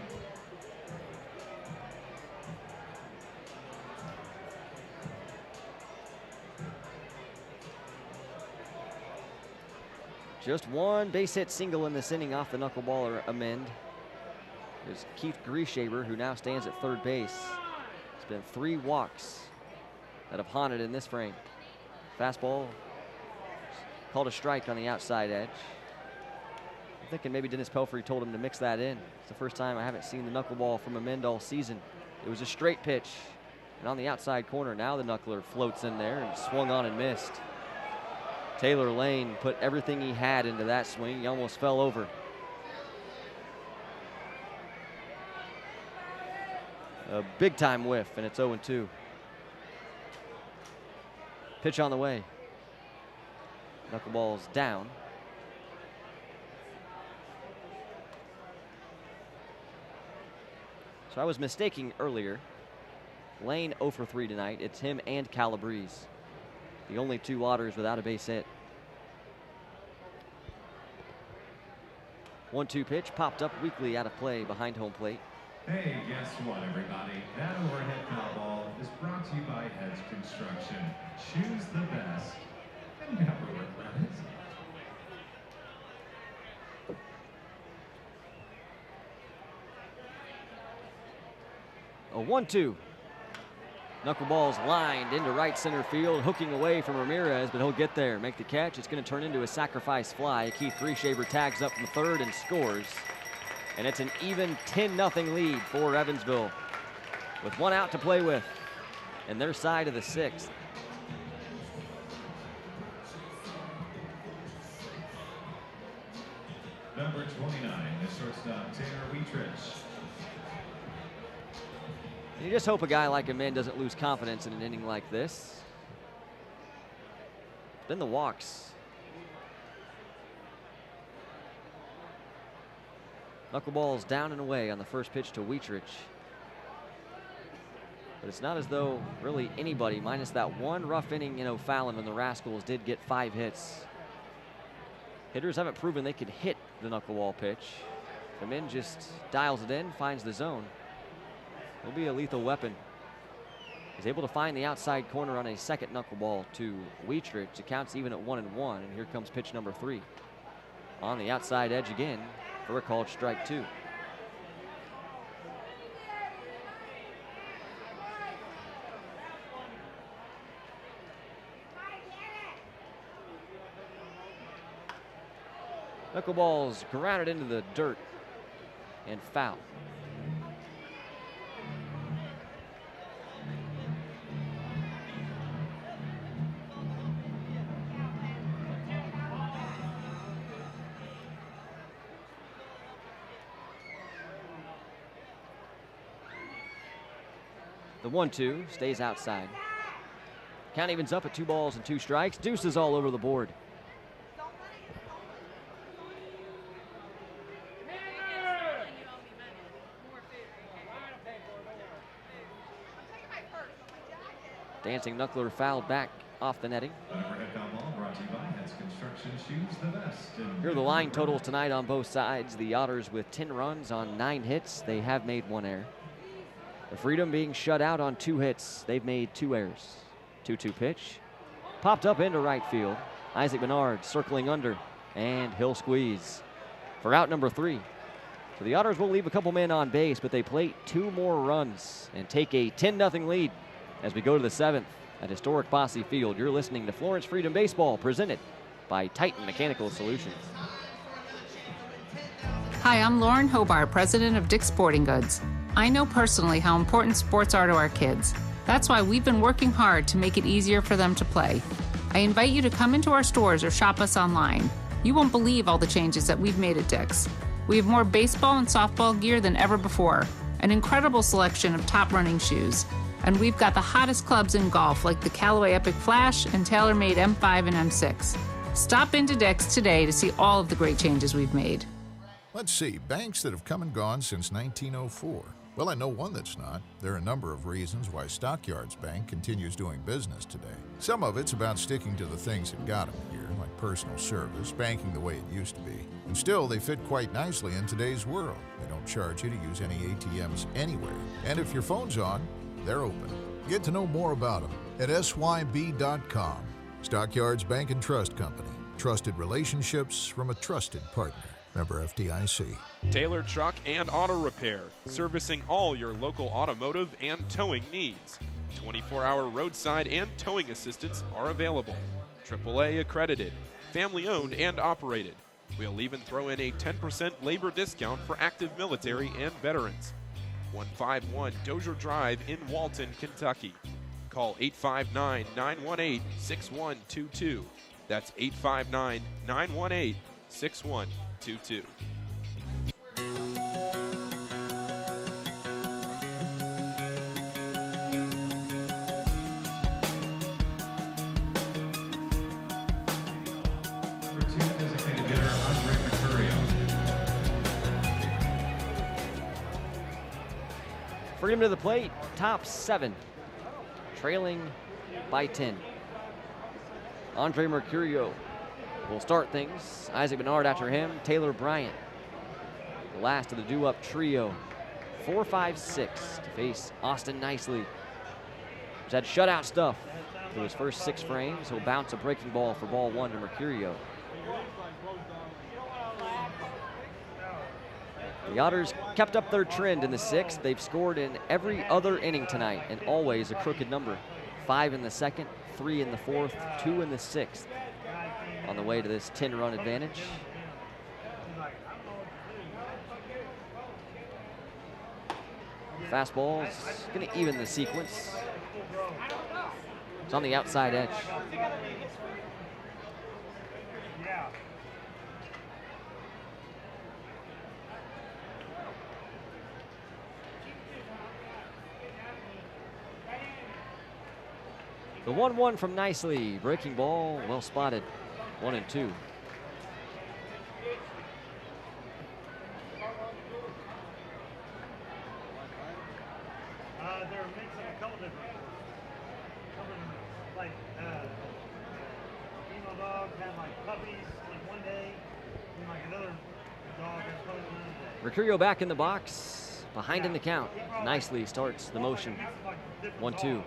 Just one base hit single in this inning off the knuckleballer Amend. There's Keith Grieshaber, who now stands at third base. It's been 3 walks that have haunted in this frame. Fastball called a strike on the outside edge. I'm thinking maybe Dennis Pelfrey told him to mix that in. It's the first time I haven't seen the knuckleball from Amend all season. It was a straight pitch, and on the outside corner, now the knuckler floats in there and swung on and missed. Taylor Lane put everything he had into that swing. He almost fell over. A big time whiff, and it's 0-2. Pitch on the way. Knuckleball's down. So I was mistaking earlier. Lane 0 for 3 tonight. It's him and Calabrese, the only 2 Otters without a base hit. 1-2 pitch popped up weakly out of play behind home plate. Hey, guess what, everybody? That overhead foul ball is brought to you by Heads Construction. Choose the best and never regret it. A 1-2. Knuckleball's lined into right center field, hooking away from Ramirez, but he'll get there, make the catch. It's going to turn into a sacrifice fly. Keith Grieshaber tags up from third and scores. And it's an even 10-0 lead for Evansville, with 1 out to play with in their side of the 6th. Number 29, the shortstop, Taylor Wheatrich. You just hope a guy like Amend doesn't lose confidence in an inning like this. Then the walks. Knuckleball's down and away on the first pitch to Wheatrich. But it's not as though really anybody, minus that one rough inning in O'Fallon when the Rascals did get 5 hits. Hitters haven't proven they could hit the knuckleball pitch. Amend just dials it in, finds the zone. Will be a lethal weapon. He's able to find the outside corner on a second knuckleball to Wheatrich. It counts even at 1-1, and here comes pitch number 3. On the outside edge again for a called strike 2. Knuckleball's grounded into the dirt and foul. The 1-2 stays outside. Count evens up at 2 balls and 2 strikes. Deuces all over the board. Dancing knuckler fouled back off the netting. An overhead foul ball brought to you by Heads Construction. Instructions, choose the best. Here are the line totals tonight on both sides. The Otters with 10 runs on 9 hits. They have made 1 error. The Freedom being shut out on 2 hits. They've made 2 errors. 2-2 pitch. Popped up into right field. Isaac Menard circling under, and he'll squeeze for out number 3. So the Otters will leave a couple men on base, but they plate 2 more runs and take a 10-0 lead as we go to the 7th at historic Bosse Field. You're listening to Florence Freedom Baseball, presented by Titan Mechanical Solutions. Hi, I'm Lauren Hobart, president of Dick's Sporting Goods. I know personally how important sports are to our kids. That's why we've been working hard to make it easier for them to play. I invite you to come into our stores or shop us online. You won't believe all the changes that we've made at Dick's. We have more baseball and softball gear than ever before, an incredible selection of top running shoes. And we've got the hottest clubs in golf like the Callaway Epic Flash and TaylorMade M5 and M6. Stop into Dick's today to see all of the great changes we've made. Let's see, banks that have come and gone since 1904. Well, I know one that's not. There are a number of reasons why Stockyards Bank continues doing business today. Some of it's about sticking to the things that got them here, like personal service, banking the way it used to be. And still, they fit quite nicely in today's world. They don't charge you to use any ATMs anywhere. And if your phone's on, they're open. Get to know more about them at syb.com. Stockyards Bank and Trust Company. Trusted relationships from a trusted partner. Member FDIC. Taylor Truck and Auto Repair, servicing all your local automotive and towing needs. 24-hour roadside and towing assistance are available. AAA accredited, family owned and operated. We'll even throw in a 10% labor discount for active military and veterans. 151 Dozier Drive in Walton, Kentucky. Call 859-918-6122. That's 859-918-6122. Freedom to the plate, top 7, trailing by 10. Andre Mercurio will start things. Isaac Menard after him. Taylor Bryant, the last of the due-up trio. 4-5-6 to face Austin Nicely, who's had shutout stuff through his first 6 frames. He'll bounce a breaking ball for ball 1 to Mercurio. The Otters kept up their trend in the 6th. They've scored in every other inning tonight, and always a crooked number. 5 in the 2nd, 3 in the 4th, 2 in the 6th. On the way to this 10-run advantage. Fastball's going to even the sequence. It's on the outside edge. The 1-1 from Nicely. Breaking ball, well spotted. 1-2. They're mixing a couple different, like, female dogs have like puppies like one day, and like another dog has puppies another day. Mercurio back in the box, behind in the count. Nicely starts the motion. 1-2.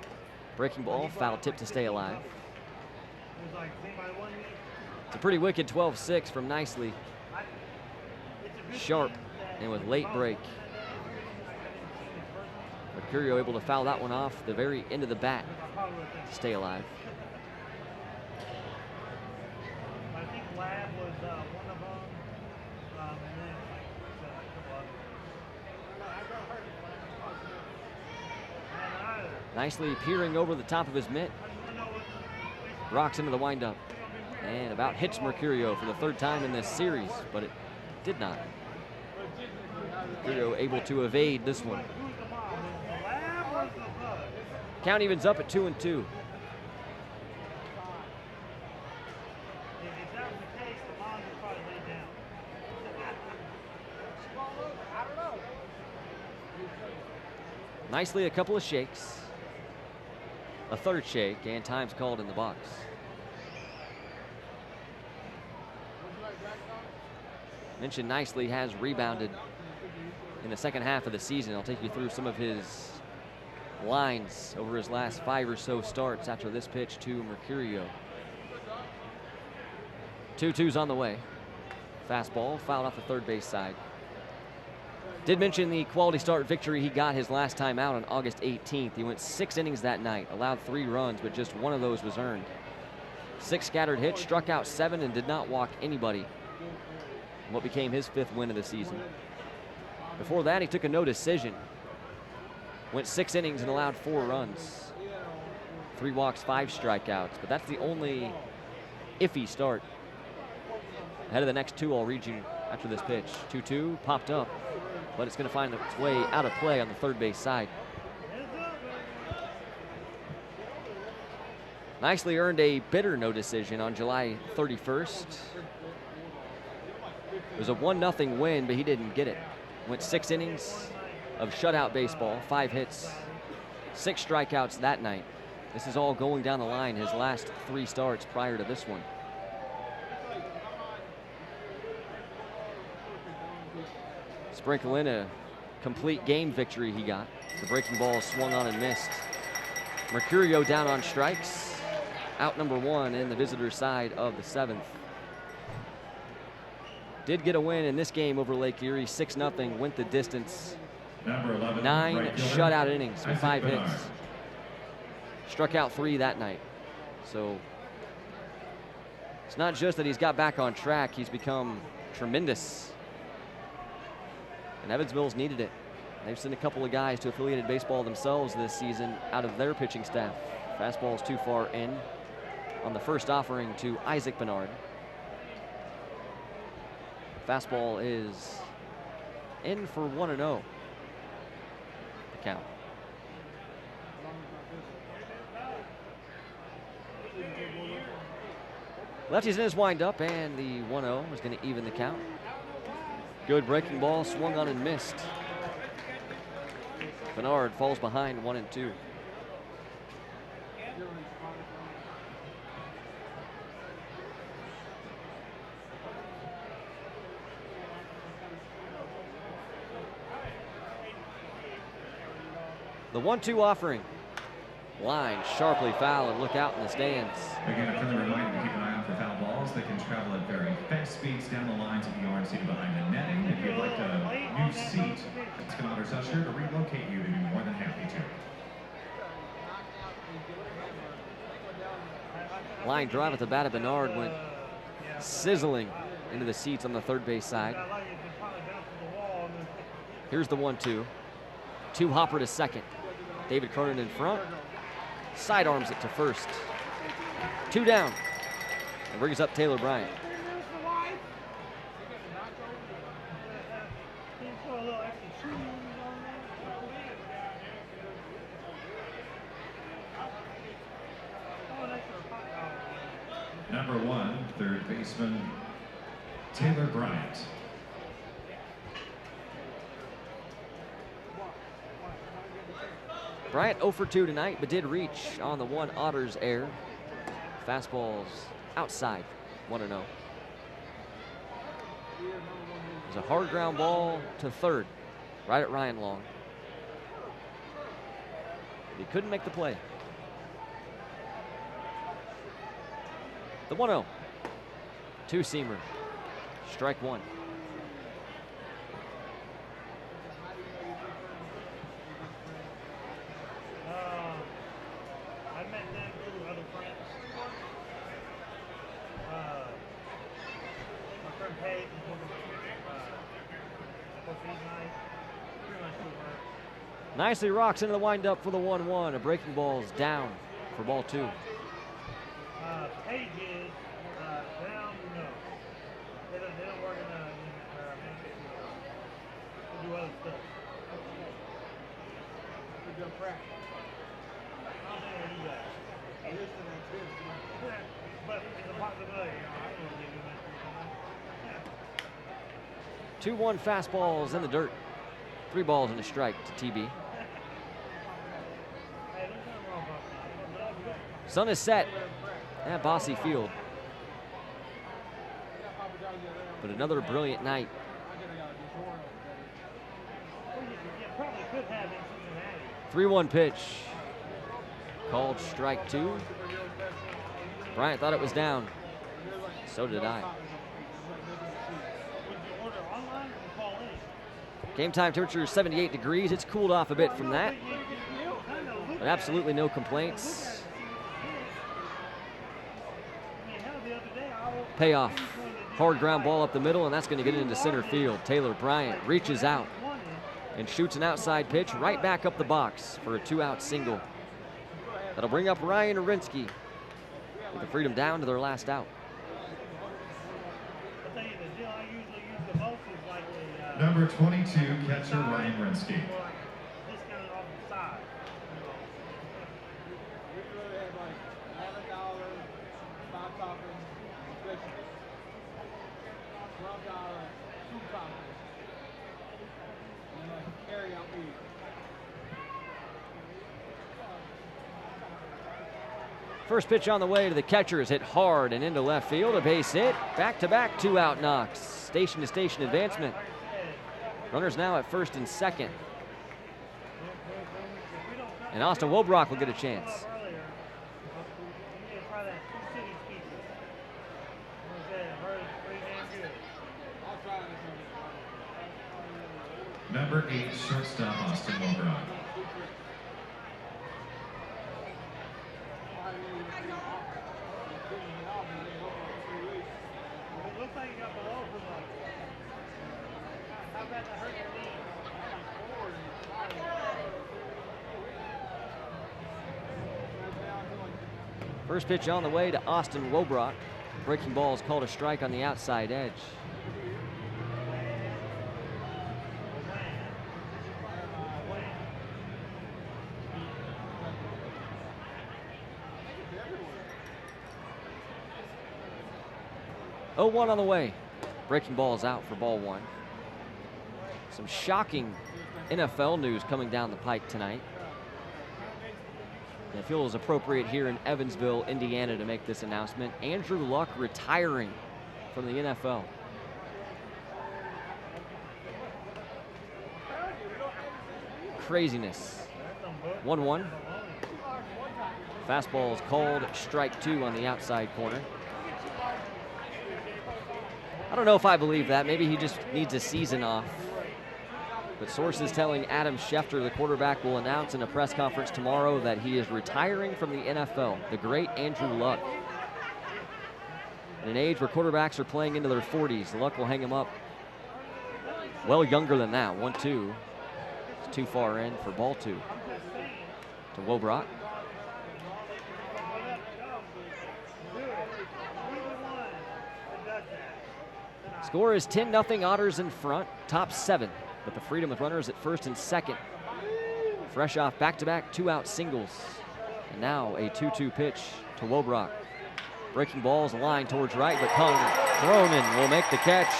Breaking ball, foul tip to stay alive. It's a pretty wicked 12-6 from Nicely. Sharp and with late break. Mercurio able to foul that one off the very end of the bat to stay alive. I think Lab was one of them, and then a couple others. Nicely peering over the top of his mitt. Rocks into the windup. And about hits Mercurio for the 3rd time in this series, but it did not. Mercurio able to evade this one. Count evens up at 2-2. Nicely a couple of shakes. A 3rd shake, and time's called in the box. Mentioned nicely has rebounded in the second half of the season. I'll take you through some of his lines over his last 5 or so starts after this pitch to Mercurio. 2-2's on the way. Fastball fouled off the third base side. Did mention the quality start victory he got his last time out on August 18th. He went 6 innings that night, allowed 3 runs, but just 1 of those was earned. 6 scattered hits, struck out 7, and did not walk anybody. What became his 5th win of the season. Before that, he took a no decision. Went 6 innings and allowed 4 runs. 3 walks, 5 strikeouts, but that's the only iffy start. Ahead of the next 2 I'll read you after this pitch. 2-2 popped up, but it's going to find its way out of play on the third base side. Nicely earned a bitter no decision on July 31st. It was a 1-0 win, but he didn't get it. Went 6 innings of shutout baseball, 5 hits, 6 strikeouts that night. This is all going down the line, his last 3 starts prior to this one. Sprinkle in a complete game victory he got. The breaking ball swung on and missed. Mercurio down on strikes. Out number 1 in the visitor side of the 7th. Did get a win in this game over Lake Erie, 6-0, went the distance. Number 11, 9 right shutout innings with 5 Bernard. hits. Struck out 3 that night. So it's not just that he's got back on track, he's become tremendous. And Evansville's needed it. They've sent a couple of guys to affiliated baseball themselves this season out of their pitching staff. Fastball's too far in on the first offering to Isaac Bernard. Fastball is in for 1-0. The count. Lefty's in his windup, and the 1-0 is going to even the count. Good breaking ball, swung on and missed. Bernard falls behind 1-2. The 1-2 offering. Line sharply foul and look out in the stands. Again, a friendly reminder to keep an eye out for foul balls. They can travel at very fast speeds down the lines if you aren't seated behind the netting. If you'd like a new seat, Evansville Otters usher to relocate you. They'd be more than happy to. Line drive at the bat of Bernard went sizzling into the seats on the third base side. Here's the 1-2. 2 hopper to second. David Cronin in front. Sidearms it to first. 2 down. And brings up Taylor Bryant. Number 1, third baseman, Taylor Bryant. Bryant 0 for 2 tonight, but did reach on the 1 Otters air. Fastball's outside, 1-0. There's a hard ground ball to third, right at Ryan Long. He couldn't make the play. The 1-0. 2-seamer. Strike 1. I met them through other friends. My friend Paige, Nicely rocks into the windup for the 1-1. A breaking ball's down for ball 2. Paige is down, no. They don't work in they do other stuff. They do practice. But it's a possibility, I don't know. 2-1 fastballs in the dirt. 3 balls and a strike to TB. Sun is set at Bosse Field. But another brilliant night. Probably could have in Cincinnati. 3-1 pitch. Called strike 2. Bryant thought it was down. So did I. Game time temperature is 78 degrees. It's cooled off a bit from that. But absolutely no complaints. Payoff. Hard ground ball up the middle, and that's going to get it into center field. Taylor Bryant reaches out and shoots an outside pitch right back up the box for a 2-out single. That'll bring up Ryan Arinsky with the Freedom down to their last out. Number 22, catcher Ryan Arinsky. First pitch on the way to the catcher is hit hard and into left field. A base hit. Back-to-back 2-out knocks. Station-to-station advancement. Runners now at first and second. And Austin Wobrock will get a chance. Number 8, shortstop Austin Wobrock. First pitch on the way to Austin Wobrock. Breaking ball is called a strike on the outside edge. Oh, 1 on the way. Breaking ball is out for ball 1. Some shocking NFL news coming down the pike tonight. And I feel it was appropriate here in Evansville, Indiana, to make this announcement. Andrew Luck retiring from the NFL. Craziness. 1-1. Fastball is called strike 2 on the outside corner. I don't know if I believe that. Maybe he just needs a season off. But sources telling Adam Schefter, the quarterback, will announce in a press conference tomorrow that he is retiring from the NFL. The great Andrew Luck. In an age where quarterbacks are playing into their 40s, Luck will hang him up well younger than that. 1-2. It's too far in for ball 2 to Wobrock. Score is 10-0 Otters in front, top 7. But the Freedom with runners at first and second. Fresh off back-to-back 2-out singles. And now a 2-2 pitch to Wobrock. Breaking ball's line towards right, but Cronin will make the catch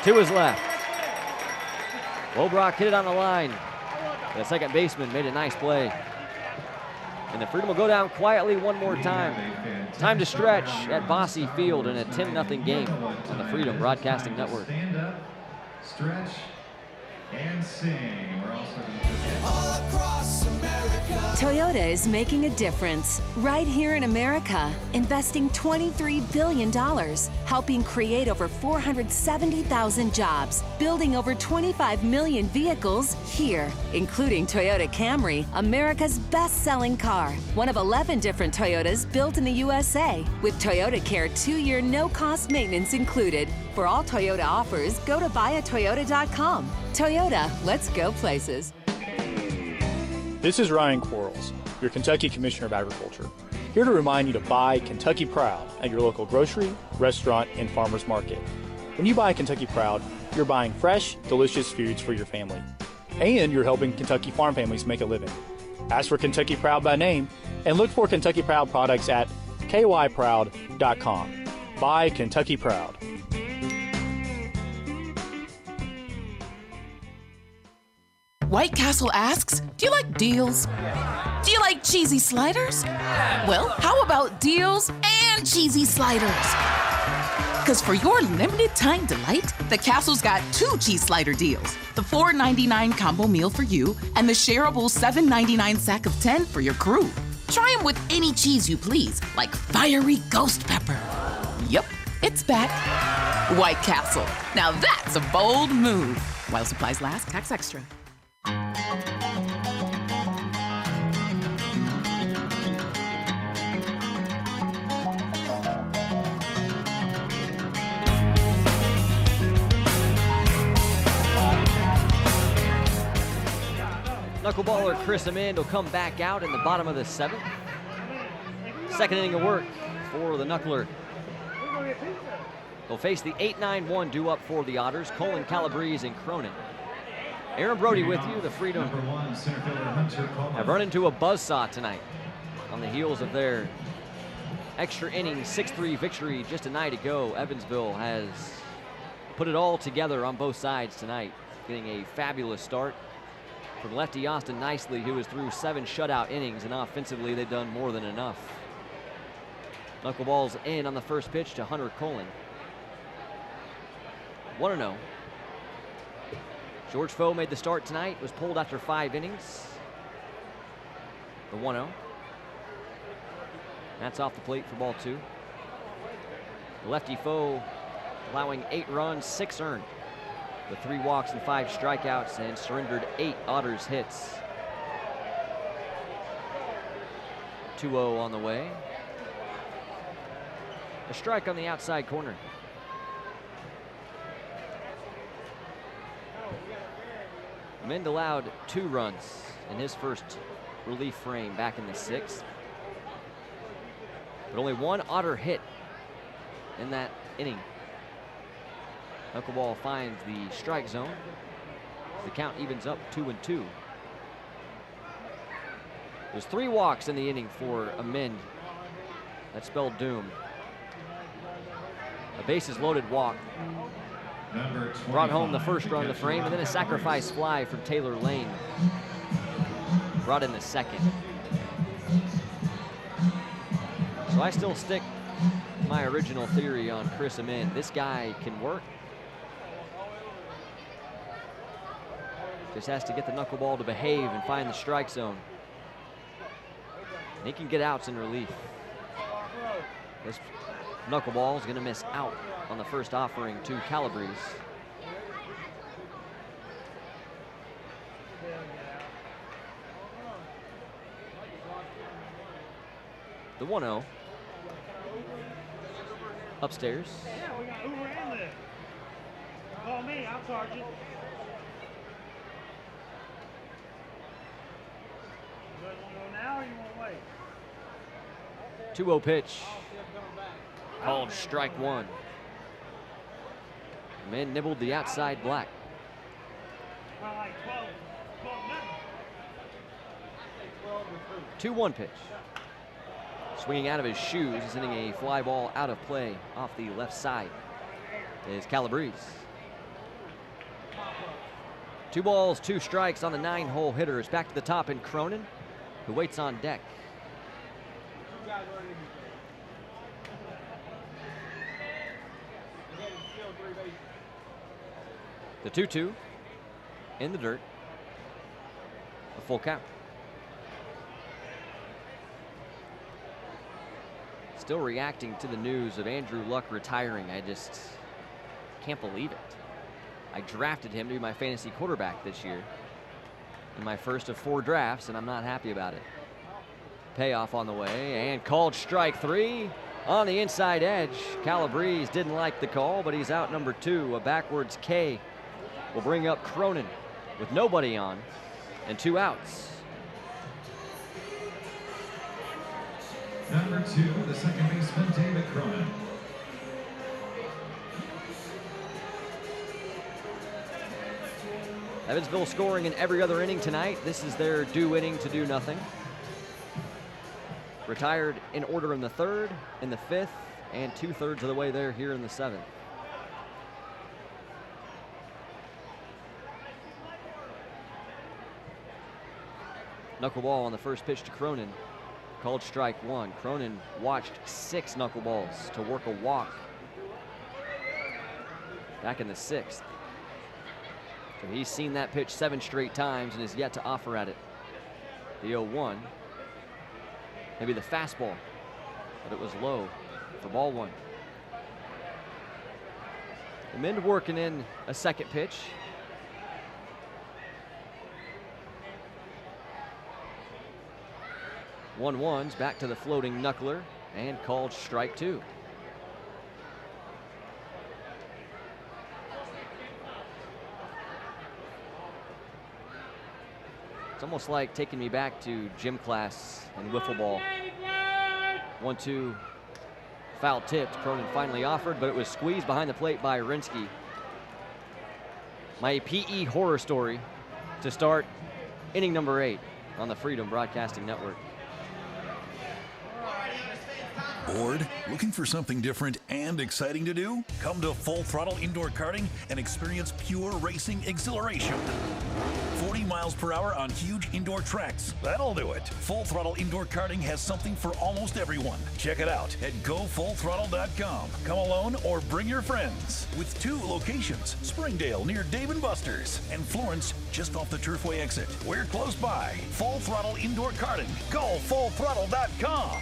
to his left. Wobrock hit it on the line. The second baseman made a nice play. And the Freedom will go down quietly one more time. Time to stretch at Bosse Field in a 10-0 game on the Freedom Broadcasting Network. Stand up, stretch, and sing. We're also going to all across America. Toyota is making a difference right here in America, investing $23 billion, helping create over 470,000 jobs, building over 25 million vehicles here, including Toyota Camry, America's best-selling car, one of 11 different Toyotas built in the USA, with Toyota Care 2-year no-cost maintenance included. For all Toyota offers, go to buyatoyota.com. Toyota, let's go places. This is Ryan Quarles, your Kentucky Commissioner of Agriculture, here to remind you to buy Kentucky Proud at your local grocery, restaurant, and farmers market. When you buy Kentucky Proud, you're buying fresh, delicious foods for your family. And you're helping Kentucky farm families make a living. Ask for Kentucky Proud by name and look for Kentucky Proud products at kyproud.com. Buy Kentucky Proud. White Castle asks, do you like deals? Do you like cheesy sliders? Well, how about deals and cheesy sliders? Because for your limited time delight, the Castle's got 2 cheese slider deals. The $4.99 combo meal for you and the shareable $7.99 sack of 10 for your crew. Try them with any cheese you please, like fiery ghost pepper. Yep, it's back. White Castle. Now that's a bold move. While supplies last, tax extra. Knuckleballer Chris Amend will come back out in the bottom of the 7th. Second inning of work for the Knuckler. They'll face the 8-9-1 due up for the Otters, Colin, Calabrese, and Cronin. Aaron Brody with you. The Freedom have run into a buzzsaw tonight on the heels of their extra inning 6-3 victory just a night ago. Evansville has put it all together on both sides tonight, getting a fabulous start from lefty Austin Nicely, who is through 7 shutout innings, and offensively they've done more than enough. Knuckleball's in on the first pitch to Hunter Colin. 1-0. George Foe made the start tonight, was pulled after 5 innings. The 1-0. That's off the plate for ball 2. The lefty Foe allowing 8 runs, 6 earned, with 3 walks and 5 strikeouts, and surrendered 8 Otters hits. 2-0 on the way. A strike on the outside corner. Amend allowed 2 runs in his first relief frame back in the 6th. But only 1 Otter hit in that inning. Knuckleball finds the strike zone. The count evens up 2-2. There's 3 walks in the inning for Amend. That spelled doom. A bases loaded walk brought home the first run of the frame, and then a sacrifice fly from Taylor Lane brought in the second. So I still stick to my original theory on Chris Amend. This guy can work. Just has to get the knuckleball to behave and find the strike zone. And he can get outs in relief. This knuckleball is going to miss out on the first offering to Calabrese. The 1-0. Upstairs. Yeah, we got Uber and Lyft. Call me, I'll charge you. You guys want to go now or you want to wait? 2-0 pitch. Called strike 1. Man nibbled the outside black. 2-1 pitch. Swinging out of his shoes, sending a fly ball out of play off the left side is Calabrese. 2 balls, 2 strikes on the 9-hole hitters. Back to the top in Cronin, who waits on deck. The 2-2 in the dirt. A full count. Still reacting to the news of Andrew Luck retiring. I just can't believe it. I drafted him to be my fantasy quarterback this year in my first of 4 drafts, and I'm not happy about it. Payoff on the way, and called strike 3 on the inside edge. Calabrese didn't like the call, but he's out number 2. A backwards K will bring up Cronin with nobody on and 2 outs. Number 2, the second baseman, David Cronin. Evansville scoring in every other inning tonight. This is their due inning to do nothing. Retired in order in the 3rd, in the 5th, and 2/3 of the way there here in the 7th. Knuckleball on the first pitch to Cronin. Called strike 1. Cronin watched 6 knuckleballs to work a walk back in the 6th. So he's seen that pitch 7 straight times and is yet to offer at it. The 0-1, maybe the fastball, but it was low for ball 1. The Mind working in a second pitch. One-one's back to the floating knuckler and called strike 2. It's almost like taking me back to gym class in wiffle ball. 1-2, foul tipped. Cronin finally offered, but it was squeezed behind the plate by Rinsky. My PE horror story to start inning number 8 on the Freedom Broadcasting Network. Bored? Looking for something different and exciting to do? Come to Full Throttle Indoor Karting and experience pure racing exhilaration. 40 miles per hour on huge indoor tracks. That'll do it. Full Throttle Indoor Karting has something for almost everyone. Check it out at GoFullThrottle.com. Come alone or bring your friends. With 2 locations, Springdale near Dave & Buster's and Florence just off the Turfway exit. We're close by. Full Throttle Indoor Karting. GoFullThrottle.com.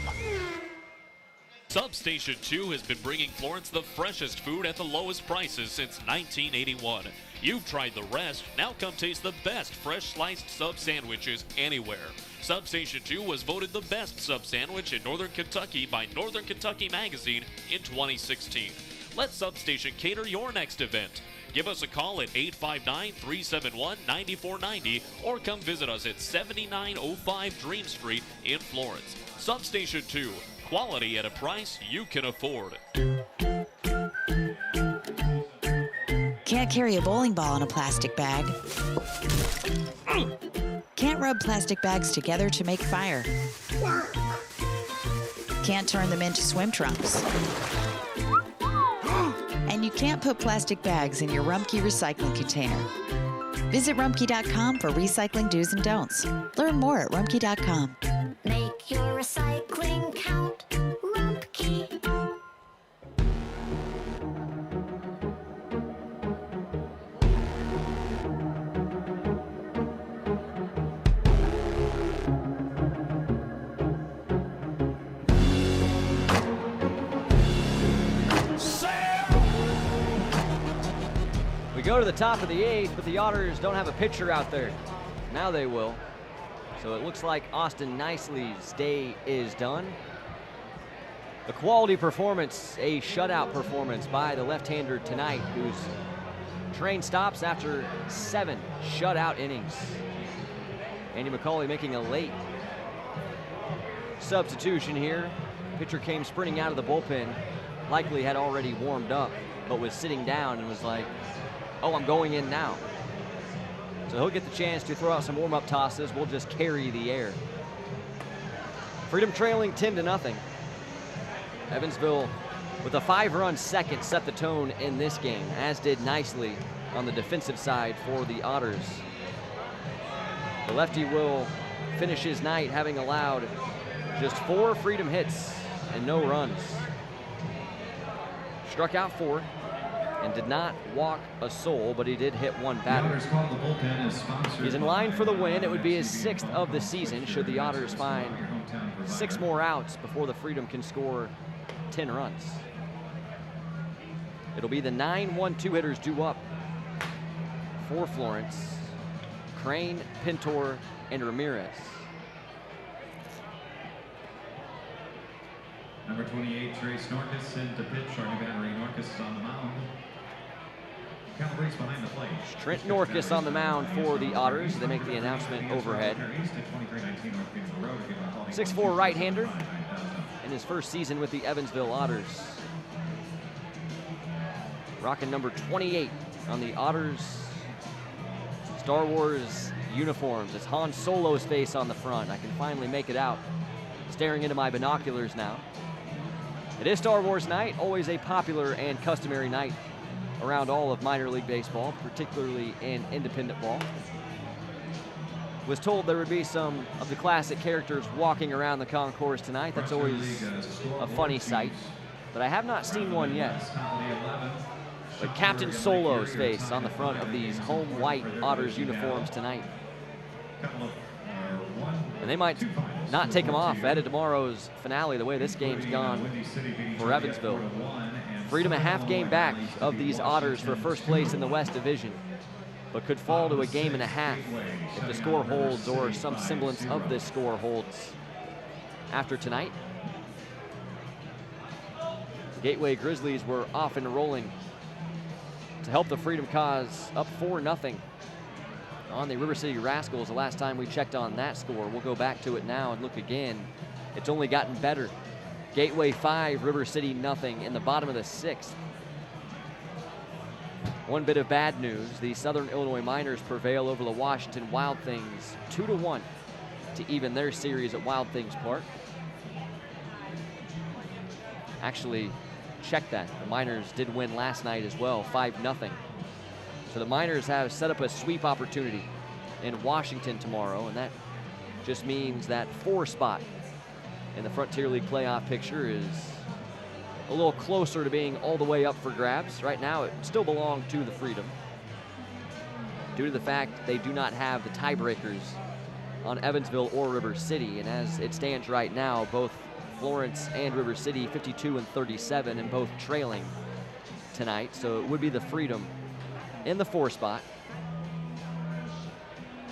Substation 2 has been bringing Florence the freshest food at the lowest prices since 1981. You've tried the rest, now come taste the best fresh sliced sub sandwiches anywhere. Substation 2 was voted the best sub sandwich in Northern Kentucky by Northern Kentucky Magazine in 2016. Let Substation cater your next event. Give us a call at 859-371-9490 or come visit us at 7905 Dream Street in Florence. Substation 2. Quality at a price you can afford. Can't carry a bowling ball in a plastic bag. Can't rub plastic bags together to make fire. Can't turn them into swim trunks. And you can't put plastic bags in your Rumpke recycling container. Visit Rumpke.com for recycling do's and don'ts. Learn more at Rumpke.com. Make your recycling count. Rumpke. We go to the top of the 8th, but the Otters don't have a pitcher out there. Now they will. So it looks like Austin Nicely's day is done. A quality performance, a shutout performance by the left-hander tonight, whose train stops after 7 shutout innings. Andy McCauley making a late substitution here. Pitcher came sprinting out of the bullpen, likely had already warmed up, but was sitting down and was like, oh, I'm going in now. So he'll get the chance to throw out some warm-up tosses. We'll just carry the air. Freedom trailing 10-0. Evansville with a 5-run second set the tone in this game, as did Nicely on the defensive side for the Otters. The lefty will finish his night having allowed just 4 Freedom hits and no runs. Struck out 4. And did not walk a soul, but he did hit 1 batter. He's in line for the win. It would be his 6th of the season should the Otters find 6 more outs before the Freedom can score 10 runs. It'll be the 9-1-2 hitters due up for Florence: Crane, Pintor, and Ramirez. Number 28, Trace Norcus, in to pitch. Our new battery, Norcus is on the mound. Calibrates behind the plate. Trent Norcus on the mound for the Otters. They make the announcement overhead. 6'4" right-hander in his first season with the Evansville Otters. Rocking number 28 on the Otters Star Wars uniforms. It's Han Solo's face on the front. I can finally make it out, staring into my binoculars now. It is Star Wars night, always a popular and customary night around all of minor league baseball, particularly in independent ball. Was told there would be some of the classic characters walking around the concourse tonight. That's always a funny sight, but I have not seen one yet. But Captain Solo's face on the front of these home white Otters uniforms tonight. And they might not take them off ahead of tomorrow's finale the way this game's gone for Evansville. Freedom a half game back of these Otters for first place in the West Division, but could fall to a game and a half if the score holds or some semblance of this score holds after tonight. The Gateway Grizzlies were off and rolling to help the Freedom cause, up 4-0 on the River City Rascals the last time we checked on that score. We'll go back to it now and look again. It's only gotten better. Gateway 5, River City nothing in the bottom of the 6th. One bit of bad news, the Southern Illinois Miners prevail over the Washington Wild Things 2-1 to even their series at Wild Things Park. Actually, check that. The Miners did win last night as well, 5-0. So the Miners have set up a sweep opportunity in Washington tomorrow, and that just means that 4 spot in the Frontier League playoff picture is a little closer to being all the way up for grabs. Right now, it still belongs to the Freedom due to the fact they do not have the tiebreakers on Evansville or River City. And as it stands right now, both Florence and River City 52 and 37 and both trailing tonight. So it would be the Freedom in the 4 spot.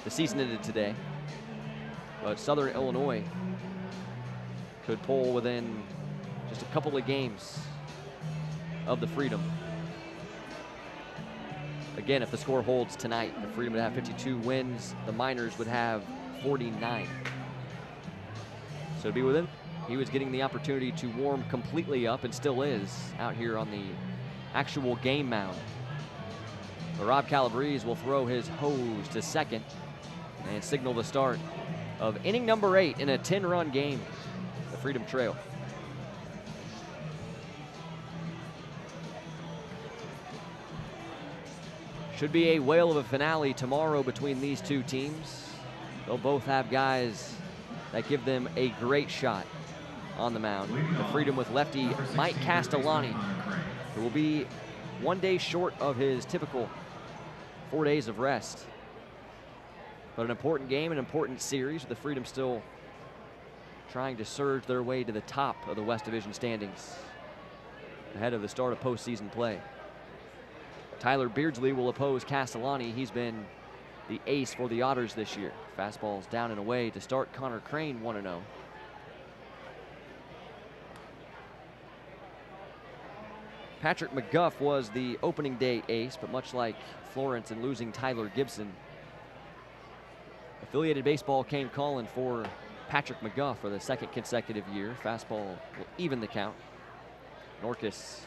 The season ended today, but Southern Illinois could pull within just a couple of games of the Freedom. Again, if the score holds tonight, the Freedom would have 52 wins. The Miners would have 49. So to be with him, he was getting the opportunity to warm completely up and still is out here on the actual game mound. But Rob Calabrese will throw his hose to second and signal the start of inning number 8 in a 10-run game. The Freedom trail. Should be a whale of a finale tomorrow between these two teams. They'll both have guys that give them a great shot on the mound. The Freedom with lefty Mike Castellani, who will be 1 day short of his typical 4 days of rest. But an important game, an important series. The Freedom still trying to surge their way to the top of the West Division standings ahead of the start of postseason play. Tyler Beardsley will oppose Castellani. He's been the ace for the Otters this year. Fastballs down and away to start. Connor Crane 1-0. Patrick McGuff was the opening day ace, but much like Florence and losing Tyler Gibson, Affiliated Baseball came calling for Patrick McGuff for the 2nd consecutive year. Fastball will even the count. Norkus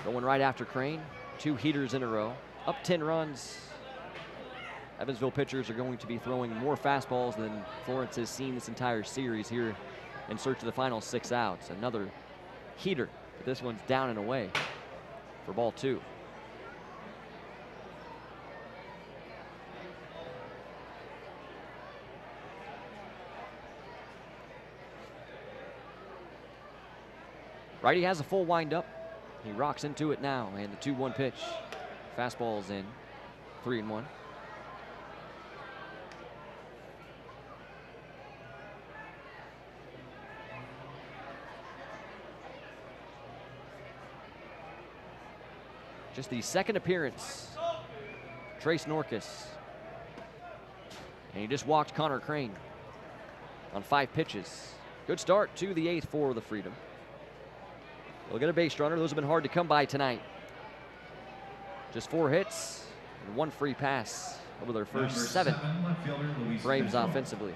going right after Crane. 2 heaters in a row. Up 10 runs. Evansville pitchers are going to be throwing more fastballs than Florence has seen this entire series here in search of the final 6 outs. Another heater, but this one's down and away for ball 2. Righty has a full windup. He rocks into it now, and the 2-1 pitch. Fastball's in, 3-1. Just the 2nd appearance, Trace Norkus. And he just walked Connor Crane on 5 pitches. Good start to the 8th for the Freedom. They'll get a base runner. Those have been hard to come by tonight. Just 4 hits and 1 free pass over their first 7 frames offensively.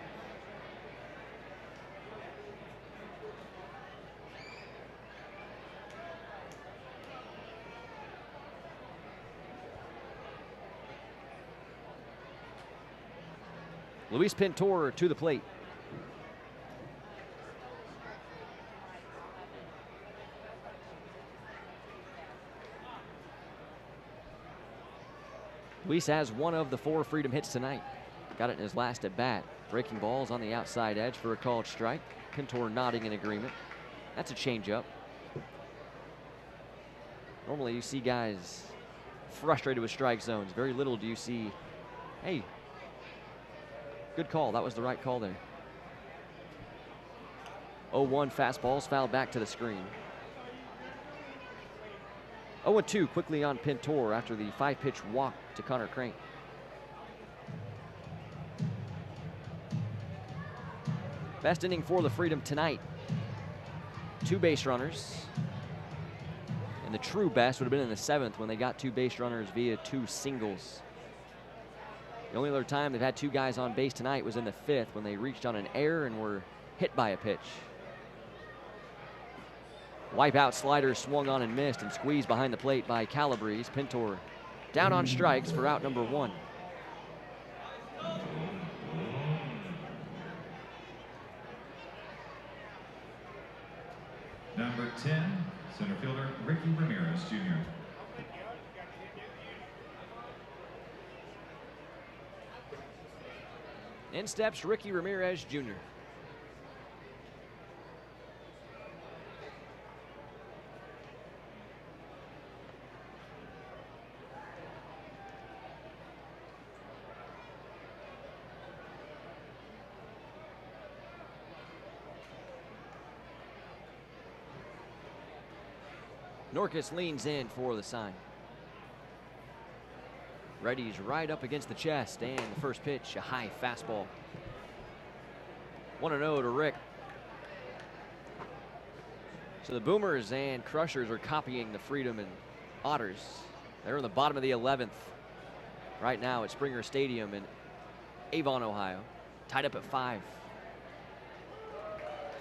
Luis Pintor to the plate. Luis has 1 of the 4 Freedom hits tonight. Got it in his last at bat. Breaking balls on the outside edge for a called strike. Pintor nodding in agreement. That's a changeup. Normally you see guys frustrated with strike zones. Very little do you see, hey, good call. That was the right call there. 0-1 fastballs fouled back to the screen. 0-2 quickly on Pintor after the 5-pitch walk to Connor Crane. Best inning for the Freedom tonight. 2 base runners. And the true best would have been in the 7th when they got 2 base runners via 2 singles. The only other time they've had 2 guys on base tonight was in the 5th when they reached on an error and were hit by a pitch. Wipeout slider swung on and missed, and squeezed behind the plate by Calabrese. Pintor down on strikes for out number 1. Number 10, center fielder Ricky Ramirez Jr. In steps Ricky Ramirez Jr. Norcus leans in for the sign. Ready's right up against the chest, and the first pitch, a high fastball. 1-0 to Rick. So the Boomers and Crushers are copying the Freedom and Otters. They're in the bottom of the 11th right now at Springer Stadium in Avon, Ohio. Tied up at 5.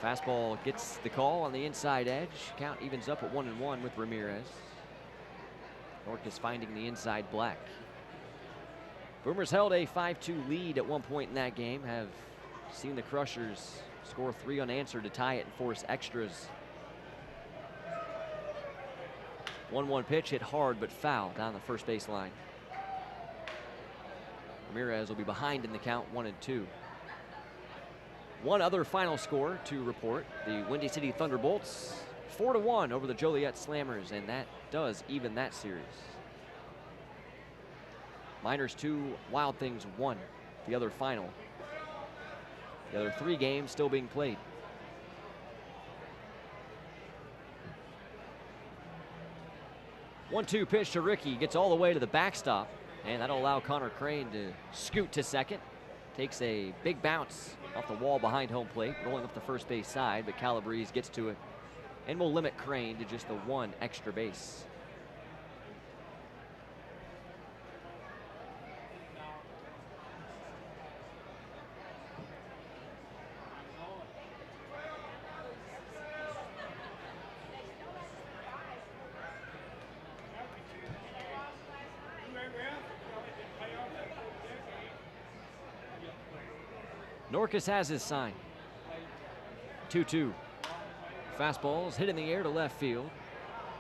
Fastball gets the call on the inside edge. Count evens up at 1-1 with Ramirez. Norcus finding the inside black. Boomers held a 5-2 lead at one point in that game. Have seen the Crushers score 3 unanswered to tie it and force extras. 1-1 pitch hit hard but foul down the first base line. Ramirez will be behind in the count, 1-2. One other final score to report. The Windy City Thunderbolts 4-1 over the Joliet Slammers, and that does even that series. Miners 2, Wild Things 1, the other final. The other 3 games still being played. One-two pitch to Ricky, gets all the way to the backstop, and that'll allow Connor Crane to scoot to second. Takes a big bounce off the wall behind home plate, rolling up the first base side, but Calabrese gets to it and will limit Crane to just the 1 extra base. Norcus has his sign. 2-2. Fastball's hit in the air to left field.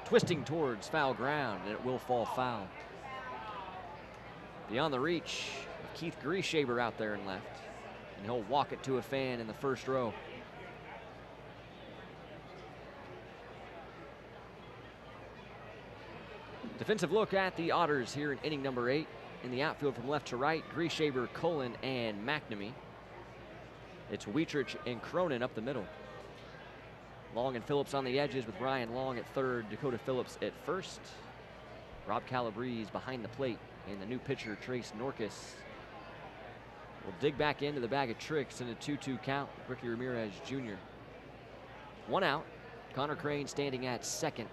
Twisting towards foul ground, and it will fall foul. Beyond the reach of Keith Grieshaber out there in left. And he'll walk it to a fan in the first row. Defensive look at the Otters here in inning number 8. In the outfield from left to right, Grieshaber, Cullen, and McNamee. It's Wietrich and Cronin up the middle. Long and Phillips on the edges with Ryan Long at third, Dakota Phillips at first. Rob Calabrese behind the plate, and the new pitcher, Trace Norcus, will dig back into the bag of tricks in a 2-2 count. Ricky Ramirez Jr. 1 out. Connor Crane standing at second.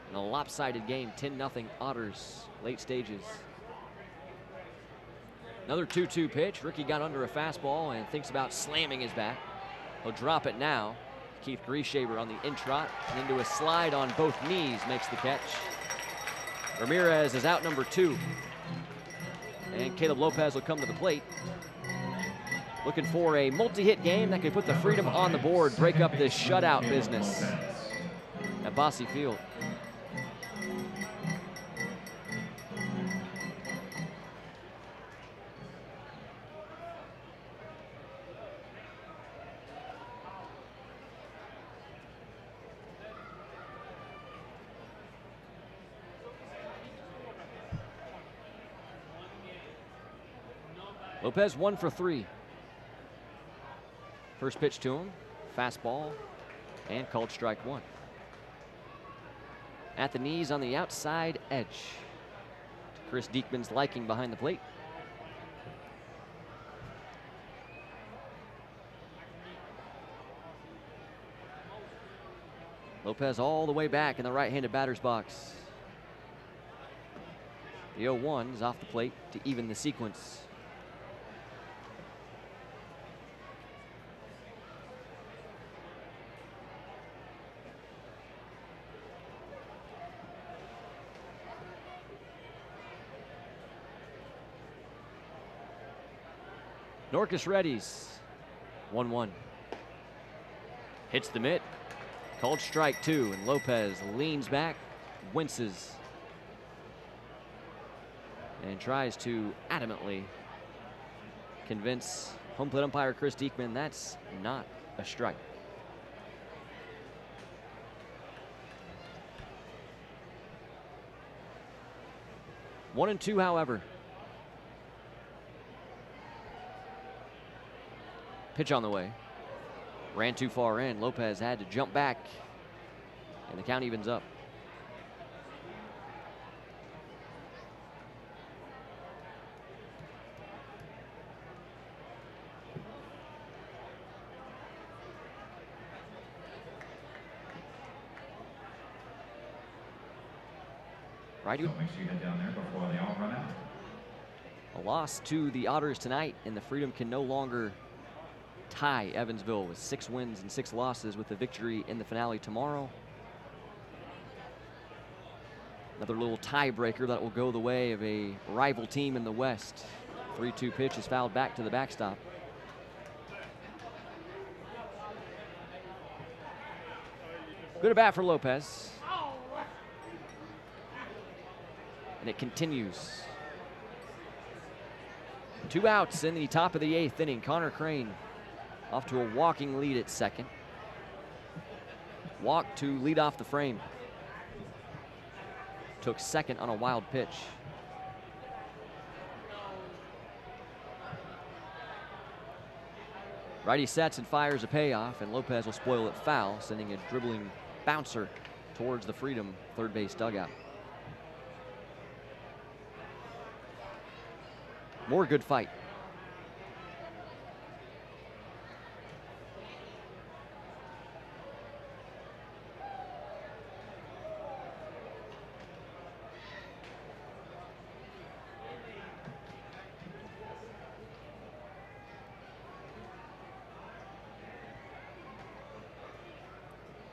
In a lopsided game, 10-0 Otters, late stages. Another 2-2 pitch. Ricky got under a fastball and thinks about slamming his bat. He'll drop it now. Keith Grieshaber on the in-trot and into a slide on both knees makes the catch. Ramirez is out number 2. And Caleb Lopez will come to the plate. Looking for a multi-hit game that could put the Freedom on the board, break up this shutout business at Bosse Field. Lopez 1 for 3. First pitch to him, fastball, and called strike 1. At the knees on the outside edge. To Chris Diekman's liking behind the plate. Lopez all the way back in the right-handed batter's box. The 0-1 is off the plate to even the sequence. Norcus readies. 1-1. Hits the mitt. Called strike 2, and Lopez leans back, winces, and tries to adamantly convince home plate umpire Chris Diekman that's not a strike. One and two, however. Pitch on the way. Ran too far in. Lopez had to jump back, and the count evens up. Righty. So make sure you head down there before they all run out. A loss to the Otters tonight, and the Freedom can no longer tie Evansville with 6 wins and 6 losses with the victory in the finale tomorrow. Another little tiebreaker that will go the way of a rival team in the West. 3-2 pitch is fouled back to the backstop. Good at bat for Lopez. And it continues. 2 outs in the top of the 8th inning. Connor Crane off to a walking lead at second. Walked to lead off the frame. Took second on a wild pitch. Righty sets and fires a payoff, and Lopez will spoil it foul, sending a dribbling bouncer towards the Freedom third base dugout. More good fight.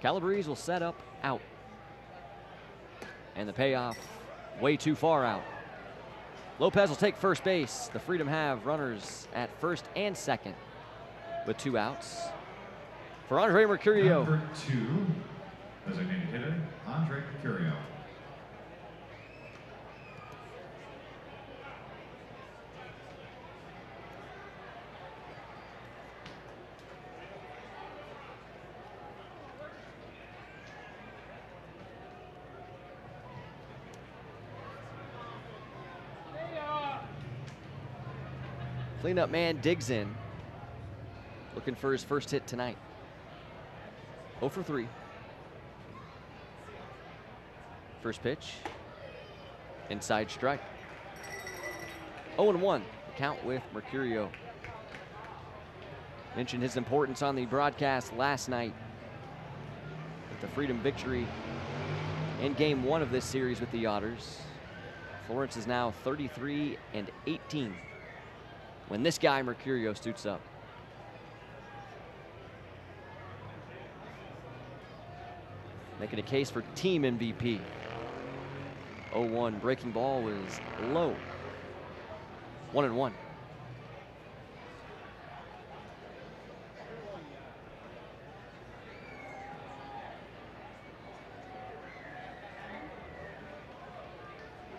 Calabrese will set up out. And the payoff way too far out. Lopez will take first base. The Freedom have runners at first and second with 2 outs. For Andre Mercurio. Number 2, designated hitter, Andre Mercurio. Cleanup man digs in, looking for his first hit tonight. 0 for 3. First pitch, inside strike. 0-1, the count with Mercurio. Mentioned his importance on the broadcast last night with the Freedom victory in game 1 of this series with the Otters. Florence is now 33-18. When this guy, Mercurio, suits up. Making a case for team MVP. 0-1 breaking ball was low. 1-1.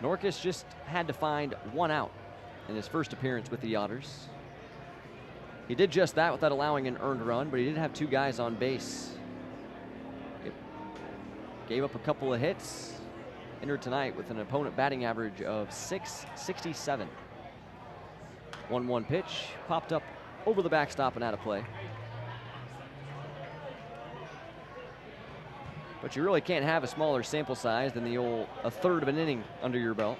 Norcus just had to find 1 out in his first appearance with the Otters. He did just that without allowing an earned run, but he did have 2 guys on base. It gave up a couple of hits. Entered tonight with an opponent batting average of .667. 1-1 pitch, popped up over the backstop and out of play. But you really can't have a smaller sample size than a third of an inning under your belt.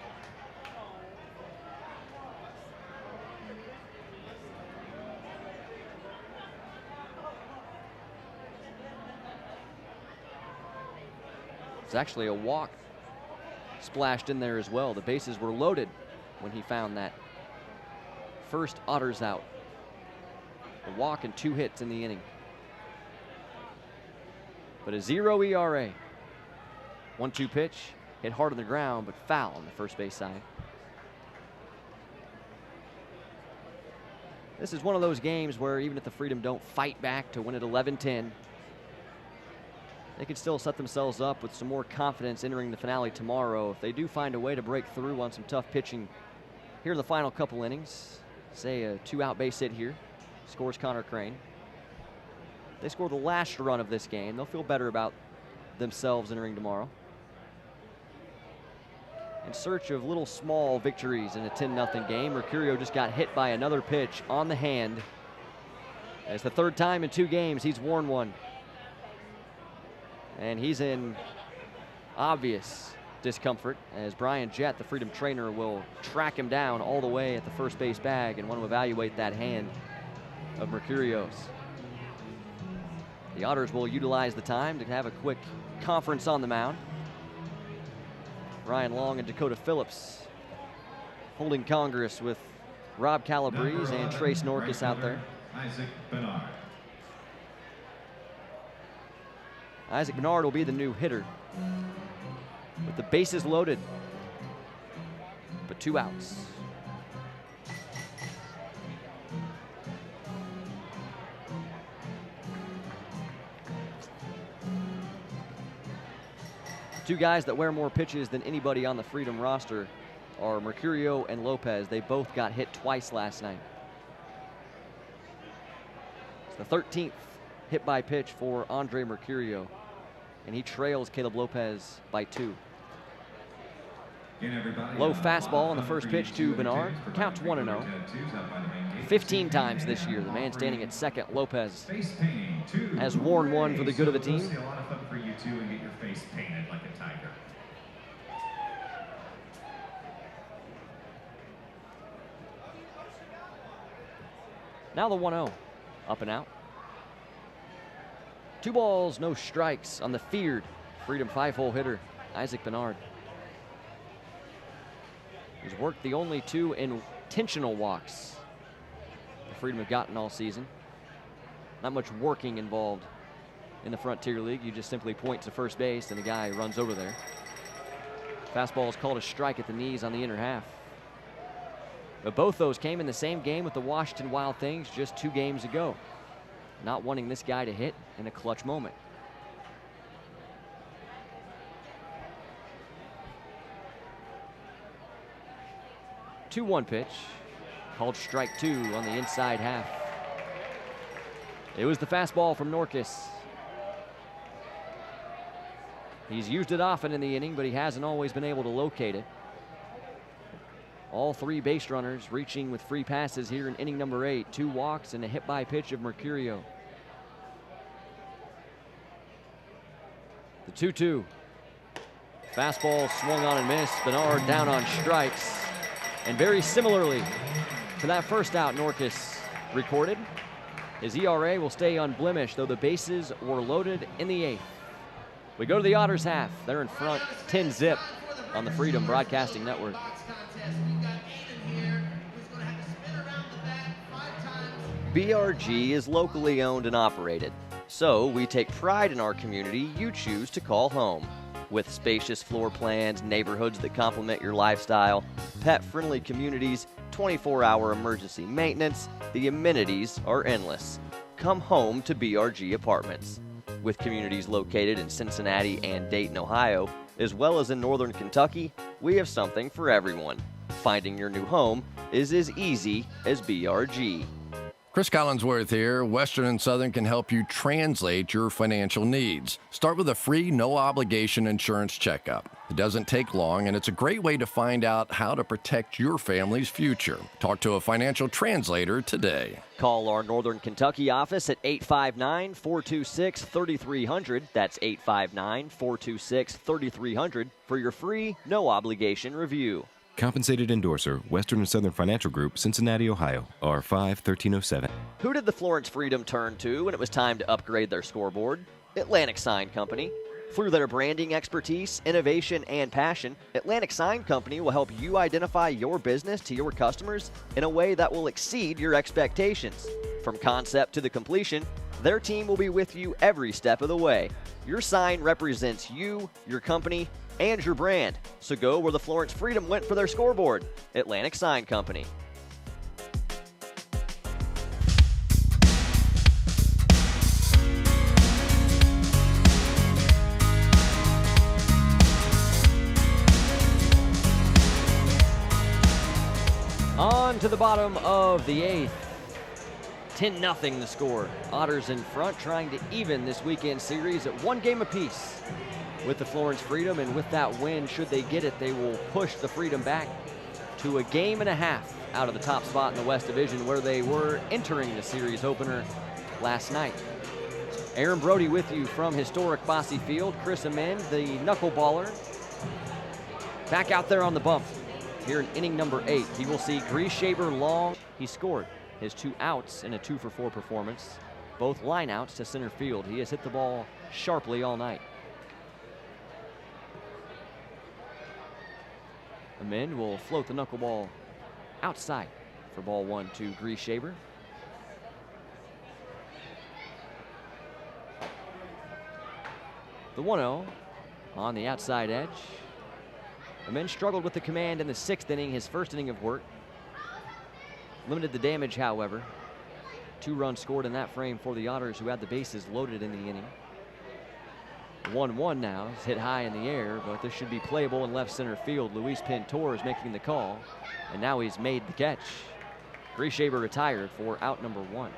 It's actually a walk splashed in there as well. The bases were loaded when he found that first Otters out. A walk and 2 hits in the inning. But a 0 ERA. 1-2 pitch, hit hard on the ground, but foul on the first base side. This is one of those games where even if the Freedom don't fight back to win it 11-10, they could still set themselves up with some more confidence entering the finale tomorrow if they do find a way to break through on some tough pitching here in the final couple innings. Say a 2-out base hit here, scores Connor Crane. They score the last run of this game, they'll feel better about themselves entering tomorrow. In search of little small victories in a 10-0 game, Mercurio just got hit by another pitch on the hand. It's the 3rd time in 2 games he's worn one. And he's in obvious discomfort as Brian Jett, the Freedom trainer, will track him down all the way at the first base bag and want to evaluate that hand of Mercurio's. The Otters will utilize the time to have a quick conference on the mound. Ryan Long and Dakota Phillips holding Congress with Rob Calabrese and Trace Norkus out there. Isaac Bernard. Isaac Bernard will be the new hitter with the bases loaded, but 2 outs. Two guys that wear more pitches than anybody on the Freedom roster are Mercurio and Lopez. They both got hit twice last night. It's the 13th hit by pitch for Andre Mercurio, and he trails Caleb Lopez by 2. Low fastball on the first pitch to Bernard. Count's 1-0. 15 times this year. The man standing at second, Lopez, has worn one for the good of the team. A lot of fun for you too, and get your face painted like a tiger. Now the 1-0, up and out. 2 balls, no strikes on the feared Freedom 5-hole hitter, Isaac Bernard. He's worked the only 2 intentional walks the Freedom have gotten all season. Not much working involved in the Frontier League. You just simply point to first base and the guy runs over there. Fastball is called a strike at the knees on the inner half. But both those came in the same game with the Washington Wild Things just 2 games ago. Not wanting this guy to hit in a clutch moment. The 2-1 pitch, called strike 2 on the inside half. It was the fastball from Norkus. He's used it often in the inning, but he hasn't always been able to locate it. All 3 base runners reaching with free passes here in inning number 8. 2 walks and a hit by pitch of Mercurio. The 2-2. Fastball swung on and missed. Bernard down on strikes. And very similarly to that first out Norkus recorded, his ERA will stay unblemished, though the bases were loaded in the 8th. We go to the Otters half. They're in front 10-0 on the Freedom Broadcasting Network. BRG is locally owned and operated, so we take pride in our community you choose to call home. With spacious floor plans, neighborhoods that complement your lifestyle, pet-friendly communities, 24-hour emergency maintenance, the amenities are endless. Come home to BRG Apartments. With communities located in Cincinnati and Dayton, Ohio, as well as in northern Kentucky, we have something for everyone. Finding your new home is as easy as BRG. Chris Collinsworth here. Western and Southern can help you translate your financial needs. Start with a free, no-obligation insurance checkup. It doesn't take long, and it's a great way to find out how to protect your family's future. Talk to a financial translator today. Call our Northern Kentucky office at 859-426-3300. That's 859-426-3300 for your free, no obligation review. Compensated endorser, Western and Southern Financial Group, Cincinnati, Ohio, R5-1307. Who did the Florence Freedom turn to when it was time to upgrade their scoreboard? Atlantic Sign Company. Through their branding expertise, innovation, and passion, Atlantic Sign Company will help you identify your business to your customers in a way that will exceed your expectations. From concept to the completion, their team will be with you every step of the way. Your sign represents you, your company, and your brand. So go where the Florence Freedom went for their scoreboard. Atlantic Sign Company. On to the bottom of the 8th. 10-0 the score. Otters in front, trying to even this weekend series at 1 game apiece with the Florence Freedom, and with that win, should they get it, they will push the Freedom back to a game and a half out of the top spot in the West Division, where they were entering the series opener last night. Aaron Brody with you from historic Bosse Field. Chris Amend, the knuckleballer, back out there on the bump. Here in inning number 8, he will see Grieshaber long. He scored his 2 outs in a 2-for-4 performance, both line outs to center field. He has hit the ball sharply all night. Amend will float the knuckleball outside for ball 1 to Grieshaber. The 1-0 on the outside edge. Amend struggled with the command in the 6th inning, his first inning of work. Limited the damage, however. 2 runs scored in that frame for the Otters, who had the bases loaded in the inning. 1-1 now. It's hit high in the air, but this should be playable in left center field. Luis Pintor is making the call, and now he's made the catch. Grieshaber retired for out number 1.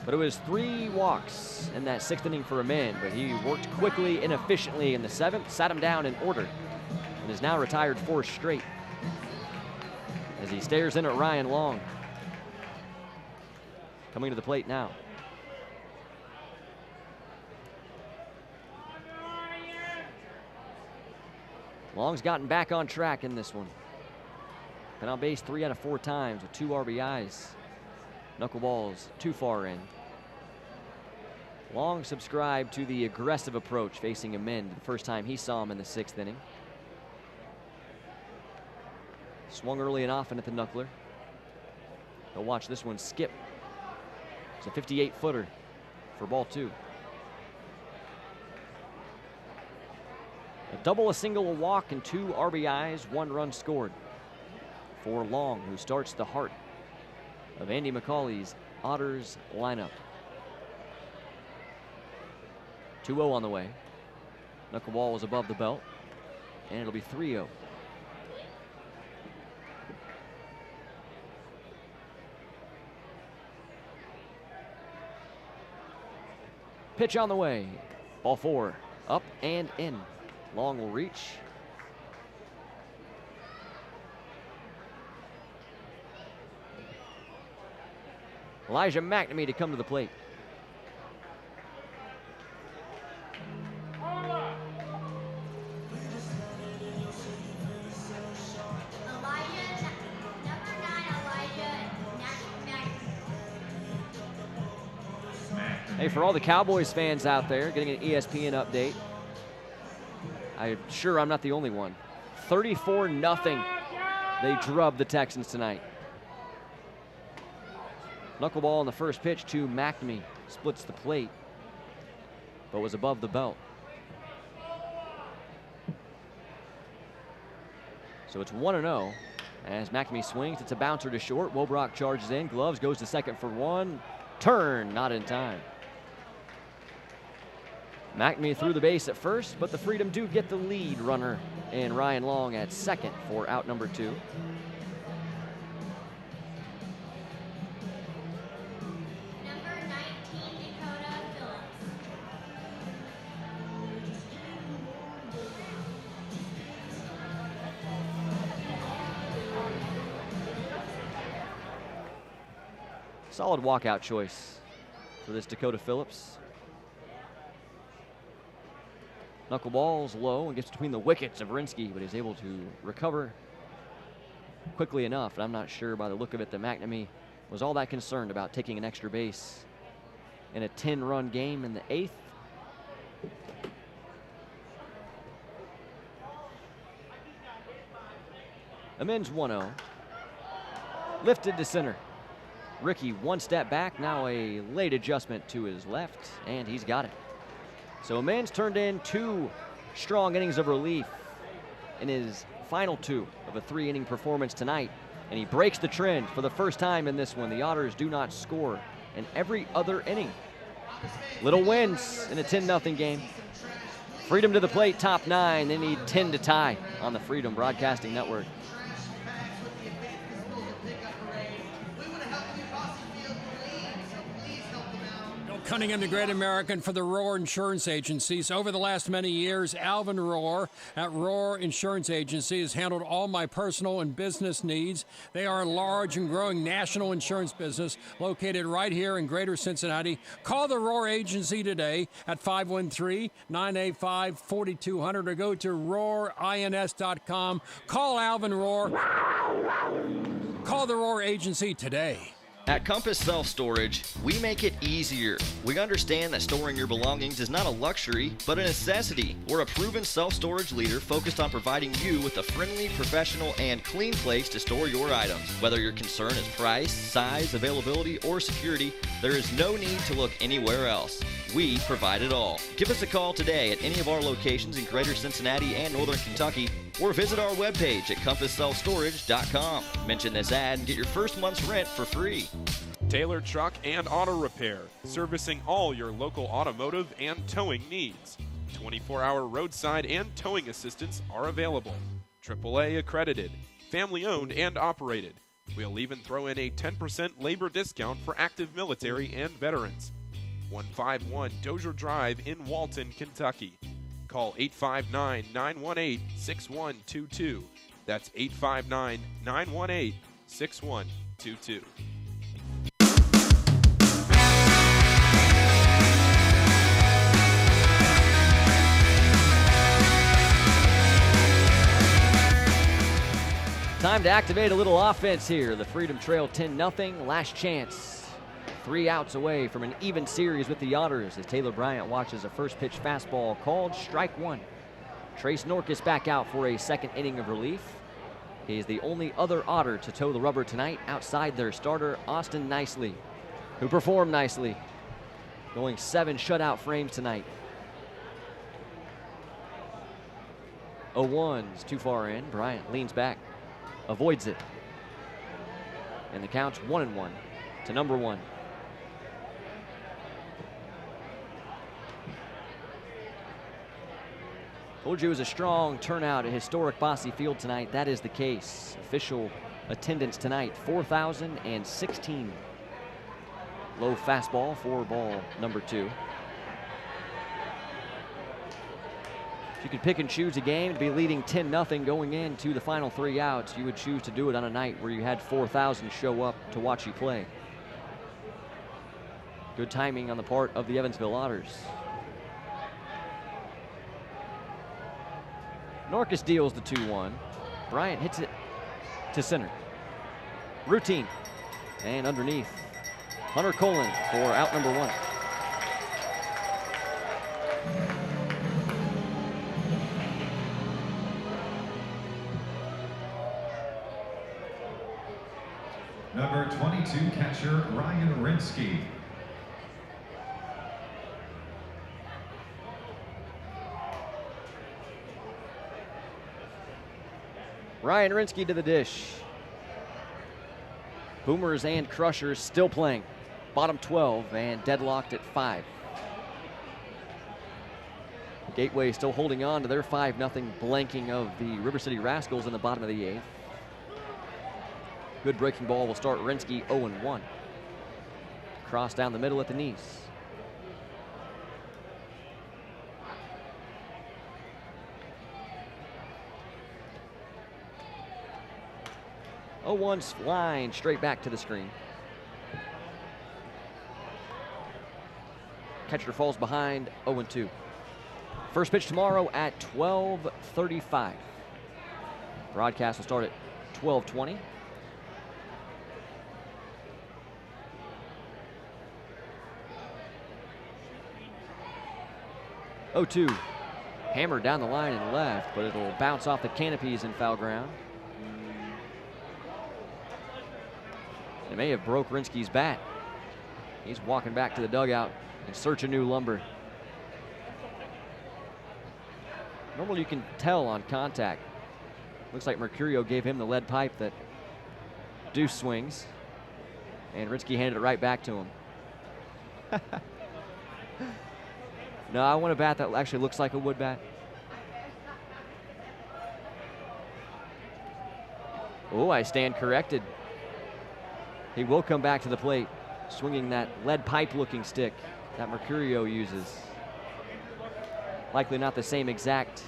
But it was 3 walks in that 6th inning for Amend, but he worked quickly and efficiently in the 7th, sat him down in order, and is now retired 4 straight as he stares in at Ryan Long. Coming to the plate now. Long's gotten back on track in this one. Been on base 3 out of 4 times with 2 RBIs. Knuckleballs too far in. Long subscribed to the aggressive approach facing Amend the first time he saw him in the 6th inning. Swung early and often at the knuckler. They'll watch this one skip. It's a 58-footer for ball 2. A double, a single, a walk, and 2 RBIs, 1 run scored for Long, who starts the heart of Andy McCauley's Otters lineup. 2-0 on the way. Knuckleball was above the belt, and it'll be 3-0. Pitch on the way. Ball 4, up and in. Long will reach. Elijah McNamee to come to the plate. Hey, for all the Cowboys fans out there getting an ESPN update, I'm sure I'm not the only one. 34-0. They drubbed the Texans tonight. Knuckleball on the first pitch to McNamee. Splits the plate, but was above the belt. So it's 1-0. As McNamee swings, it's a bouncer to short. Wobrock charges in. Gloves goes to second for 1. Turn, not in time. McNamee threw the base at first, but the Freedom do get the lead runner and Ryan Long at second for out number 2. Solid walkout choice for this Dakota Phillips. Knuckleballs low and gets between the wickets of Rinsky, but he's able to recover quickly enough. And I'm not sure by the look of it that McNamee was all that concerned about taking an extra base in a 10-run game in the 8th. Amends 1-0. Lifted to center. Ricky one step back, now a late adjustment to his left, and he's got it. So Amends turned in 2 strong innings of relief in his final 2 of a 3-inning performance tonight, and he breaks the trend for the first time in this one. The Otters do not score in every other inning. Little wins in a 10-0 game. Freedom to the plate, top 9. They need 10 to tie on the Freedom Broadcasting Network. Cunningham, the Great American for the Roar Insurance Agencies. Over the last many years, Alvin Roar at Roar Insurance Agency has handled all my personal and business needs. They are a large and growing national insurance business located right here in Greater Cincinnati. Call the Roar Agency today at 513-985-4200 or go to roarins.com. Call Alvin Roar. Call the Roar Agency today. At Compass Self Storage, we make it easier. We understand that storing your belongings is not a luxury, but a necessity. We're a proven self-storage leader focused on providing you with a friendly, professional, and clean place to store your items. Whether your concern is price, size, availability, or security, there is no need to look anywhere else. We provide it all. Give us a call today at any of our locations in Greater Cincinnati and Northern Kentucky, or visit our webpage at compassselfstorage.com. Mention this ad and get your first month's rent for free. Taylor Truck and Auto Repair, servicing all your local automotive and towing needs. 24-hour roadside and towing assistance are available. AAA accredited, family owned and operated. We'll even throw in a 10% labor discount for active military and veterans. 151 Dozier Drive in Walton, Kentucky. Call 859-918-6122. That's 859-918-6122. Time to activate a little offense here. The Freedom trail 10-0, last chance. 3 outs away from an even series with the Otters as Taylor Bryant watches a first pitch fastball called strike 1. Trace Norkus back out for a second inning of relief. He is the only other Otter to toe the rubber tonight outside their starter, Austin Nicely, who performed nicely, going 7 shutout frames tonight. 0-1's too far in. Bryant leans back, avoids it. And the count's 1-1 to number 1. Told you it was a strong turnout at historic Bosse Field tonight. That is the case. Official attendance tonight, 4,016. Low fastball for ball number 2. If you could pick and choose a game to be leading 10-0 going into the final 3 outs, you would choose to do it on a night where you had 4,000 show up to watch you play. Good timing on the part of the Evansville Otters. Norkus deals the 2-1. Bryant hits it to center. Routine. And underneath. Hunter Colin for out number 1. Number 22 catcher Ryan Rinsky. Ryan Rinsky to the dish. Boomers and Crushers still playing. Bottom 12 and deadlocked at 5. Gateway still holding on to their 5-0 blanking of the River City Rascals in the bottom of the 8th. Good breaking ball will start Rinsky 0-1. Cross down the middle at the knees. One's line straight back to the screen. Catcher falls behind 0-2. First pitch tomorrow at 12:35. Broadcast will start at 12:20. Oh-2. Hammered down the line and left, but it'll bounce off the canopies in foul ground. It may have broke Rinsky's bat. He's walking back to the dugout in search of new lumber. Normally you can tell on contact. Looks like Mercurio gave him the lead pipe that Deuce swings, and Rinsky handed it right back to him. No, I want a bat that actually looks like a wood bat. Oh, I stand corrected. He will come back to the plate, swinging that lead pipe looking stick that Mercurio uses. Likely not the same exact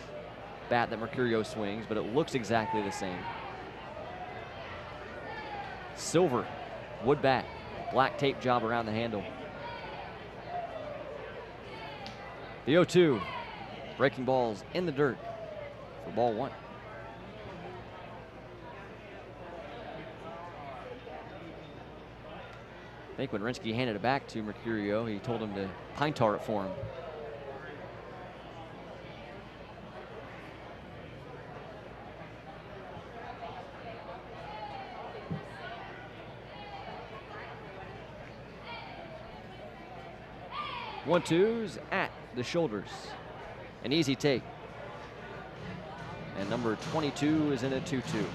bat that Mercurio swings, but it looks exactly the same. Silver wood bat, black tape job around the handle. The 0-2, breaking balls in the dirt for ball one. I think when Rinsky handed it back to Mercurio, he told him to pine tar it for him. One-twos at the shoulders. An easy take. And number 22 is in a 2-2.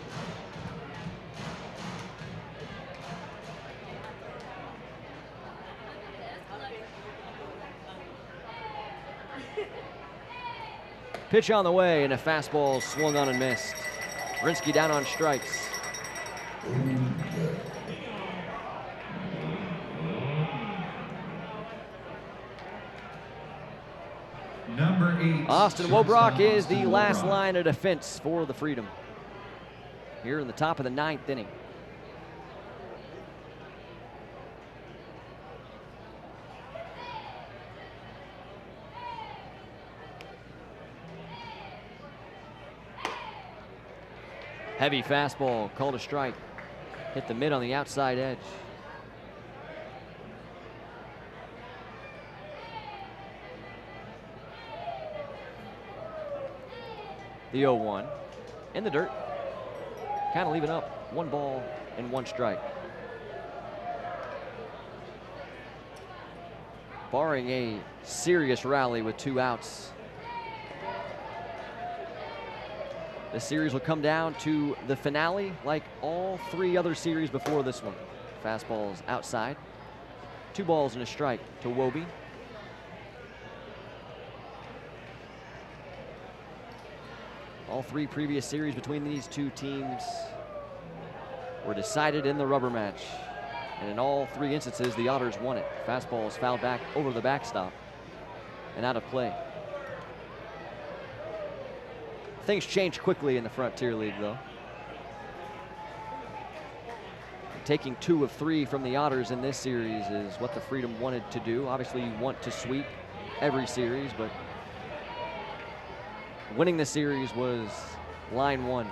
Pitch on the way, and a fastball swung on and missed. Rinsky down on strikes. Number 8. Austin Wobrock is the last line of defense for the Freedom here in the top of the 9th inning. Heavy fastball, called a strike. Hit the mid on the outside edge. The 0-1 in the dirt. Kind of leaving up 1 ball and 1 strike. Barring a serious rally with 2 outs, the series will come down to the finale like all 3 other series before this one. Fastballs outside. 2 balls and a strike to Wobie. All 3 previous series between these 2 teams were decided in the rubber match. And in all 3 instances, the Otters won it. Fastballs fouled back over the backstop and out of play. Things changed quickly in the Frontier League, though. Taking 2 of 3 from the Otters in this series is what the Freedom wanted to do. Obviously, you want to sweep every series, but winning the series was line 1.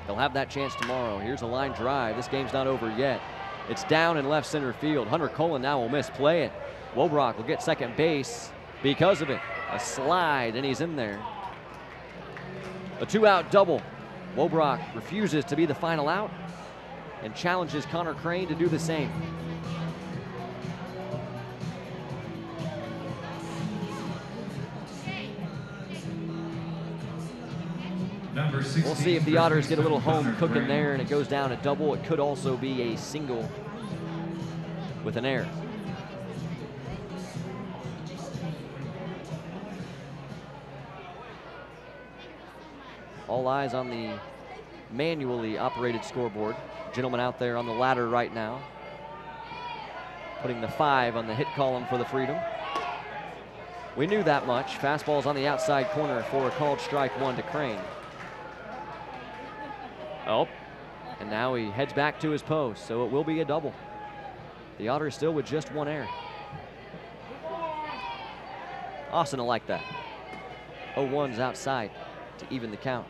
They'll have that chance tomorrow. Here's a line drive. This game's not over yet. It's down in left center field. Hunter Cullen now will misplay it. Wobrock will get second base because of it. A slide, and he's in there. A 2-out double. Wobrock refuses to be the final out and challenges Connor Crane to do the same. Number 16. We'll see if the Otters get a little home cooking there and it goes down a double. It could also be a single with an error. All eyes on the manually operated scoreboard. Gentleman out there on the ladder right now, putting the 5 on the hit column for the Freedom. We knew that much. Fastball's on the outside corner for a called strike 1 to Crane. Oh, and now he heads back to his post, so it will be a double. The Otters still with just 1 error. Austin will like that. 0-1's outside to even the count.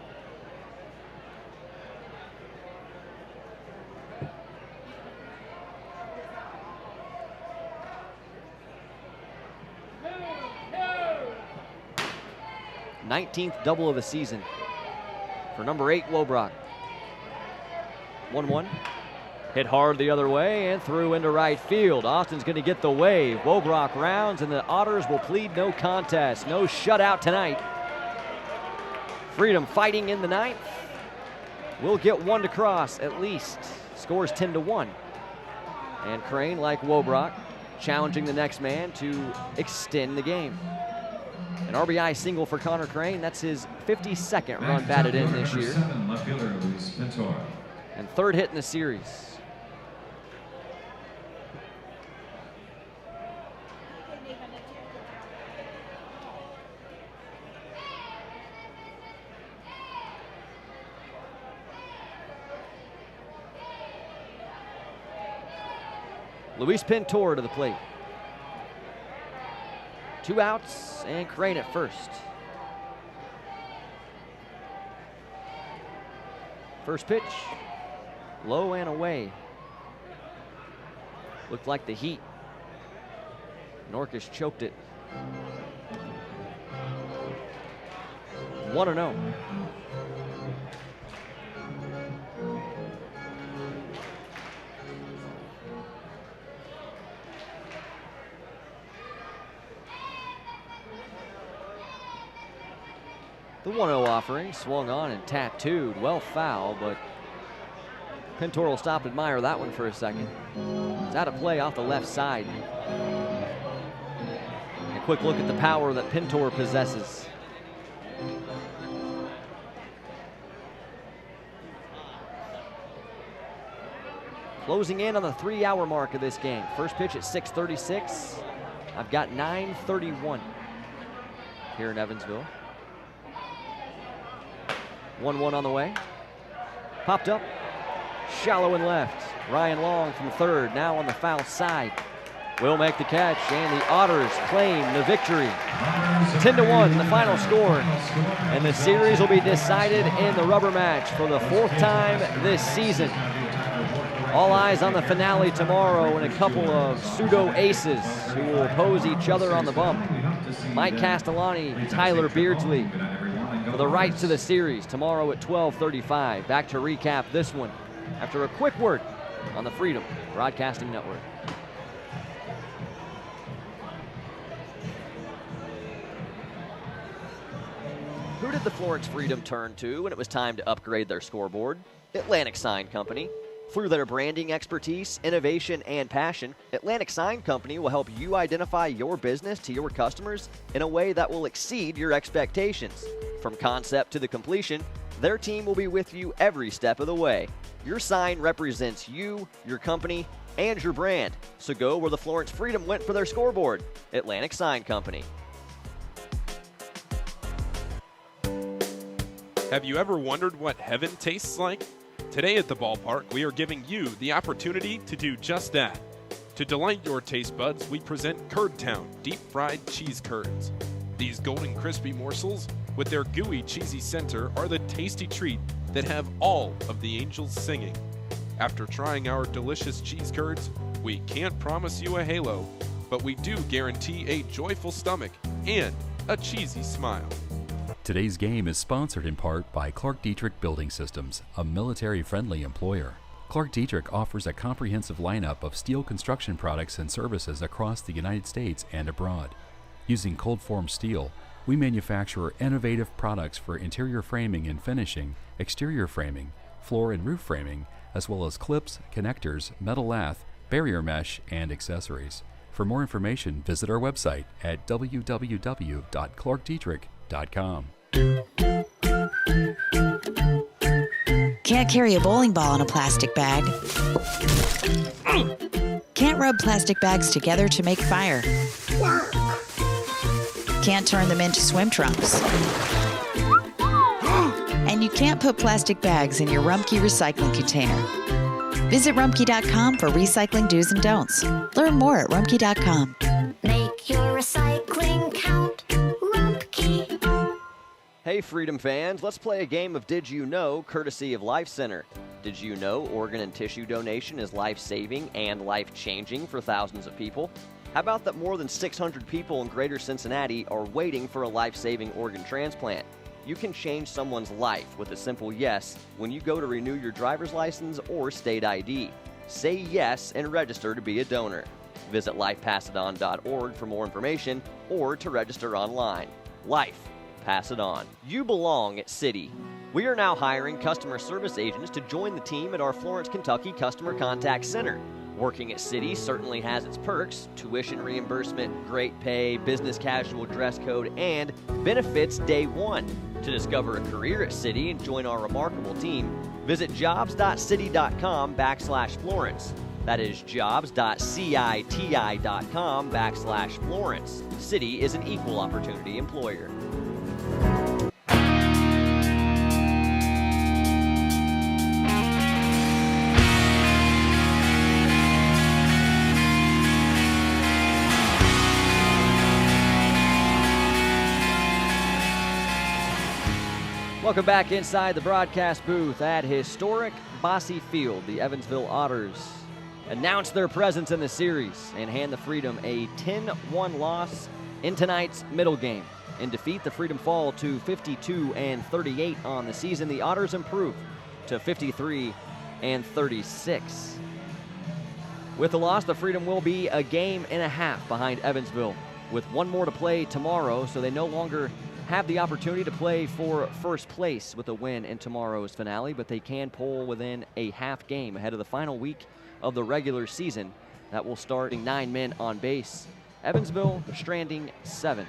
Nineteenth double of the season for number 8, Wobrock. 1-1. Hit hard the other way and through into right field. Austin's going to get the wave. Wobrock rounds, and the Otters will plead no contest. No shutout tonight. Freedom fighting in the ninth. Will get one to cross at least. Scores 10-1. And Crane, like Wobrock, challenging the next man to extend the game. An RBI single for Connor Crane. That's his 52nd run batted in this year. And third hit in the series. Luis Pintor to the plate. 2 outs and Crane at first. First pitch, low and away. Looked like the heat. Norkish choked it. 1-0. The 1-0 offering swung on and tattooed, well foul, but Pintor will stop and admire that one for a second. It's out of play off the left side. A quick look at the power that Pintor possesses. Closing in on the 3-hour mark of this game. First pitch at 6:36. I've got 9:31 here in Evansville. 1-1 on the way. Popped up, shallow and left. Ryan Long from third, now on the foul side. Will make the catch, and the Otters claim the victory. 10-1, the final score. And the series will be decided in the rubber match for the 4th time this season. All eyes on the finale tomorrow, and a couple of pseudo-aces who will oppose each other on the bump. Mike Castellani, Tyler Beardsley, for the rights to the series tomorrow at 12:35. Back to recap this one after a quick word on the Freedom Broadcasting Network. Who did the Florence Freedom turn to when it was time to upgrade their scoreboard? Atlantic Sign Company. Through their branding expertise, innovation, and passion, Atlantic Sign Company will help you identify your business to your customers in a way that will exceed your expectations. From concept to the completion, their team will be with you every step of the way. Your sign represents you, your company, and your brand. So go where the Florence Freedom went for their scoreboard. Atlantic Sign Company. Have you ever wondered what heaven tastes like? Today at the ballpark, we are giving you the opportunity to do just that. To delight your taste buds, we present Curd Town deep-fried cheese curds. These golden crispy morsels, with their gooey cheesy center, are the tasty treat that have all of the angels singing. After trying our delicious cheese curds, we can't promise you a halo, but we do guarantee a joyful stomach and a cheesy smile. Today's game is sponsored in part by Clark Dietrich Building Systems, a military-friendly employer. Clark Dietrich offers a comprehensive lineup of steel construction products and services across the United States and abroad. Using cold-formed steel, we manufacture innovative products for interior framing and finishing, exterior framing, floor and roof framing, as well as clips, connectors, metal lath, barrier mesh, and accessories. For more information, visit our website at www.clarkdietrich.com. Can't carry a bowling ball in a plastic bag. Can't rub plastic bags together to make fire. Can't turn them into swim trunks. And you can't put plastic bags in your Rumpke recycling container. Visit Rumpke.com for recycling do's and don'ts. Learn more at Rumpke.com. Make your recycling count. Hey Freedom fans, let's play a game of Did You Know, courtesy of Life Center. Did you know organ and tissue donation is life-saving and life-changing for thousands of people? How about that more than 600 people in greater Cincinnati are waiting for a life-saving organ transplant? You can change someone's life with a simple yes when you go to renew your driver's license or state ID. Say yes and register to be a donor. Visit lifepassidon.org for more information or to register online. Life. Pass it on. You belong at Citi. We are now hiring customer service agents to join the team at our Florence, Kentucky Customer Contact Center. Working at Citi certainly has its perks: tuition reimbursement, great pay, business casual dress code, and benefits day one. To discover a career at Citi and join our remarkable team, visit jobs.citi.com/Florence. That is jobs.citi.com/Florence. Citi is an equal opportunity employer. Welcome back inside the broadcast booth at historic Bosse Field. The Evansville Otters announce their presence in the series and hand the Freedom a 10-1 loss in tonight's middle game. In defeat, the Freedom fall to 52-38 on the season. The Otters improve to 53-36. With the loss, the Freedom will be a game and a half behind Evansville, with one more to play tomorrow, so they no longer have the opportunity to play for first place with a win in tomorrow's finale, but they can pull within a half game ahead of the final week of the regular season. That will start 9 men on base. Evansville stranding 7.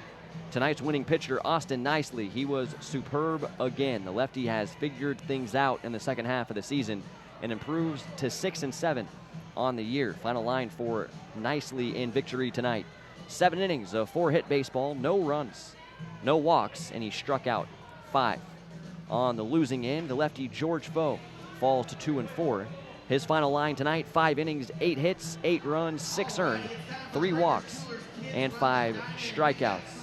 Tonight's winning pitcher, Austin Nicely, he was superb again. The lefty has figured things out in the second half of the season and improves to 6-7 on the year. Final line for Nicely in victory tonight: 7 innings of 4-hit baseball, no runs, no walks, and he struck out 5. On the losing end, the lefty George Foe falls to 2-4. His final line tonight: 5 innings, 8 hits, 8 runs, 6 earned, 3 walks, and 5 strikeouts.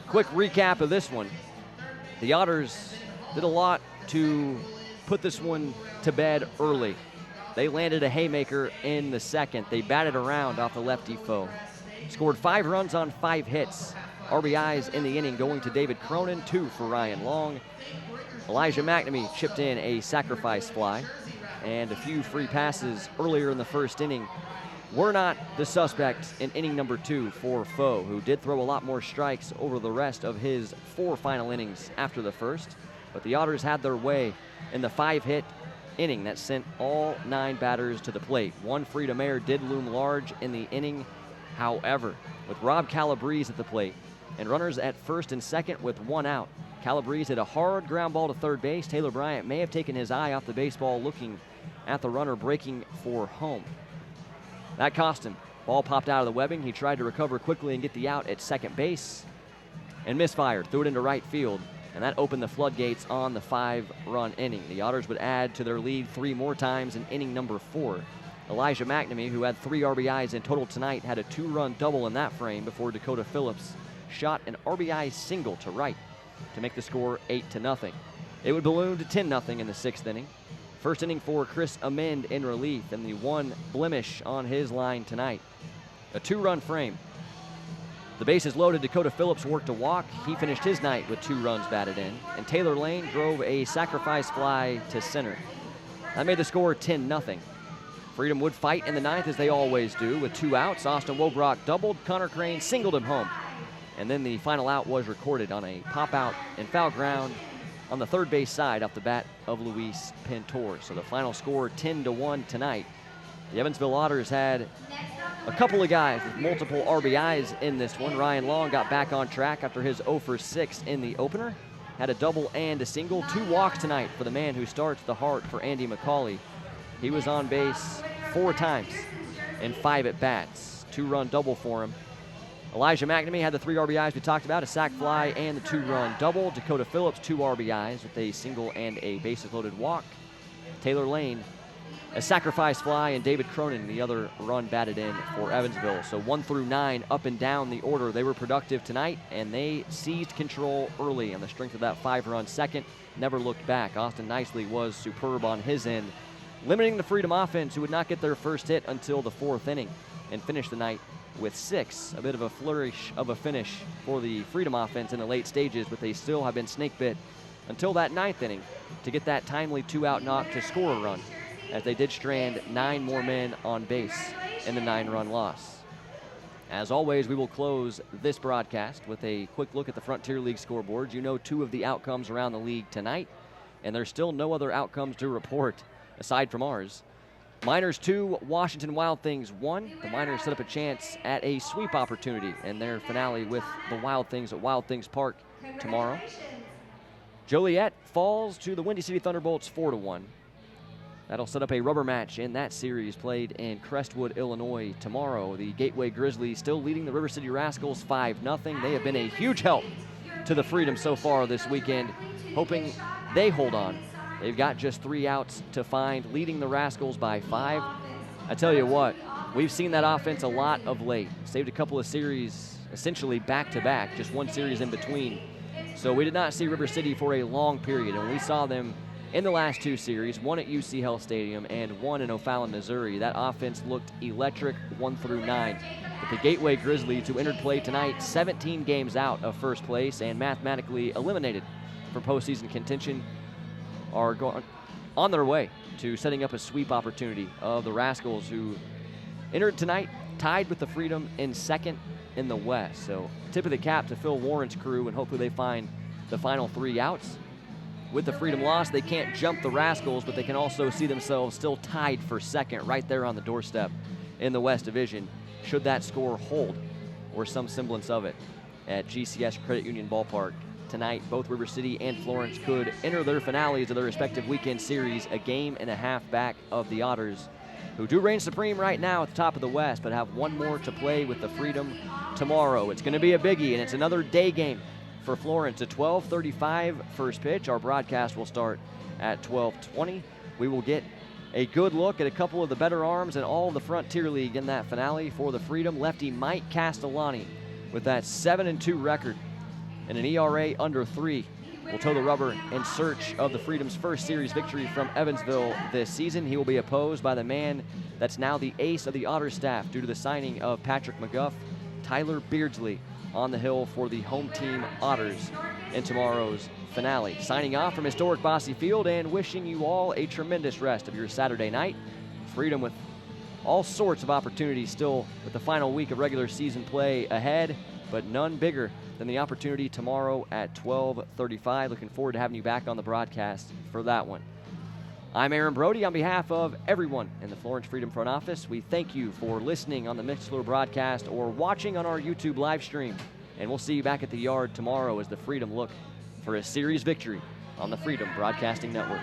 Quick recap of this one. The Otters did a lot to put this one to bed early. They landed a haymaker in the second. They batted around off the lefty Foe. Scored 5 runs on 5 hits. RBIs in the inning going to David Cronin, 2 for Ryan Long. Elijah McNamee chipped in a sacrifice fly, and a few free passes earlier in the first inning were not the suspect in inning number 2 for Foe, who did throw a lot more strikes over the rest of his 4 final innings after the first. But the Otters had their way in the 5-hit inning that sent all 9 batters to the plate. One Freedom Air did loom large in the inning, however, with Rob Calabrese at the plate and runners at first and second with 1 out. Calabrese hit a hard ground ball to third base. Taylor Bryant may have taken his eye off the baseball looking at the runner breaking for home. That cost him. Ball popped out of the webbing. He tried to recover quickly and get the out at second base and misfired. Threw it into right field, and that opened the floodgates on the 5-run inning. The Otters would add to their lead 3 more times in inning number 4. Elijah McNamee, who had 3 RBIs in total tonight, had a 2-run double in that frame before Dakota Phillips shot an RBI single to right to make the score 8-0. It would balloon to 10-0 in the 6th inning. First inning for Chris Amend in relief, and the one blemish on his line tonight: a 2-run frame. The bases loaded. Dakota Phillips worked a walk. He finished his night with 2 runs batted in, and Taylor Lane drove a sacrifice fly to center. That made the score 10-0. Freedom would fight in the 9th, as they always do, with 2 outs. Austin Wobrock doubled. Connor Crane singled him home. And then the final out was recorded on a pop-out and foul ground on the third base side off the bat of Luis Pintor. So the final score 10-1 tonight. The Evansville Otters had a couple of guys with multiple RBIs in this one. Ryan Long got back on track after his 0 for 6 in the opener. Had a double and a single. 2 walks tonight for the man who starts the heart for Andy McCauley. He was on base 4 times in 5 at-bats. 2-run double for him. Elijah McNamee had the 3 RBIs we talked about, a sac fly and the 2-run double. Dakota Phillips, 2 RBIs with a single and a bases-loaded walk. Taylor Lane a sacrifice fly, and David Cronin, the other run batted in for Evansville. So 1 through 9 up and down the order. They were productive tonight, and they seized control early on the strength of that 5-run second. Never looked back. Austin Nicely was superb on his end, limiting the Freedom offense, who would not get their first hit until the 4th inning, and finished the night with 6. A bit of a flourish of a finish for the Freedom offense in the late stages, but they still have been snake bit until that 9th inning to get that timely 2-out knock to score a run, as they did strand 9 more men on base in the 9-run loss. As always, we will close this broadcast with a quick look at the Frontier League scoreboards. You know 2 of the outcomes around the league tonight, and there's still no other outcomes to report aside from ours. Miners 2, Washington Wild Things 1. The Miners set up a chance at a sweep opportunity in their finale with the Wild Things at Wild Things Park tomorrow. Joliet falls to the Windy City Thunderbolts 4-1. That'll set up a rubber match in that series played in Crestwood, Illinois tomorrow. The Gateway Grizzlies still leading the River City Rascals 5-0. They have been a huge help to the Freedom so far this weekend, hoping they hold on. They've got just 3 outs to find, leading the Rascals by 5. I tell you what, we've seen that offense a lot of late. Saved a couple of series essentially back-to-back, just 1 series in between. So we did not see River City for a long period, and we saw them in the last 2 series, 1 at UC Health Stadium and 1 in O'Fallon, Missouri. That offense looked electric 1 through 9. But the Gateway Grizzlies, who entered play tonight 17 games out of first place and mathematically eliminated from postseason contention, are on their way to setting up a sweep opportunity of the Rascals, who entered tonight tied with the Freedom in 2nd in the West. So tip of the cap to Phil Warren's crew, and hopefully they find the final 3 outs. With the Freedom loss, they can't jump the Rascals, but they can also see themselves still tied for 2nd right there on the doorstep in the West Division, should that score hold or some semblance of it at GCS Credit Union Ballpark. Tonight, both River City and Florence could enter their finales of their respective weekend series a game and a half back of the Otters, who do reign supreme right now at the top of the West, but have 1 more to play with the Freedom tomorrow. It's going to be a biggie, and it's another day game for Florence. A 12:35 first pitch. Our broadcast will start at 12:20. We will get a good look at a couple of the better arms in all of the Frontier League in that finale for the Freedom. Lefty Mike Castellani with that 7-2 record and an ERA under 3 will toe the rubber in search of the Freedom's first series victory from Evansville this season. He will be opposed by the man that's now the ace of the Otters staff due to the signing of Patrick McGuff, Tyler Beardsley, on the hill for the home team Otters in tomorrow's finale. Signing off from historic Bosse Field and wishing you all a tremendous rest of your Saturday night. Freedom with all sorts of opportunities still with the final week of regular season play ahead, but none bigger than the opportunity tomorrow at 12:35. Looking forward to having you back on the broadcast for that one. I'm Aaron Brody. On behalf of everyone in the Florence Freedom front office, we thank you for listening on the Mixlr broadcast or watching on our YouTube live stream. And we'll see you back at the yard tomorrow as the Freedom look for a series victory on the Freedom Broadcasting Network.